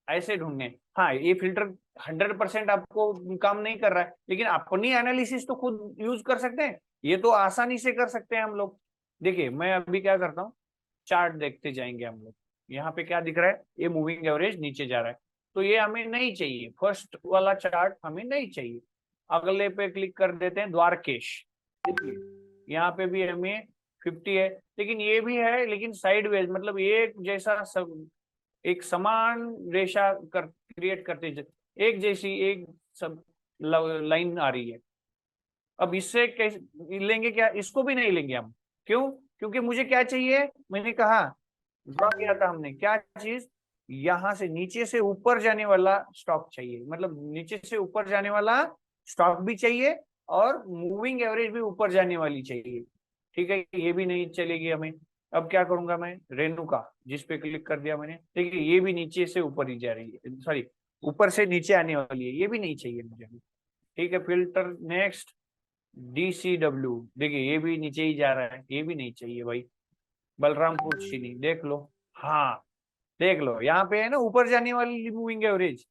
ऐसे ढूंढने, हाँ ये फिल्टर 100% आपको काम नहीं कर रहा है, लेकिन अपनी एनालिसिस तो खुद यूज कर सकते हैं, ये तो आसानी से कर सकते हैं हम लोग। देखिए मैं अभी क्या करता हूँ, चार्ट देखते जाएंगे हम लोग। यहाँ पे क्या दिख रहा है, ये मूविंग एवरेज नीचे जा रहा है, तो ये हमें नहीं चाहिए, फर्स्ट वाला चार्ट हमें नहीं चाहिए। अगले पे क्लिक कर देते हैं, द्वारकेश। देखिए यहाँ पे भी हमें 50 है, लेकिन ये भी है लेकिन साइडवेज, मतलब एक जैसा सब एक समान रेशा कर क्रिएट करते एक जैसी एक सब लाइन आ रही है। अब इससे कैसे लेंगे, क्या इसको भी नहीं लेंगे हम, क्यों, क्योंकि मुझे क्या चाहिए, मैंने कहा ड्रॉ किया था हमने क्या चीज, यहां से नीचे से ऊपर जाने वाला स्टॉक चाहिए, मतलब नीचे से ऊपर जाने वाला स्टॉक भी चाहिए और मूविंग एवरेज भी ऊपर जाने वाली चाहिए। ठीक है, ये भी नहीं चलेगी हमें। अब क्या करूंगा मैं, रेणुका जिस पे क्लिक कर दिया मैंने, देखिए ये भी नीचे से ऊपर ही जा रही है, सॉरी ऊपर से नीचे आने वाली है, ये भी नहीं चाहिए मुझे। ठीक है, फिल्टर नेक्स्ट, DCW, देखिए ये भी नीचे ही जा रहा है, ये भी नहीं चाहिए भाई। बलरामपुर चीनी देख लो, हाँ देख लो यहाँ पे है ना ऊपर जाने वाली मूविंग एवरेज,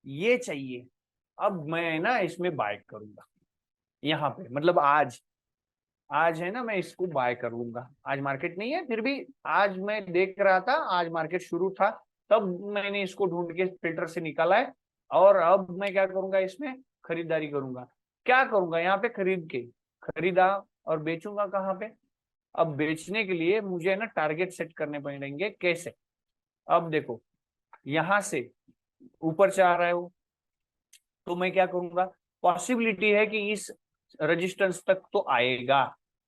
ये चाहिए। अब मैं ना इसमें बाय करूंगा यहाँ पे, मतलब आज, आज है ना मैं इसको बाय करूंगा। आज मार्केट नहीं है फिर भी आज मैं देख रहा था, आज मार्केट शुरू था तब मैंने इसको ढूंढ के फिल्टर से निकाला है। और अब मैं क्या करूंगा, इसमें खरीदारी करूंगा। क्या करूंगा यहाँ पे, खरीद के खरीदा और बेचूंगा कहाँ पे, अब बेचने के लिए मुझे ना टारगेट सेट करने पड़ेंगे। कैसे? अब देखो, यहां से ऊपर जा रहा है वो, तो मैं क्या करूंगा, पॉसिबिलिटी है कि इस रेजिस्टेंस तक तो आएगा।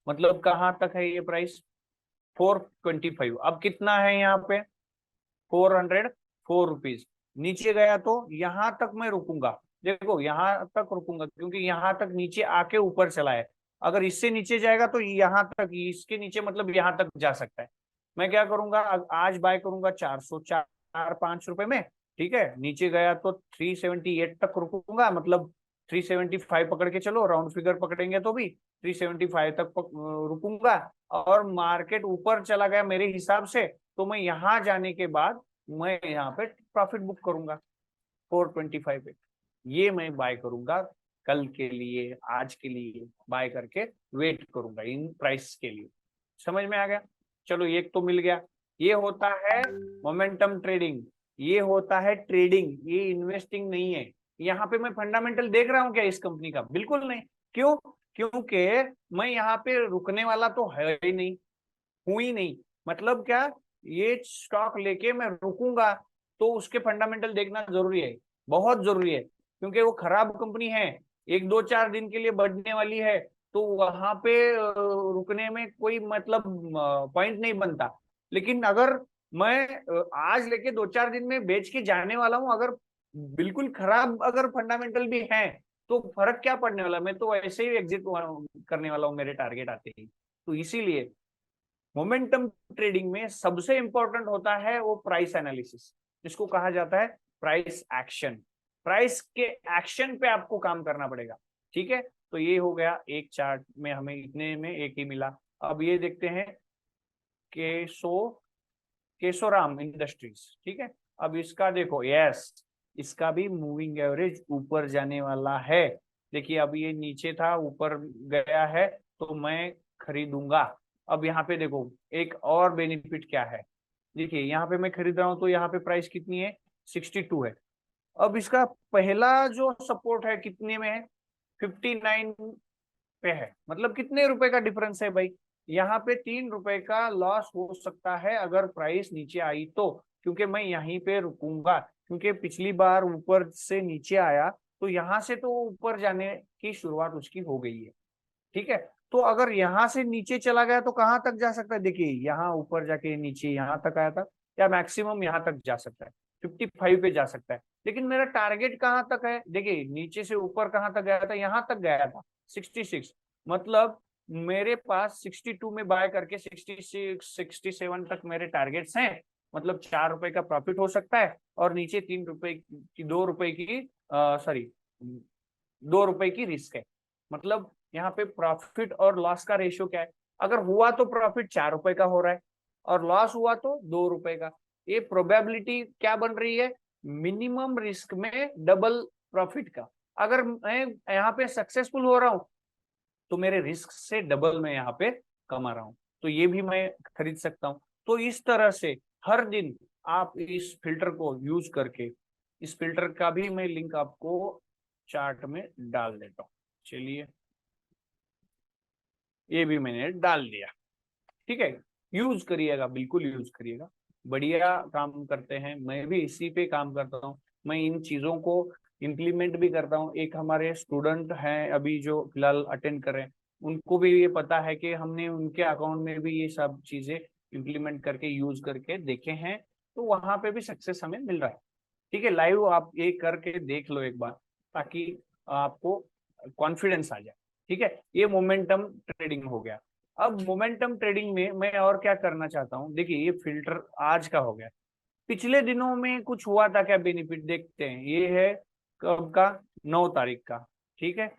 मतलब कहाँ तक है ये प्राइस? 425। अब कितना है यहाँ पे? 404 रुपीज। नीचे गया तो यहां तक मैं रुकूंगा। देखो यहां तक रुकूंगा क्योंकि यहां तक नीचे आके ऊपर चला है। अगर इससे नीचे जाएगा तो यहां तक, इसके नीचे मतलब यहां तक जा सकता है। मैं क्या करूंगा, आज बाय करूंगा 404-405 रुपए में। ठीक है, नीचे गया तो 378 तक रुकूंगा, मतलब 375 पकड़ के चलो, राउंड फिगर पकड़ेंगे तो भी 375 तक रुकूंगा। और मार्केट ऊपर चला गया मेरे हिसाब से, तो मैं यहां जाने के बाद मैं यहाँ पे प्रॉफिट बुक करूंगा 425 पे। ये मैं बाय करूंगा कल के लिए, आज के लिए बाय करके वेट करूंगा इन प्राइस के लिए। समझ में आ गया? चलो एक तो मिल गया। ये होता है मोमेंटम ट्रेडिंग, ये होता है ट्रेडिंग, ये इन्वेस्टिंग नहीं है। यहाँ पे मैं फंडामेंटल देख रहा हूँ क्या इस कंपनी का? बिल्कुल नहीं। क्यों? क्योंकि मैं यहाँ पे रुकने वाला तो है ही नहीं, हूं ही नहीं। मतलब क्या, ये स्टॉक लेके मैं रुकूंगा तो उसके फंडामेंटल देखना जरूरी है, बहुत जरूरी है। क्योंकि वो खराब कंपनी है, 1-2-4 दिन के लिए बढ़ने वाली है, तो वहां पे रुकने में कोई मतलब पॉइंट नहीं बनता। लेकिन अगर मैं आज लेके 2-4 दिन में बेच के जाने वाला हूं, अगर बिल्कुल खराब अगर फंडामेंटल भी है, तो फर्क क्या पड़ने वाला, मैं तो ऐसे ही एग्जिट करने वाला हूँ मेरे टारगेट आते ही। तो इसीलिए मोमेंटम ट्रेडिंग में सबसे इंपॉर्टेंट होता है वो प्राइस एनालिसिस, जिसको कहा जाता है प्राइस एक्शन। प्राइस के एक्शन पे आपको काम करना पड़ेगा। ठीक है, तो ये हो गया एक चार्ट में, हमें इतने में एक ही मिला। अब ये देखते हैं केसो केशोराम इंडस्ट्रीज। ठीक है, अब इसका देखो, यस, इसका भी मूविंग एवरेज ऊपर जाने वाला है। देखिए अब ये नीचे था, ऊपर गया है, तो मैं खरीदूंगा। अब यहाँ पे देखो एक और बेनिफिट क्या है। देखिए यहाँ पे मैं खरीद रहा हूँ तो यहाँ पे प्राइस कितनी है? 62 है। अब इसका पहला जो सपोर्ट है कितने में है? 59 पे है। मतलब कितने रुपए का डिफरेंस है भाई? यहाँ पे 3 रुपए का लॉस हो सकता है अगर प्राइस नीचे आई तो, क्योंकि मैं यहीं पे रुकूंगा। क्योंकि पिछली बार ऊपर से नीचे आया, तो यहाँ से तो ऊपर जाने की शुरुआत उसकी हो गई है। ठीक है, तो अगर यहाँ से नीचे चला गया तो कहाँ तक जा सकता है? देखिए यहाँ ऊपर जाके नीचे यहाँ तक आया था, या मैक्सिमम यहाँ तक जा सकता है, 55 पे जा सकता है। लेकिन मेरा टारगेट कहाँ तक है? देखिए नीचे से ऊपर कहाँ तक गया था? यहाँ तक गया था 66। मतलब मेरे पास 62 में बाय करके 66-67 तक मेरे टारगेट्स हैं। मतलब 4 रुपए का प्रॉफिट हो सकता है, और नीचे 3 रुपए की, 2 रुपए की, सॉरी, 2 रुपए की रिस्क है। मतलब यहाँ पे प्रॉफिट और लॉस का रेशियो क्या है? अगर हुआ तो प्रॉफिट 4 रुपए का हो रहा है, और लॉस हुआ तो 2 रुपए का। ये प्रोबेबिलिटी क्या बन रही है? मिनिमम रिस्क में डबल प्रॉफिट का। अगर मैं यहाँ पे सक्सेसफुल हो रहा हूँ, तो मेरे रिस्क से डबल मैं यहाँ पे कमा रहा हूँ, तो ये भी मैं खरीद सकता हूँ। तो इस तरह से हर दिन आप इस फिल्टर को यूज करके, इस फिल्टर का भी मैं लिंक आपको चार्ट में डाल देता हूँ। चलिए, ये भी मैंने डाल दिया। ठीक है, यूज करिएगा, बिल्कुल यूज करिएगा, बढ़िया काम करते हैं। मैं भी इसी पे काम करता हूँ, मैं इन चीजों को इम्प्लीमेंट भी करता हूँ। एक हमारे स्टूडेंट हैं अभी जो फिलहाल अटेंड कर रहे हैं, उनको भी ये पता है कि हमने उनके अकाउंट में भी ये सब चीजें इम्प्लीमेंट करके यूज करके देखे हैं, तो वहां पे भी सक्सेस हमें मिल रहा है। ठीक है, लाइव आप ये करके देख लो एक बार, ताकि आपको कॉन्फिडेंस आ जाए। ठीक है, ये मोमेंटम ट्रेडिंग हो गया। अब मोमेंटम ट्रेडिंग में मैं और क्या करना चाहता हूँ, देखिए ये फिल्टर आज का हो गया। पिछले दिनों में कुछ हुआ था क्या बेनिफिट? देखते हैं, ये है कब का? 9 तारीख का। ठीक है,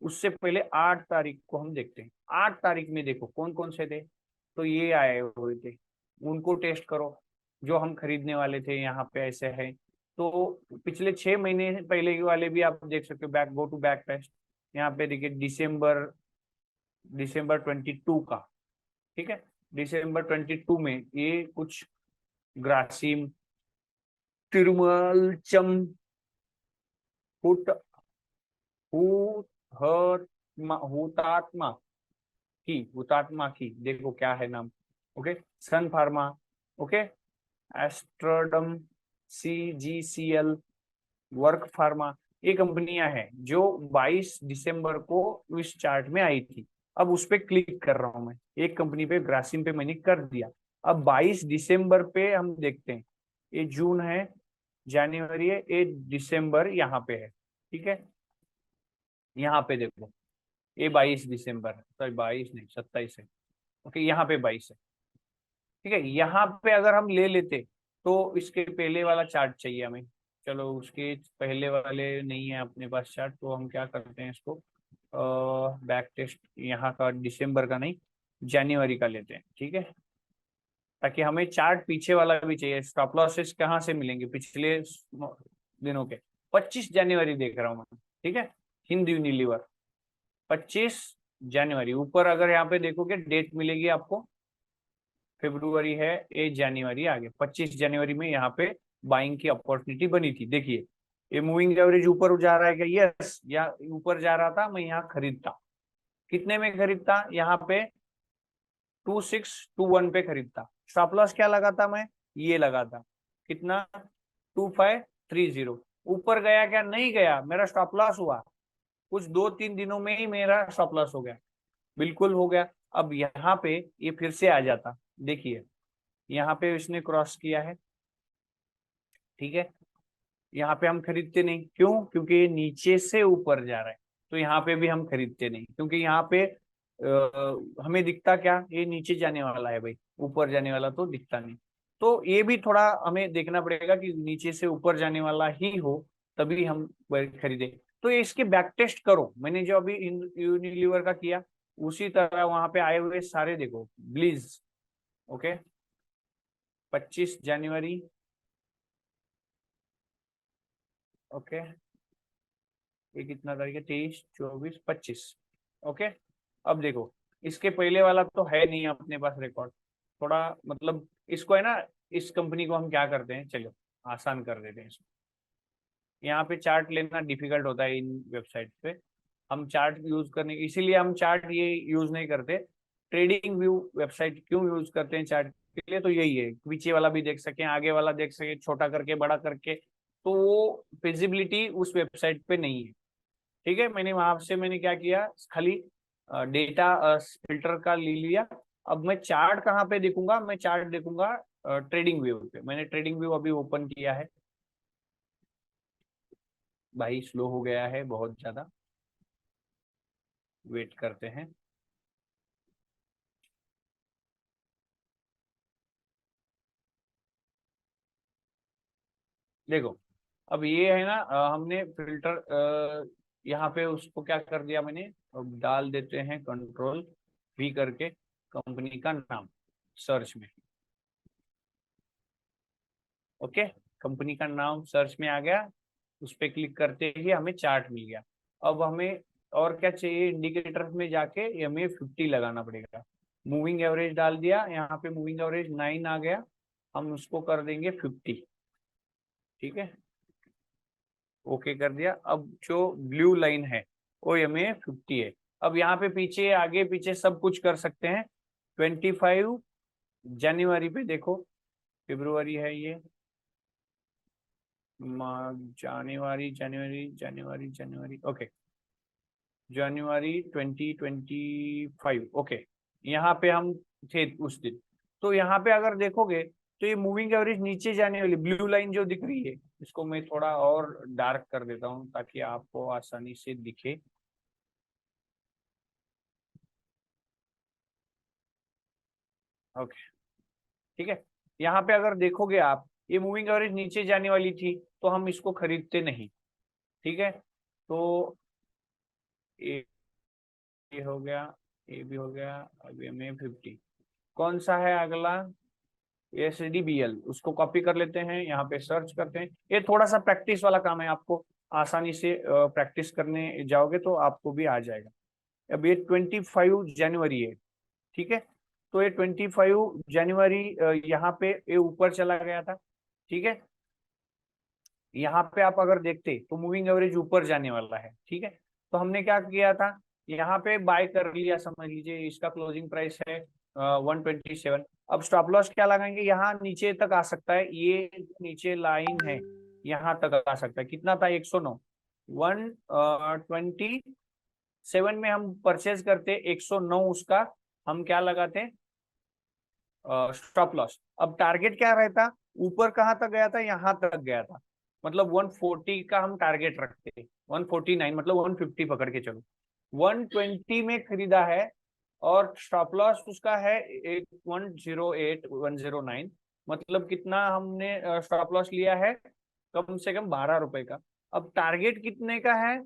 उससे पहले 8 तारीख को हम देखते हैं। 8 तारीख में देखो कौन कौन से थे, तो ये आए हुए थे, उनको टेस्ट करो। जो हम खरीदने वाले थे यहाँ पे ऐसे है, तो पिछले 6 महीने पहले के वाले भी आप देख सकते हो। Back, go to back test. यहाँ पे देखिए दिसंबर दिसंबर 22 का। ठीक है, दिसंबर 22 में ये कुछ ग्रासिम, तिरुमल, चम, हुट, हुतात्मा, की, हुतात्मा की, देखो क्या है नाम, ओके, सन फार्मा, ओके, एस्ट्रोडम, CGCL, वर्क फार्मा, ये कंपनियां हैं जो 22 दिसंबर को इस चार्ट में आई थी। अब उस पर क्लिक कर रहा हूं मैं, एक कंपनी पे, ग्रासिम पे मैंने कर दिया। अब 22 दिसंबर पे हम देखते हैं, ये जून है, जनवरी है, ये दिसंबर यहाँ पे है, ठीक है, यहाँ पे देखो, ये 22 दिसंबर है, सॉरी 22 नहीं 27 है, ओके, यहाँ पे 22 है, ठीक है। यहाँ पे अगर हम ले लेते तो इसके पहले वाला चार्ट चाहिए हमें, चलो उसके पहले वाले नहीं है अपने पास चार्ट, तो हम क्या करते हैं इसको, बैक टेस्ट, यहाँ का दिसंबर का नहीं, जनवरी का लेते हैं, ठीक है, ताकि हमें चार्ट पीछे वाला भी चाहिए। स्टॉप लॉसेस कहाँ से मिलेंगे, पिछले दिनों के, 25 जनवरी देख रहा हूँ मैं, ठीक है, हिंद यूनिलीवर 25 जनवरी, ऊपर अगर यहाँ पे देखोगे डेट मिलेगी आपको, फेब्रुवरी है, 8 जनवरी आगे, 25 जनवरी में यहाँ पे बाइंग की अपॉर्चुनिटी बनी थी। देखिए ये मूविंग एवरेज ऊपर जा रहा है क्या, यस, या ऊपर जा रहा था, मैं यहाँ खरीदता, कितने में खरीदता, यहाँ पे 2621 पे खरीदता। स्टॉप लॉस क्या लगाता मैं, ये लगाता, कितना, 2530। ऊपर गया क्या, नहीं गया, मेरा स्टॉप लॉस हुआ, कुछ 2-3 दिनों में ही मेरा स्टॉप लॉस हो गया, बिल्कुल हो गया। अब यहाँ पे ये फिर से आ जाता, देखिए यहाँ पे इसने क्रॉस किया है, ठीक है, यहाँ पे हम खरीदते नहीं, क्यों, क्योंकि ये नीचे से ऊपर जा रहा है, तो यहाँ पे भी हम खरीदते नहीं, क्योंकि यहाँ पे हमें दिखता क्या, ये नीचे जाने वाला है भाई, ऊपर जाने वाला तो दिखता नहीं। तो ये भी थोड़ा हमें देखना पड़ेगा कि नीचे से ऊपर जाने वाला ही हो, तभी हम खरीदे। तो ये इसके बैक टेस्ट करो, मैंने जो अभी यूनिलीवर का किया उसी तरह वहां पे आए हुए सारे देखो, प्लीज, ओके, 25 जनवरी, ओके, ये कितना तारीख है, 23, 24, 25, ओके। अब देखो इसके पहले वाला तो है नहीं अपने पास रिकॉर्ड, थोड़ा मतलब इसको है ना, इस कंपनी को हम क्या करते हैं, चलो आसान कर देते हैं इसको। यहाँ पे चार्ट लेना डिफिकल्ट होता है इन वेबसाइट पे, हम चार्ट यूज करने, इसीलिए हम चार्ट ये यूज नहीं करते। ट्रेडिंग व्यू वेबसाइट क्यों यूज करते हैं चार्ट के लिए, तो यही है, पीछे वाला भी देख सके, आगे वाला देख सके, छोटा करके बड़ा करके, तो वो फिजिबिलिटी उस वेबसाइट पे नहीं है, ठीक है। मैंने वहां से मैंने क्या किया, खाली डेटा फिल्टर का ले लिया। अब मैं चार्ट कहाँ पे देखूंगा, मैं चार्ट देखूंगा ट्रेडिंग व्यू पे, मैंने ट्रेडिंग व्यू अभी ओपन किया है, भाई स्लो हो गया है बहुत ज्यादा, वेट करते हैं। देखो अब ये है ना, हमने फिल्टर यहाँ पे उसको क्या कर दिया मैंने, अब डाल देते हैं कंट्रोल V करके कंपनी का नाम सर्च में, ओके, कंपनी का नाम सर्च में आ गया, उस पर क्लिक करते ही हमें चार्ट मिल गया। अब हमें और क्या चाहिए, इंडिकेटर में जाके हमें 50 लगाना पड़ेगा। मूविंग एवरेज डाल दिया, यहाँ पे मूविंग एवरेज 9 आ गया, हम उसको कर देंगे 50, ठीक है, ओके कर दिया। अब जो ब्लू लाइन है वो हमें 50 है। अब यहाँ पे पीछे आगे पीछे सब कुछ कर सकते हैं। 25 जनवरी पे देखो, फरवरी है ये, जनवरी जनवरी जनवरी जनवरी, ओके, जनवरी 2025, ओके, यहाँ पे हम थे उस दिन। तो यहाँ पे अगर देखोगे तो ये मूविंग एवरेज नीचे जाने वाली ब्लू लाइन जो दिख रही है, इसको मैं थोड़ा और डार्क कर देता हूँ ताकि आपको आसानी से दिखे, ओके, ठीक है। यहाँ पे अगर देखोगे आप, ये मूविंग एवरेज नीचे जाने वाली थी, तो हम इसको खरीदते नहीं, ठीक है। तो ये हो गया, ये भी हो गया, अब हमें 50, कौन सा है अगला, SDBL, उसको कॉपी कर लेते हैं, यहाँ पे सर्च करते हैं। ये थोड़ा सा प्रैक्टिस वाला काम है, आपको आसानी से प्रैक्टिस करने जाओगे तो आपको भी आ जाएगा। अब ये 25 जनवरी है, ठीक है, तो ये 25 जनवरी यहाँ पे ये ऊपर चला गया था, ठीक है। यहाँ पे आप अगर देखते तो मूविंग एवरेज ऊपर जाने वाला है, ठीक है। तो हमने क्या किया था, यहाँ पे बाय कर लिया, समझ लीजिए इसका क्लोजिंग प्राइस है 127। अब स्टॉप लॉस क्या लगाएंगे, यहाँ नीचे तक आ सकता है, ये नीचे लाइन है यहाँ तक आ सकता है, कितना था 109, 127 में हम परचेज करते, 109 उसका हम क्या लगाते स्टॉप लॉस। अब टारगेट क्या रहता, ऊपर कहाँ तक गया था, यहाँ तक गया था, मतलब 140 का हम टारगेट रखते, 149 मतलब 150 पकड़ के चलो, 120 में खरीदा है और स्टॉप लॉस उसका है 108 109, मतलब कितना हमने स्टॉप लॉस लिया है, कम से कम 12 रुपए का। अब टारगेट कितने का है,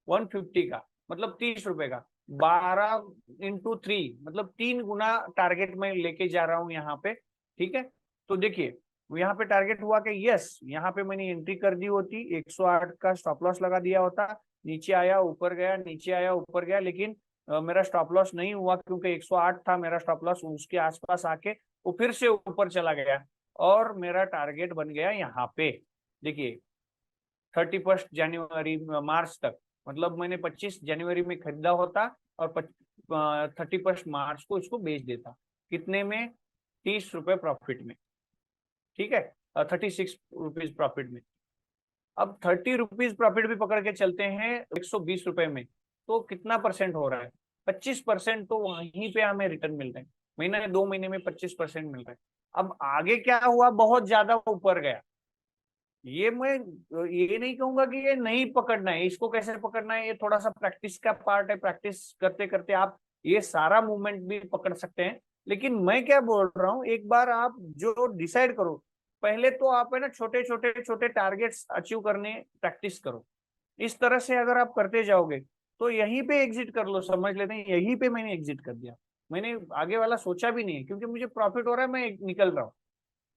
150 का, मतलब 30 रुपए का, 12 × 3 मतलब 3 गुना टारगेट में लेके जा रहा हूं यहाँ पे। ठीक है, तो देखिए यहाँ पे टारगेट हुआ कि यस, यहाँ पे मैंने एंट्री कर दी होती, 108 का स्टॉप लॉस लगा दिया होता, नीचे आया ऊपर गया, नीचे आया ऊपर गया, लेकिन मेरा स्टॉप लॉस नहीं हुआ क्योंकि 108 था मेरा स्टॉप लॉस, उसके आसपास आके वो फिर से ऊपर चला गया और मेरा टारगेट बन गया यहाँ पे। देखिए 31 मार्च तक, मतलब मैंने 25 जनवरी में खरीदा होता और 31 मार्च को इसको बेच देता, कितने में, 30 रुपए प्रॉफिट में। ठीक है, 36 रुपीज प्रॉफिट में। अब 30 रुपीज प्रॉफिट भी पकड़ के चलते हैं 120 रुपए में, तो कितना परसेंट हो रहा है, 25%, तो वहीं पे हमें रिटर्न मिल रहे हैं, महीने 2 महीने में 25% मिल रहा है। अब आगे क्या हुआ, बहुत ज्यादा ऊपर गया, ये मैं ये नहीं कहूंगा कि ये नहीं पकड़ना है, इसको कैसे पकड़ना है, ये थोड़ा सा प्रैक्टिस का पार्ट है, प्रैक्टिस करते करते आप ये सारा मूवमेंट भी पकड़ सकते हैं। लेकिन मैं क्या बोल रहा हूँ, एक बार आप जो डिसाइड करो, पहले तो आप है ना छोटे छोटे छोटे टारगेट्स अचीव करने प्रैक्टिस करो। इस तरह से अगर आप करते जाओगे तो यहीं पे एग्जिट कर लो, समझ लेते हैं यहीं पे मैंने एग्जिट कर दिया, मैंने आगे वाला सोचा भी नहीं है क्योंकि मुझे प्रॉफिट हो रहा है, मैं निकल रहा हूँ।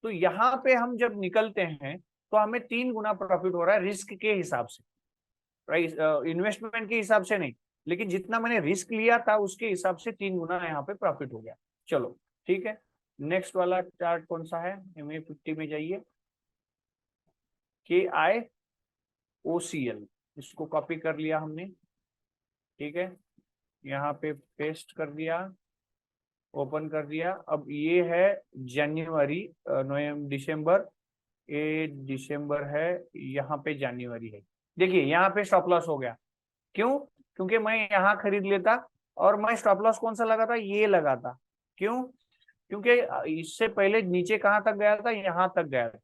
तो यहाँ पे हम जब निकलते हैं तो हमें 3 गुना प्रॉफिट हो रहा है रिस्क के हिसाब से, प्राइस इन्वेस्टमेंट के हिसाब से नहीं, लेकिन जितना मैंने रिस्क लिया था उसके हिसाब से 3 गुना यहाँ पे प्रॉफिट हो गया। चलो ठीक है, नेक्स्ट वाला चार्ट कौन सा है, MA50 में जाइए, KIOCL, इसको कॉपी कर लिया हमने। ठीक है, यहाँ पे पेस्ट कर दिया, ओपन कर दिया। अब ये है जनवरी, नवंबर, दिसंबर, ये दिसंबर है, यहाँ पे जनवरी है। देखिए यहाँ पे स्टॉप लॉस हो गया, क्यों, क्योंकि मैं यहाँ खरीद लेता और मैं स्टॉप लॉस कौन सा लगा था, ये लगा था, क्यों, क्योंकि इससे पहले नीचे कहाँ तक गया था, यहाँ तक गया था,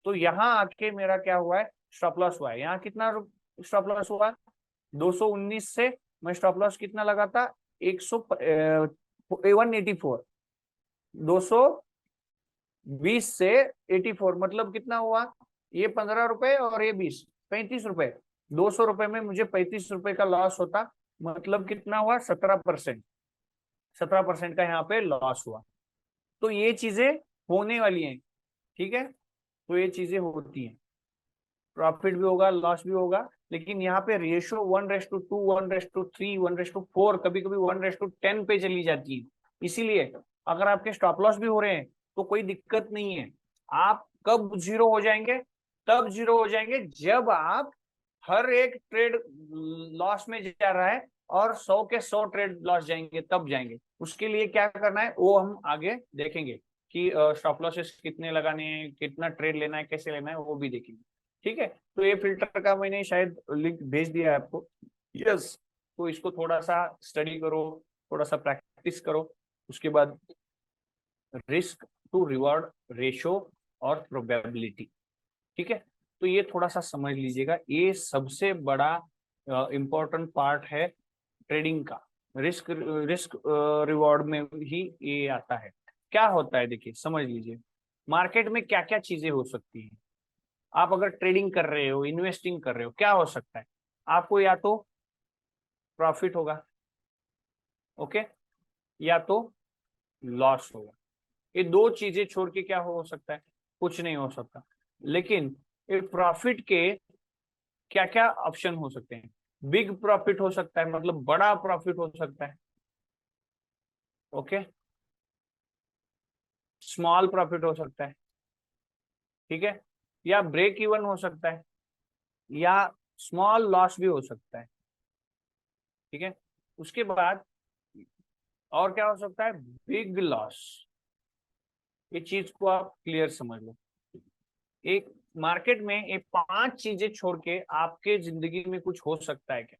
तो यहाँ आके मेरा क्या हुआ है, स्टॉप लॉस हुआ है। यहाँ कितना स्टॉप लॉस हुआ, 219 से मैं स्टॉप लॉस कितना लगा था, 184, 220 से 84, मतलब कितना हुआ, ये 15 रुपए और ये 20, 35 रुपए, 200 रुपए में मुझे 35 रुपए का लॉस होता, मतलब कितना हुआ, 17%, 17% का यहाँ पे लॉस हुआ। तो ये चीजें होने वाली हैं। ठीक है, तो ये चीजें होती हैं, प्रॉफिट भी होगा लॉस भी होगा, लेकिन यहाँ पे रेशियो 1:2, 1:3, 1:4, कभी कभी 1:10 पे चली जाती है। इसीलिए अगर आपके स्टॉप लॉस भी हो रहे हैं तो कोई दिक्कत नहीं है, आप कब जीरो हो जाएंगे, तब जीरो हो जाएंगे जब आप हर एक ट्रेड लॉस में जा रहा है और 100 के 100 ट्रेड लॉस जाएंगे, तब जाएंगे। उसके लिए क्या करना है वो हम आगे देखेंगे कि स्टॉप लॉसेस कितने लगाने हैं, कितना ट्रेड लेना है, कैसे लेना है, वो भी देखेंगे। ठीक है, तो ये फिल्टर का मैंने शायद लिंक भेज दिया है आपको, यस, तो इसको थोड़ा सा स्टडी करो, थोड़ा सा प्रैक्टिस करो, उसके बाद रिस्क टू रिवॉर्ड रेशो और प्रोबेबिलिटी। ठीक है, तो ये थोड़ा सा समझ लीजिएगा, ये सबसे बड़ा इंपॉर्टेंट पार्ट है ट्रेडिंग का। रिस्क रिस्क रिवॉर्ड में ही ये आता है। क्या होता है देखिए, समझ लीजिए, मार्केट में क्या क्या चीजें हो सकती हैं। आप अगर ट्रेडिंग कर रहे हो, इन्वेस्टिंग कर रहे हो, क्या हो सकता है, आपको या तो प्रॉफिट होगा, ओके, या तो लॉस होगा, ये दो चीजें छोड़ के क्या हो सकता है, कुछ नहीं हो सकता। लेकिन ये प्रॉफिट के क्या क्या ऑप्शन हो सकते हैं, बिग प्रॉफिट हो सकता है, मतलब बड़ा प्रॉफिट हो सकता है, ओके, स्मॉल प्रॉफिट हो सकता है, ठीक है, या ब्रेक इवन हो सकता है, या स्मॉल लॉस भी हो सकता है। ठीक है, उसके बाद और क्या हो सकता है, बिग लॉस। ये चीज को आप क्लियर समझ लो। एक मार्केट में ये 5 चीजें छोड़ के आपके जिंदगी में कुछ हो सकता है क्या?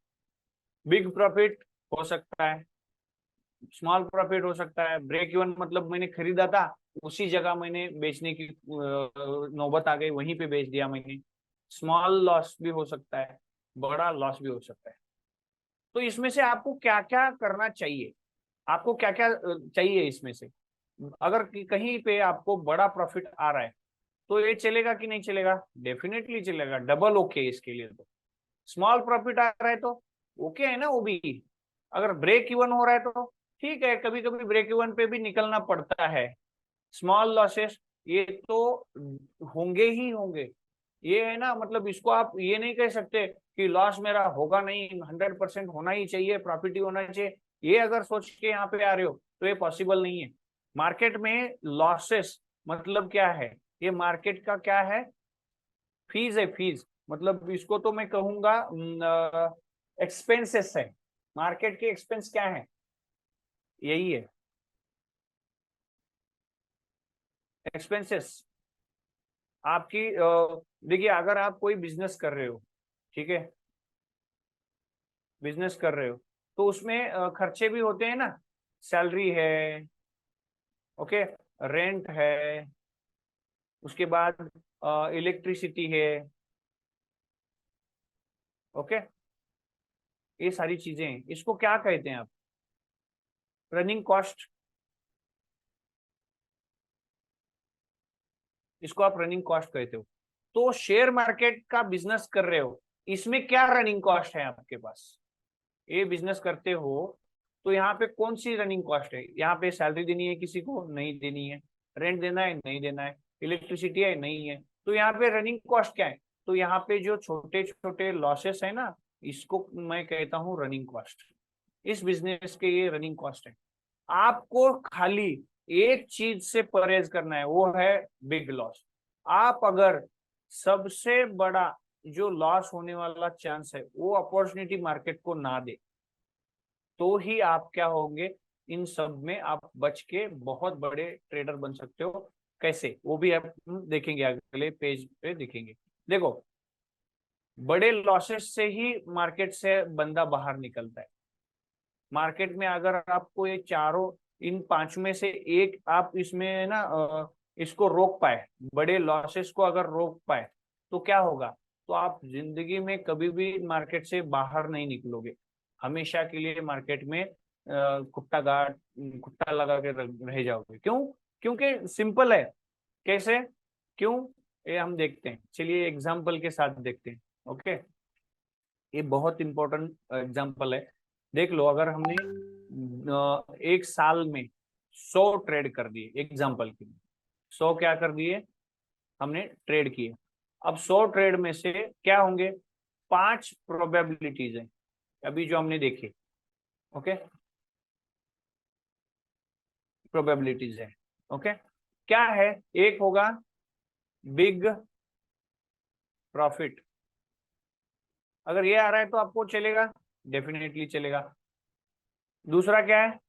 बिग प्रॉफिट हो सकता है, स्मॉल प्रॉफिट हो सकता है, ब्रेक इवन मतलब मैंने खरीदा था उसी जगह मैंने बेचने की नौबत आ गई, वहीं पे बेच दिया मैंने। स्मॉल लॉस भी हो सकता है, बड़ा लॉस भी हो सकता है। तो इसमें से आपको क्या क्या करना चाहिए, आपको क्या क्या चाहिए इसमें से? अगर कहीं पे आपको बड़ा प्रॉफिट आ रहा है तो ये चलेगा कि नहीं चलेगा? डेफिनेटली चलेगा, डबल ओके इसके लिए। तो स्मॉल प्रॉफिट आ रहा है तो ओके है ना वो भी। अगर ब्रेक इवन हो रहा है तो ठीक है, कभी कभी ब्रेक इवन पे भी निकलना पड़ता है। स्मॉल लॉसेस ये तो होंगे ही होंगे, ये है ना, मतलब इसको आप ये नहीं कह सकते कि लॉस मेरा होगा नहीं, 100% होना ही चाहिए, प्रॉफिट ही होना चाहिए। ये अगर सोच के यहाँ पे आ रहे हो तो ये पॉसिबल नहीं है। मार्केट में लॉसेस मतलब क्या है? ये मार्केट का क्या है? फीस है, फीस। मतलब इसको तो मैं कहूंगा एक्सपेंसेस है। मार्केट के एक्सपेंस क्या है? यही है एक्सपेंसेस आपकी। देखिए अगर आप कोई बिजनेस कर रहे हो, ठीक है, बिजनेस कर रहे हो तो उसमें खर्चे भी होते हैं ना। सैलरी है, ओके, रेंट है, उसके बाद इलेक्ट्रिसिटी है, ओके, ये सारी चीजें हैं। इसको क्या कहते हैं आप? Running cost. इसको आप रनिंग कॉस्ट कहते हो। तो शेयर मार्केट का बिजनेस कर रहे हो, इसमें क्या रनिंग कॉस्ट है आपके पास? ये बिजनेस करते हो तो यहाँ पे कौन सी रनिंग कॉस्ट है? यहाँ पे सैलरी देनी है, किसी को नहीं देनी है, रेंट देना है नहीं देना है, इलेक्ट्रिसिटी है नहीं है, तो यहाँ पे रनिंग कॉस्ट क्या है? तो यहाँ पे जो छोटे छोटे लॉसेस है ना, इसको मैं कहता हूँ रनिंग कॉस्ट। इस बिजनेस के ये रनिंग कॉस्ट है। आपको खाली एक चीज से परहेज करना है, वो है बिग लॉस। आप अगर सबसे बड़ा जो लॉस होने वाला चांस है वो अपॉर्चुनिटी मार्केट को ना दे, तो ही आप क्या होंगे, इन सब में आप बच के बहुत बड़े ट्रेडर बन सकते हो। कैसे, वो भी आप देखेंगे, अगले पेज पे देखेंगे। देखो, बड़े लॉसेस से ही मार्केट से बंदा बाहर निकलता है। मार्केट में अगर आपको ये चारों, इन 5 में से एक आप इसमें ना इसको रोक पाए, बड़े लॉसेस को अगर रोक पाए, तो क्या होगा? तो आप जिंदगी में कभी भी मार्केट से बाहर नहीं निकलोगे, हमेशा के लिए मार्केट में कुत्ता लगा के रह जाओगे। क्यों? क्योंकि सिंपल है। कैसे? क्यों? ये हम देखते हैं, चलिए एग्जाम्पल के साथ देखते हैं। ओके, ये बहुत इंपॉर्टेंट एग्जाम्पल है। देख लो, अगर हमने एक साल में 100 ट्रेड कर दिए, एग्जाम्पल के लिए 100 क्या कर दिए हमने, ट्रेड किए। अब 100 ट्रेड में से क्या होंगे? 5 प्रोबेबिलिटीज है अभी जो हमने देखी। ओके, प्रोबेबिलिटीज है। ओके, क्या है? एक होगा बिग प्रॉफिट। अगर ये आ रहा है तो आपको चलेगा, डेफिनेटली चलेगा। दूसरा क्या है?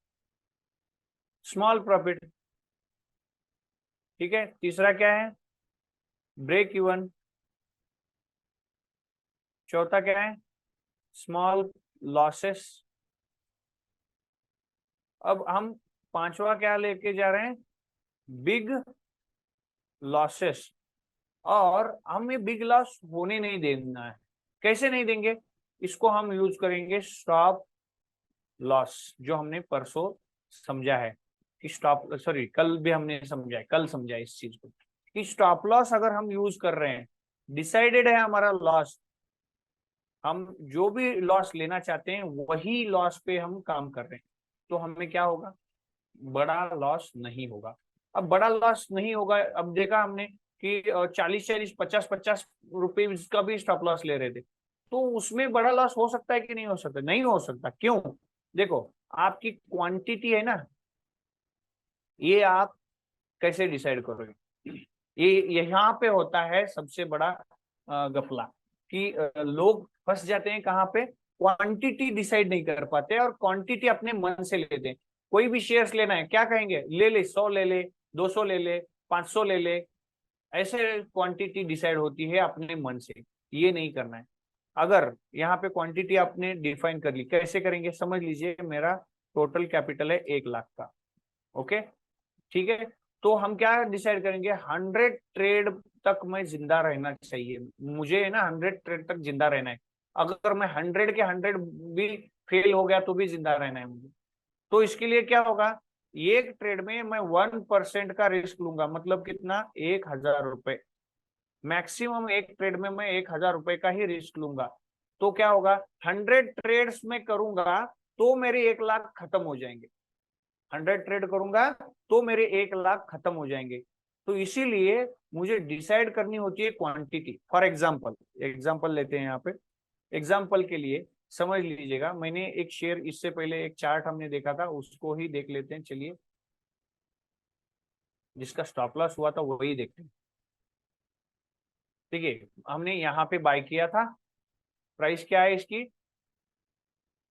Small profit. ठीक है, तीसरा क्या है? Break even. चौथा क्या है? Small losses. अब हम पांचवा क्या लेके जा रहे हैं? Big losses. और हमें बिग लॉस होने नहीं देना है। कैसे नहीं देंगे? इसको हम यूज करेंगे स्टॉप लॉस, जो हमने परसों समझा है कि स्टॉप, सॉरी कल भी हमने समझा है, कल समझा है इस चीज को कि स्टॉप लॉस अगर हम यूज कर रहे हैं, डिसाइडेड है हमारा लॉस, हम जो भी लॉस लेना चाहते हैं वही लॉस पे हम काम कर रहे हैं, तो हमें क्या होगा? बड़ा लॉस नहीं होगा। अब बड़ा लॉस नहीं होगा, अब देखा हमने कि 40-40, 50-50 रुपए का भी स्टॉप लॉस ले रहे थे, तो उसमें बड़ा लॉस हो सकता है कि नहीं हो सकता? नहीं हो सकता। क्यों? देखो, आपकी क्वांटिटी है ना, ये आप कैसे डिसाइड करोगे? ये यहाँ पे होता है सबसे बड़ा गफला, कि लोग फंस जाते हैं कहाँ पे? क्वांटिटी डिसाइड नहीं कर पाते और क्वांटिटी अपने मन से लेते हैं। कोई भी शेयर्स लेना है, क्या कहेंगे, ले ले, 100 ले ले, 200 ले ले, 500 ले ले, ऐसे क्वांटिटी डिसाइड होती है अपने मन से। ये नहीं करना है। अगर यहाँ पे क्वांटिटी आपने डिफाइन कर ली, कैसे करेंगे समझ लीजिए, मेरा टोटल कैपिटल है 1 लाख का। ओके, ठीक है, तो हम क्या डिसाइड करेंगे, 100 ट्रेड तक मैं जिंदा रहना चाहिए, मुझे है ना 100 ट्रेड तक जिंदा रहना है। अगर मैं 100 के 100 भी फेल हो गया तो भी जिंदा रहना है मुझे। तो इसके लिए क्या होगा, एक ट्रेड में मैं 1% का रिस्क लूंगा, मतलब कितना, 1,000 रुपए। मैक्सिमम एक ट्रेड में मैं 1,000 रुपए का ही रिस्क लूंगा। तो क्या होगा, 100 ट्रेड्स में करूंगा तो मेरे 1 लाख खत्म हो जाएंगे। 100 ट्रेड करूंगा तो मेरे 1 लाख खत्म हो जाएंगे। तो इसीलिए मुझे डिसाइड करनी होती है क्वांटिटी। फॉर एग्जाम्पल, एग्जाम्पल लेते हैं यहाँ पे। एग्जाम्पल के लिए समझ लीजिएगा, मैंने एक शेयर, इससे पहले एक चार्ट हमने देखा था, उसको ही देख लेते हैं। चलिए, जिसका स्टॉप लॉस हुआ था वही देखते हैं। ठीक है, हमने यहाँ पे बाय किया था, प्राइस क्या है इसकी,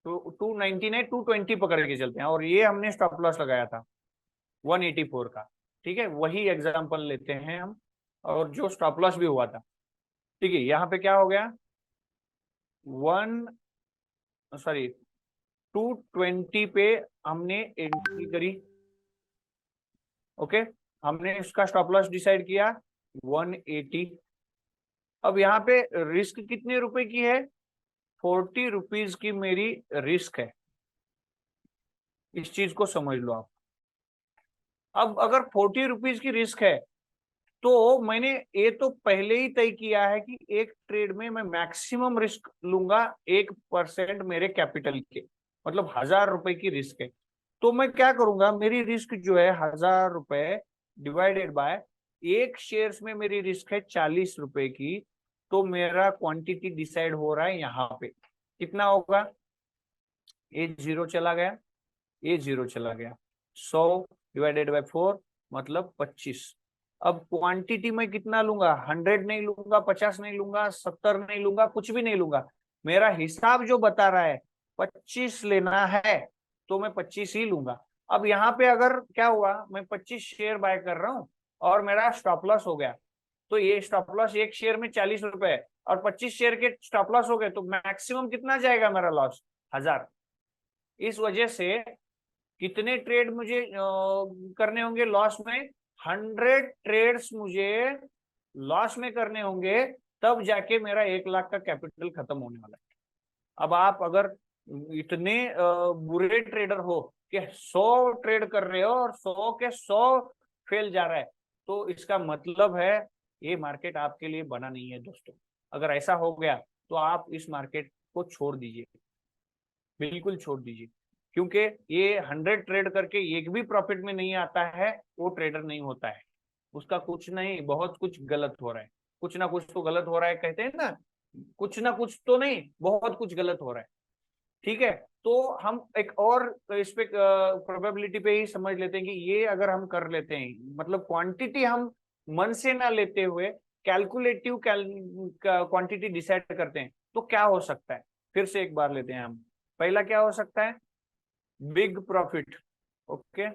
तो 299, 220 पकड़ के चलते हैं, और ये हमने स्टॉप लॉस लगाया था 184 का। ठीक है, वही एग्जांपल लेते हैं हम, और जो स्टॉप लॉस भी हुआ था। ठीक है, यहाँ पे क्या हो गया, 220 पे हमने एंट्री करी। ओके, हमने इसका स्टॉप लॉस डिसाइड किया 180। अब यहाँ पे रिस्क कितने रुपए की है, 40 रुपीज की मेरी रिस्क है। इस चीज को समझ लो आप। अब अगर 40 रुपीज की रिस्क है, तो मैंने ये तो पहले ही तय किया है कि एक ट्रेड में मैं मैक्सिमम रिस्क लूंगा 1% मेरे कैपिटल के, मतलब 1,000 रुपए की रिस्क है। तो मैं क्या करूंगा, मेरी रिस्क जो है 1,000 रुपए डिवाइडेड बाय, एक शेयर्स में मेरी रिस्क है 40 रुपए की, तो मेरा क्वांटिटी डिसाइड हो रहा है यहाँ पे कितना होगा, ये 0 चला गया, ये 0 चला गया, 100 डिवाइडेड बाय 4 मतलब 25। अब क्वांटिटी में कितना लूंगा, 100 नहीं लूंगा, 50 नहीं लूंगा, 70 नहीं लूंगा, कुछ भी नहीं लूंगा। मेरा हिसाब जो बता रहा है 25 लेना है, तो मैं 25 ही लूंगा। अब यहाँ पे अगर क्या हुआ, मैं 25 शेयर बाय कर रहा हूँ और मेरा स्टॉप लॉस हो गया, तो ये स्टॉप लॉस एक शेयर में 40 रुपए है, और 25 शेयर के स्टॉप लॉस हो गए, तो मैक्सिमम कितना जाएगा मेरा लॉस, 1,000। इस वजह से कितने ट्रेड मुझे करने होंगे लॉस में, 100 ट्रेड्स मुझे लॉस में करने होंगे, तब जाके मेरा 1 लाख का कैपिटल खत्म होने वाला है। अब आप अगर इतने बुरे ट्रेडर हो कि 100 ट्रेड कर रहे हो और 100 के 100 फेल जा रहा है, तो इसका मतलब है ये मार्केट आपके लिए बना नहीं है दोस्तों। अगर ऐसा हो गया तो आप इस मार्केट को छोड़ दीजिए, बिल्कुल छोड़ दीजिए। क्योंकि ये 100 ट्रेड करके एक भी प्रॉफिट में नहीं आता है, वो ट्रेडर नहीं होता है। उसका कुछ नहीं, बहुत कुछ गलत हो रहा है, कुछ ना कुछ तो गलत हो रहा है, कहते हैं ना, कुछ ना कुछ तो नहीं, बहुत कुछ गलत हो रहा है। ठीक है, तो हम एक और इस पे प्रोबेबिलिटी पे ही समझ लेते हैं कि ये अगर हम कर लेते हैं, मतलब क्वांटिटी हम मन से ना लेते हुए कैलकुलेटिव क्वांटिटी डिसाइड करते हैं, तो क्या हो सकता है, फिर से एक बार लेते हैं हम। पहला क्या हो सकता है, बिग प्रॉफिट। ओके,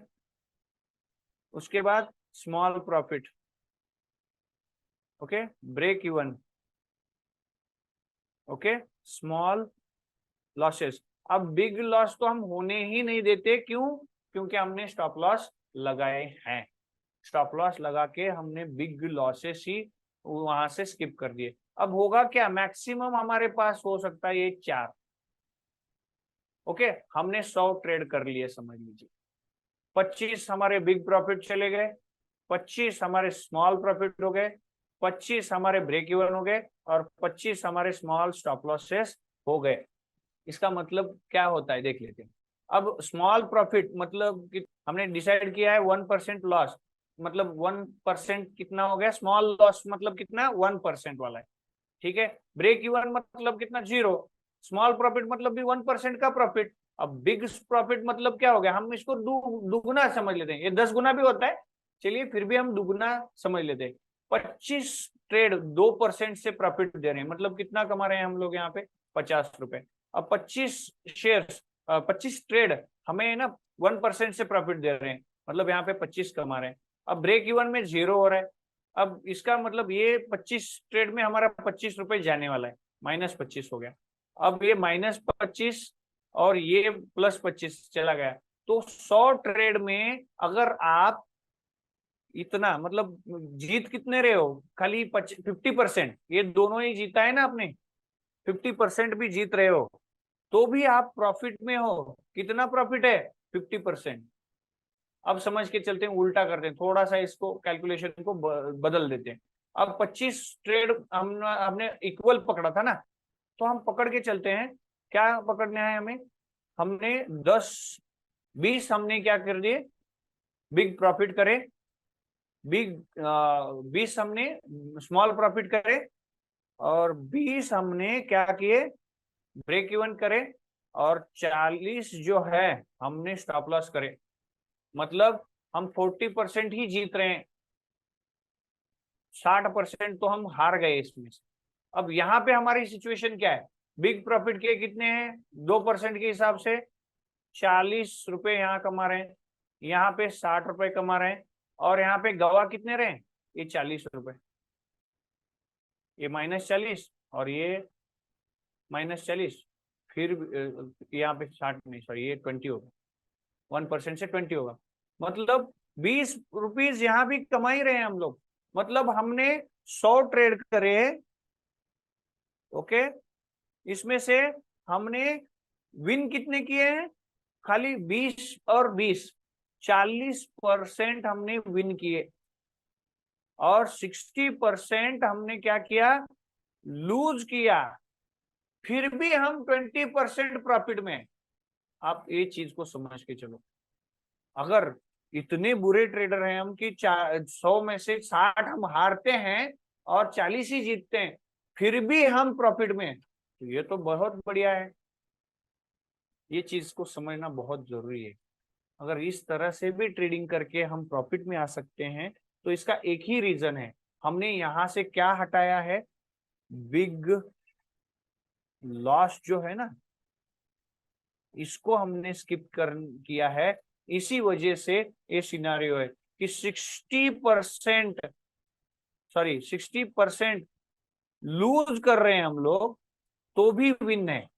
उसके बाद small profit. Okay, break even. Okay, small losses. अब बिग लॉस तो हम होने ही नहीं देते, क्यों, क्योंकि हमने स्टॉप लॉस लगाए हैं। स्टॉप लॉस लगा के हमने बिग लॉसेस ही वहां से स्किप कर दिए। अब होगा क्या, मैक्सिमम हमारे पास हो सकता है ये 4। ओके, हमने 100 ट्रेड कर लिए समझ लीजिए, 25 हमारे बिग प्रॉफिट चले गए, 25 हमारे स्मॉल प्रॉफिट हो गए, 25 हमारे ब्रेक इवन हो गए, और 25 हमारे स्मॉल स्टॉप लॉसेस हो गए। इसका मतलब क्या होता है देख लेते हैं। अब स्मॉल प्रॉफिट मतलब कि हमने डिसाइड किया है 1% लॉस, मतलब 1% कितना हो गया, स्मॉल लॉस मतलब कितना, 1% वाला है। ठीक है, ब्रेक इवन मतलब कितना, 0। स्मॉल प्रॉफिट मतलब भी 1% का प्रॉफिट। अब बिग प्रॉफिट मतलब क्या हो गया, हम इसको दुगुना समझ लेते हैं, ये 10 गुना भी होता है, चलिए फिर भी हम दुगुना समझ लेते हैं। 25 ट्रेड 2% से प्रॉफिट दे रहे हैं, मतलब कितना कमा रहे हैं हम लोग यहाँ पे, 50 रुपए। अब 25 शेयर्स 25 ट्रेड हमें ना 1% से प्रॉफिट दे रहे हैं, मतलब यहाँ पे 25 कमा रहे हैं। अब ब्रेक इवन में 0 हो रहा है। अब इसका मतलब ये 25 ट्रेड में हमारा 25 रुपए जाने वाला है, -25 हो गया। अब ये -25 और ये +25 चला गया। तो 100 ट्रेड में अगर आप इतना मतलब जीत कितने रहे हो, खाली 50%, ये दोनों ही जीता है ना आपने, 50% भी जीत रहे हो तो भी आप प्रॉफिट में हो। कितना प्रॉफिट है? 50%। अब समझ के चलते हैं, उल्टा करते हैं, थोड़ा सा इसको कैलकुलेशन को बदल देते हैं। अब 25 ट्रेड हमने इक्वल पकड़ा था ना, तो हम पकड़ के चलते हैं। क्या पकड़ना है हमें? हमने 10-20 हमने क्या कर दिए, बिग प्रॉफिट करे। बिग 20 हमने स्मॉल प्रॉफिट करे, और 20 हमने क्या किए, ब्रेक इवन करे, और 40 जो है हमने स्टॉप लॉस करे। मतलब हम 40% ही जीत रहे हैं, 60% तो हम हार गए इसमें से। अब यहाँ पे हमारी सिचुएशन क्या है? बिग प्रॉफिट के कितने हैं? 2% के हिसाब से 40 रुपए यहाँ कमा रहे हैं, यहाँ पे 60 रुपए कमा रहे हैं, और यहाँ पे गवा कितने रहे? ये 40 रुपए, ये -40 और ये -40, फिर यहाँ पे 60 नहीं, सॉरी, ये 20 होगा, 1% से 20 होगा। मतलब 20 रुपीज यहाँ भी कमा ही रहे हैं हम लोग। मतलब हमने 100 ट्रेड करे, ओके, इसमें से हमने विन कितने किए हैं? खाली 20 और 20, 40% हमने विन किए, और 60% हमने क्या किया, लूज किया। फिर भी हम 20% प्रॉफिट में। आप ये चीज को समझ के चलो, अगर इतने बुरे ट्रेडर हैं हम कि 100 में से 60 हम हारते हैं और 40 ही जीतते हैं, फिर भी हम प्रॉफिट में, तो ये तो बहुत बढ़िया है। ये चीज को समझना बहुत जरूरी है। अगर इस तरह से भी ट्रेडिंग करके हम प्रॉफिट में आ सकते हैं, तो इसका एक ही रीजन है, हमने यहां से क्या हटाया है, बिग लॉस जो है ना, इसको हमने स्किप किया है। इसी वजह से ये सिनारियो है कि 60% लूज कर रहे हैं हम लोग, तो भी विन है।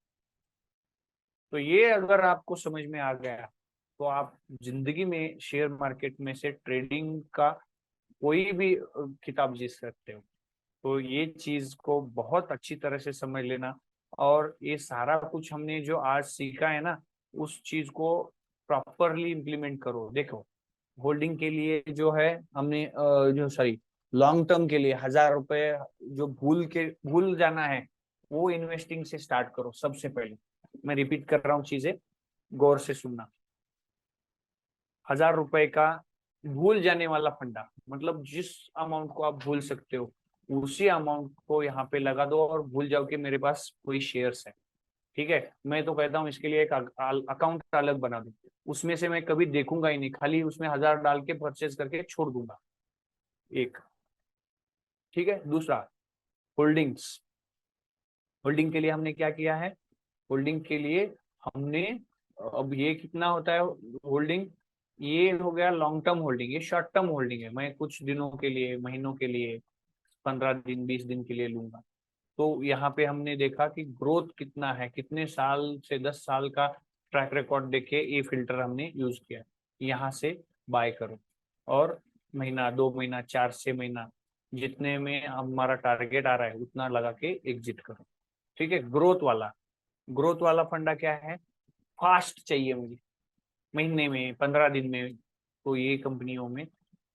तो ये अगर आपको समझ में आ गया, तो आप जिंदगी में शेयर मार्केट में से ट्रेडिंग का कोई भी किताब जीत सकते हो। तो ये चीज को बहुत अच्छी तरह से समझ लेना, और ये सारा कुछ हमने जो आज सीखा है ना, उस चीज को प्रॉपरली इम्प्लीमेंट करो। देखो, होल्डिंग के लिए जो है हमने जो सॉरी लॉन्ग टर्म के लिए 1000 रुपए जो भूल जाना है, वो इन्वेस्टिंग से स्टार्ट करो सबसे पहले। मैं रिपीट कर रहा हूँ, चीजें गौर से सुनना। 1000 रुपए का भूल जाने वाला फंडा, मतलब जिस अमाउंट को आप भूल सकते हो उसी अमाउंट को यहाँ पे लगा दो, और भूल जाओ कि मेरे पास कोई शेयर्स है। ठीक है, मैं तो कहता हूँ इसके लिए एक अकाउंट अलग बना दूं, उसमें से मैं कभी देखूंगा ही नहीं, खाली उसमें 1000 डाल के परचेज करके छोड़ दूंगा। एक, ठीक है। दूसरा, होल्डिंग्स। होल्डिंग के लिए हमने क्या किया है? होल्डिंग के लिए हमने, अब ये कितना होता है होल्डिंग, ये हो गया लॉन्ग टर्म होल्डिंग, ये शॉर्ट टर्म होल्डिंग है, मैं कुछ दिनों के लिए, महीनों के लिए, 15 दिन 20 दिन के लिए लूंगा। तो यहाँ पे हमने देखा कि ग्रोथ कितना है, कितने साल से 10 साल का ट्रैक रिकॉर्ड देखे, ये फिल्टर हमने यूज किया। यहाँ से बाय करो, और महीना, 2 महीना, 4-6 महीना, जितने में हमारा टारगेट आ रहा है उतना लगा के एग्जिट करो। ठीक है। ग्रोथ वाला फंडा क्या है? फास्ट चाहिए मुझे, महीने में, 15 दिन में, तो ये कंपनियों में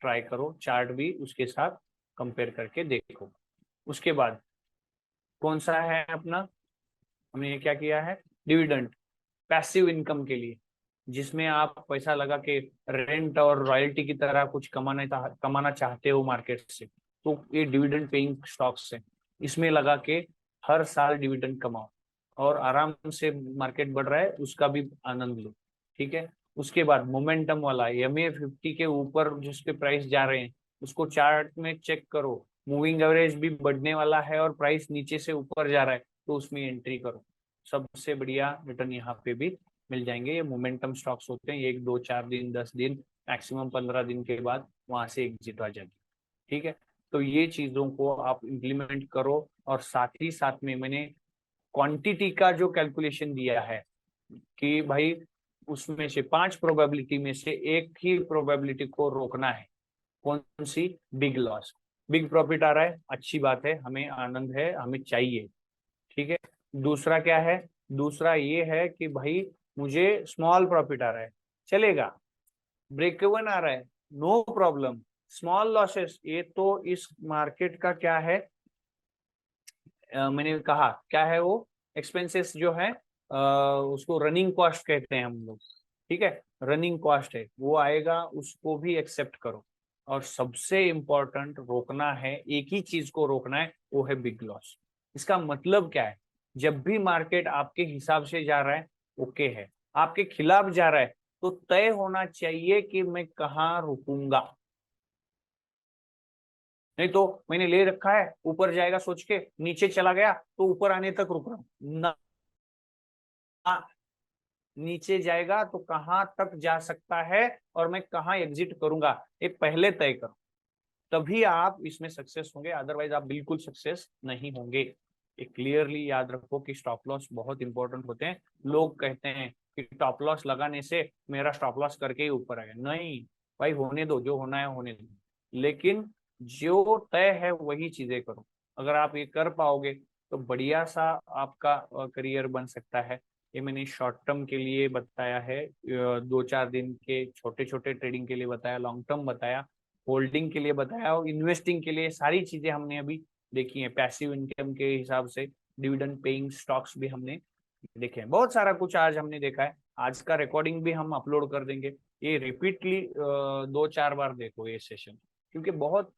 ट्राई करो, चार्ट भी उसके साथ कंपेयर करके देखो। उसके बाद कौन सा है अपना, हमने ये क्या किया है, डिविडेंड, पैसिव इनकम के लिए, जिसमें आप पैसा लगा के रेंट और रॉयल्टी की तरह कुछ कमाना चाहते हो मार्केट से, तो ये डिविडेंड पेइंग स्टॉक्स है, इसमें लगा के हर साल डिविडेंड कमाओ, और आराम से मार्केट बढ़ रहा है उसका भी आनंद लो। ठीक है। उसके बाद मोमेंटम वाला, MA50 के ऊपर जिसके प्राइस जा रहे हैं उसको चार्ट में चेक करो, मूविंग एवरेज भी बढ़ने वाला है और प्राइस नीचे से ऊपर जा रहा है, तो उसमें एंट्री करो। सबसे बढ़िया रिटर्न यहाँ पे भी मिल जाएंगे। ये मोमेंटम स्टॉक्स होते हैं, ये 1 2 4 दिन 10 दिन मैक्सिमम 15 दिन के बाद वहां से एग्जिट आ जाएगी। ठीक है, तो ये चीजों को आप इम्प्लीमेंट करो। और साथ ही साथ में मैंने क्वांटिटी का जो कैलकुलेशन दिया है कि भाई उसमें से 5 प्रोबेबिलिटी में से एक ही प्रोबेबिलिटी को रोकना है। कौन सी? Big loss. बिग प्रॉफिट आ रहा है, अच्छी बात है, हमें आनंद है, हमें चाहिए। ठीक है, दूसरा क्या है? दूसरा ये है कि भाई मुझे स्मॉल प्रॉफिट आ रहा है, चलेगा। ब्रेक इवन आ रहा है, नो प्रॉब्लम। स्मॉल लॉसेस, ये तो इस मार्केट का क्या है, मैंने कहा क्या है वो एक्सपेंसेस जो है, उसको रनिंग कॉस्ट कहते हैं हम लोग। ठीक है, रनिंग कॉस्ट है, वो आएगा, उसको भी एक्सेप्ट करो। और सबसे इम्पोर्टेंट रोकना है, एक ही चीज को रोकना है, वो है बिग लॉस। इसका मतलब क्या है? जब भी मार्केट आपके हिसाब से जा रहा है, ओके है, आपके खिलाफ जा रहा है, तो तय होना चाहिए कि मैं कहाँ रुकूंगा। नहीं तो मैंने ले रखा है, ऊपर जाएगा सोच के, नीचे चला गया तो ऊपर आने तक रुक रहा हूं ना, नीचे जाएगा तो कहाँ तक जा सकता है और मैं कहाँ एग्जिट करूंगा, ये पहले तय करो, तभी आप इसमें सक्सेस होंगे, अदरवाइज आप बिल्कुल सक्सेस नहीं होंगे। ये क्लियरली याद रखो कि स्टॉप लॉस बहुत इंपॉर्टेंट होते हैं। लोग कहते हैं कि स्टॉप लॉस लगाने से मेरा स्टॉप लॉस करके ही ऊपर आएगा, नहीं भाई, होने दो, जो होना है होने दो, लेकिन जो तय है वही चीजें करो। अगर आप ये कर पाओगे तो बढ़िया सा आपका करियर बन सकता है। ये मैंने शॉर्ट टर्म के लिए बताया है, 2 4 दिन के छोटे छोटे ट्रेडिंग के लिए बताया, लॉन्ग टर्म बताया, होल्डिंग के लिए बताया, और इन्वेस्टिंग के लिए सारी चीजें हमने अभी देखी है। पैसिव इनकम के हिसाब से डिविडेंड पेइंग स्टॉक्स भी हमने देखे हैं, बहुत सारा कुछ आज हमने देखा है। आज का रिकॉर्डिंग भी हम अपलोड कर देंगे, ये रिपीटली 2 4 बार देखो ये सेशन, क्योंकि बहुत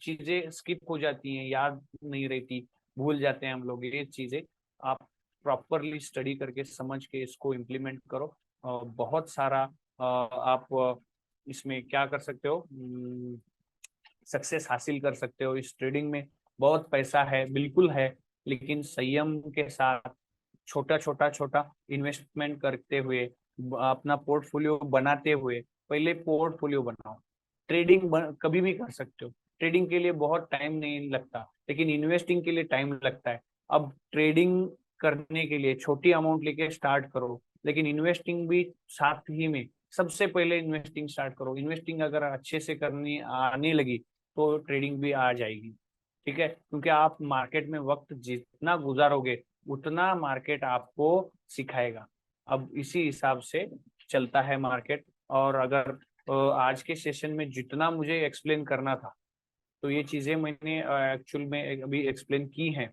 चीजें स्किप हो जाती हैं, याद नहीं रहती, भूल जाते हैं हम लोग। ये चीजें आप प्रॉपरली स्टडी करके समझ के इसको इम्प्लीमेंट करो। बहुत सारा आप इसमें क्या कर सकते हो, सक्सेस हासिल कर सकते हो इस ट्रेडिंग में। बहुत पैसा है, बिल्कुल है, लेकिन संयम के साथ छोटा छोटा छोटा इन्वेस्टमेंट करते हुए, अपना पोर्टफोलियो बनाते हुए, पहले पोर्टफोलियो बनाओ। ट्रेडिंग कभी भी कर सकते हो, ट्रेडिंग के लिए बहुत टाइम नहीं लगता, लेकिन इन्वेस्टिंग के लिए टाइम लगता है। अब ट्रेडिंग करने के लिए छोटी अमाउंट लेके स्टार्ट करो, लेकिन इन्वेस्टिंग भी साथ ही में, सबसे पहले इन्वेस्टिंग स्टार्ट करो। इन्वेस्टिंग अगर अच्छे से करनी आने लगी तो ट्रेडिंग भी आ जाएगी। ठीक है, क्योंकि आप मार्केट में वक्त जितना गुजारोगे उतना मार्केट आपको सिखाएगा। अब इसी हिसाब से चलता है मार्केट। और अगर आज के सेशन में जितना मुझे एक्सप्लेन करना था, तो ये चीजें मैंने एक्चुअल में अभी एक्सप्लेन की हैं।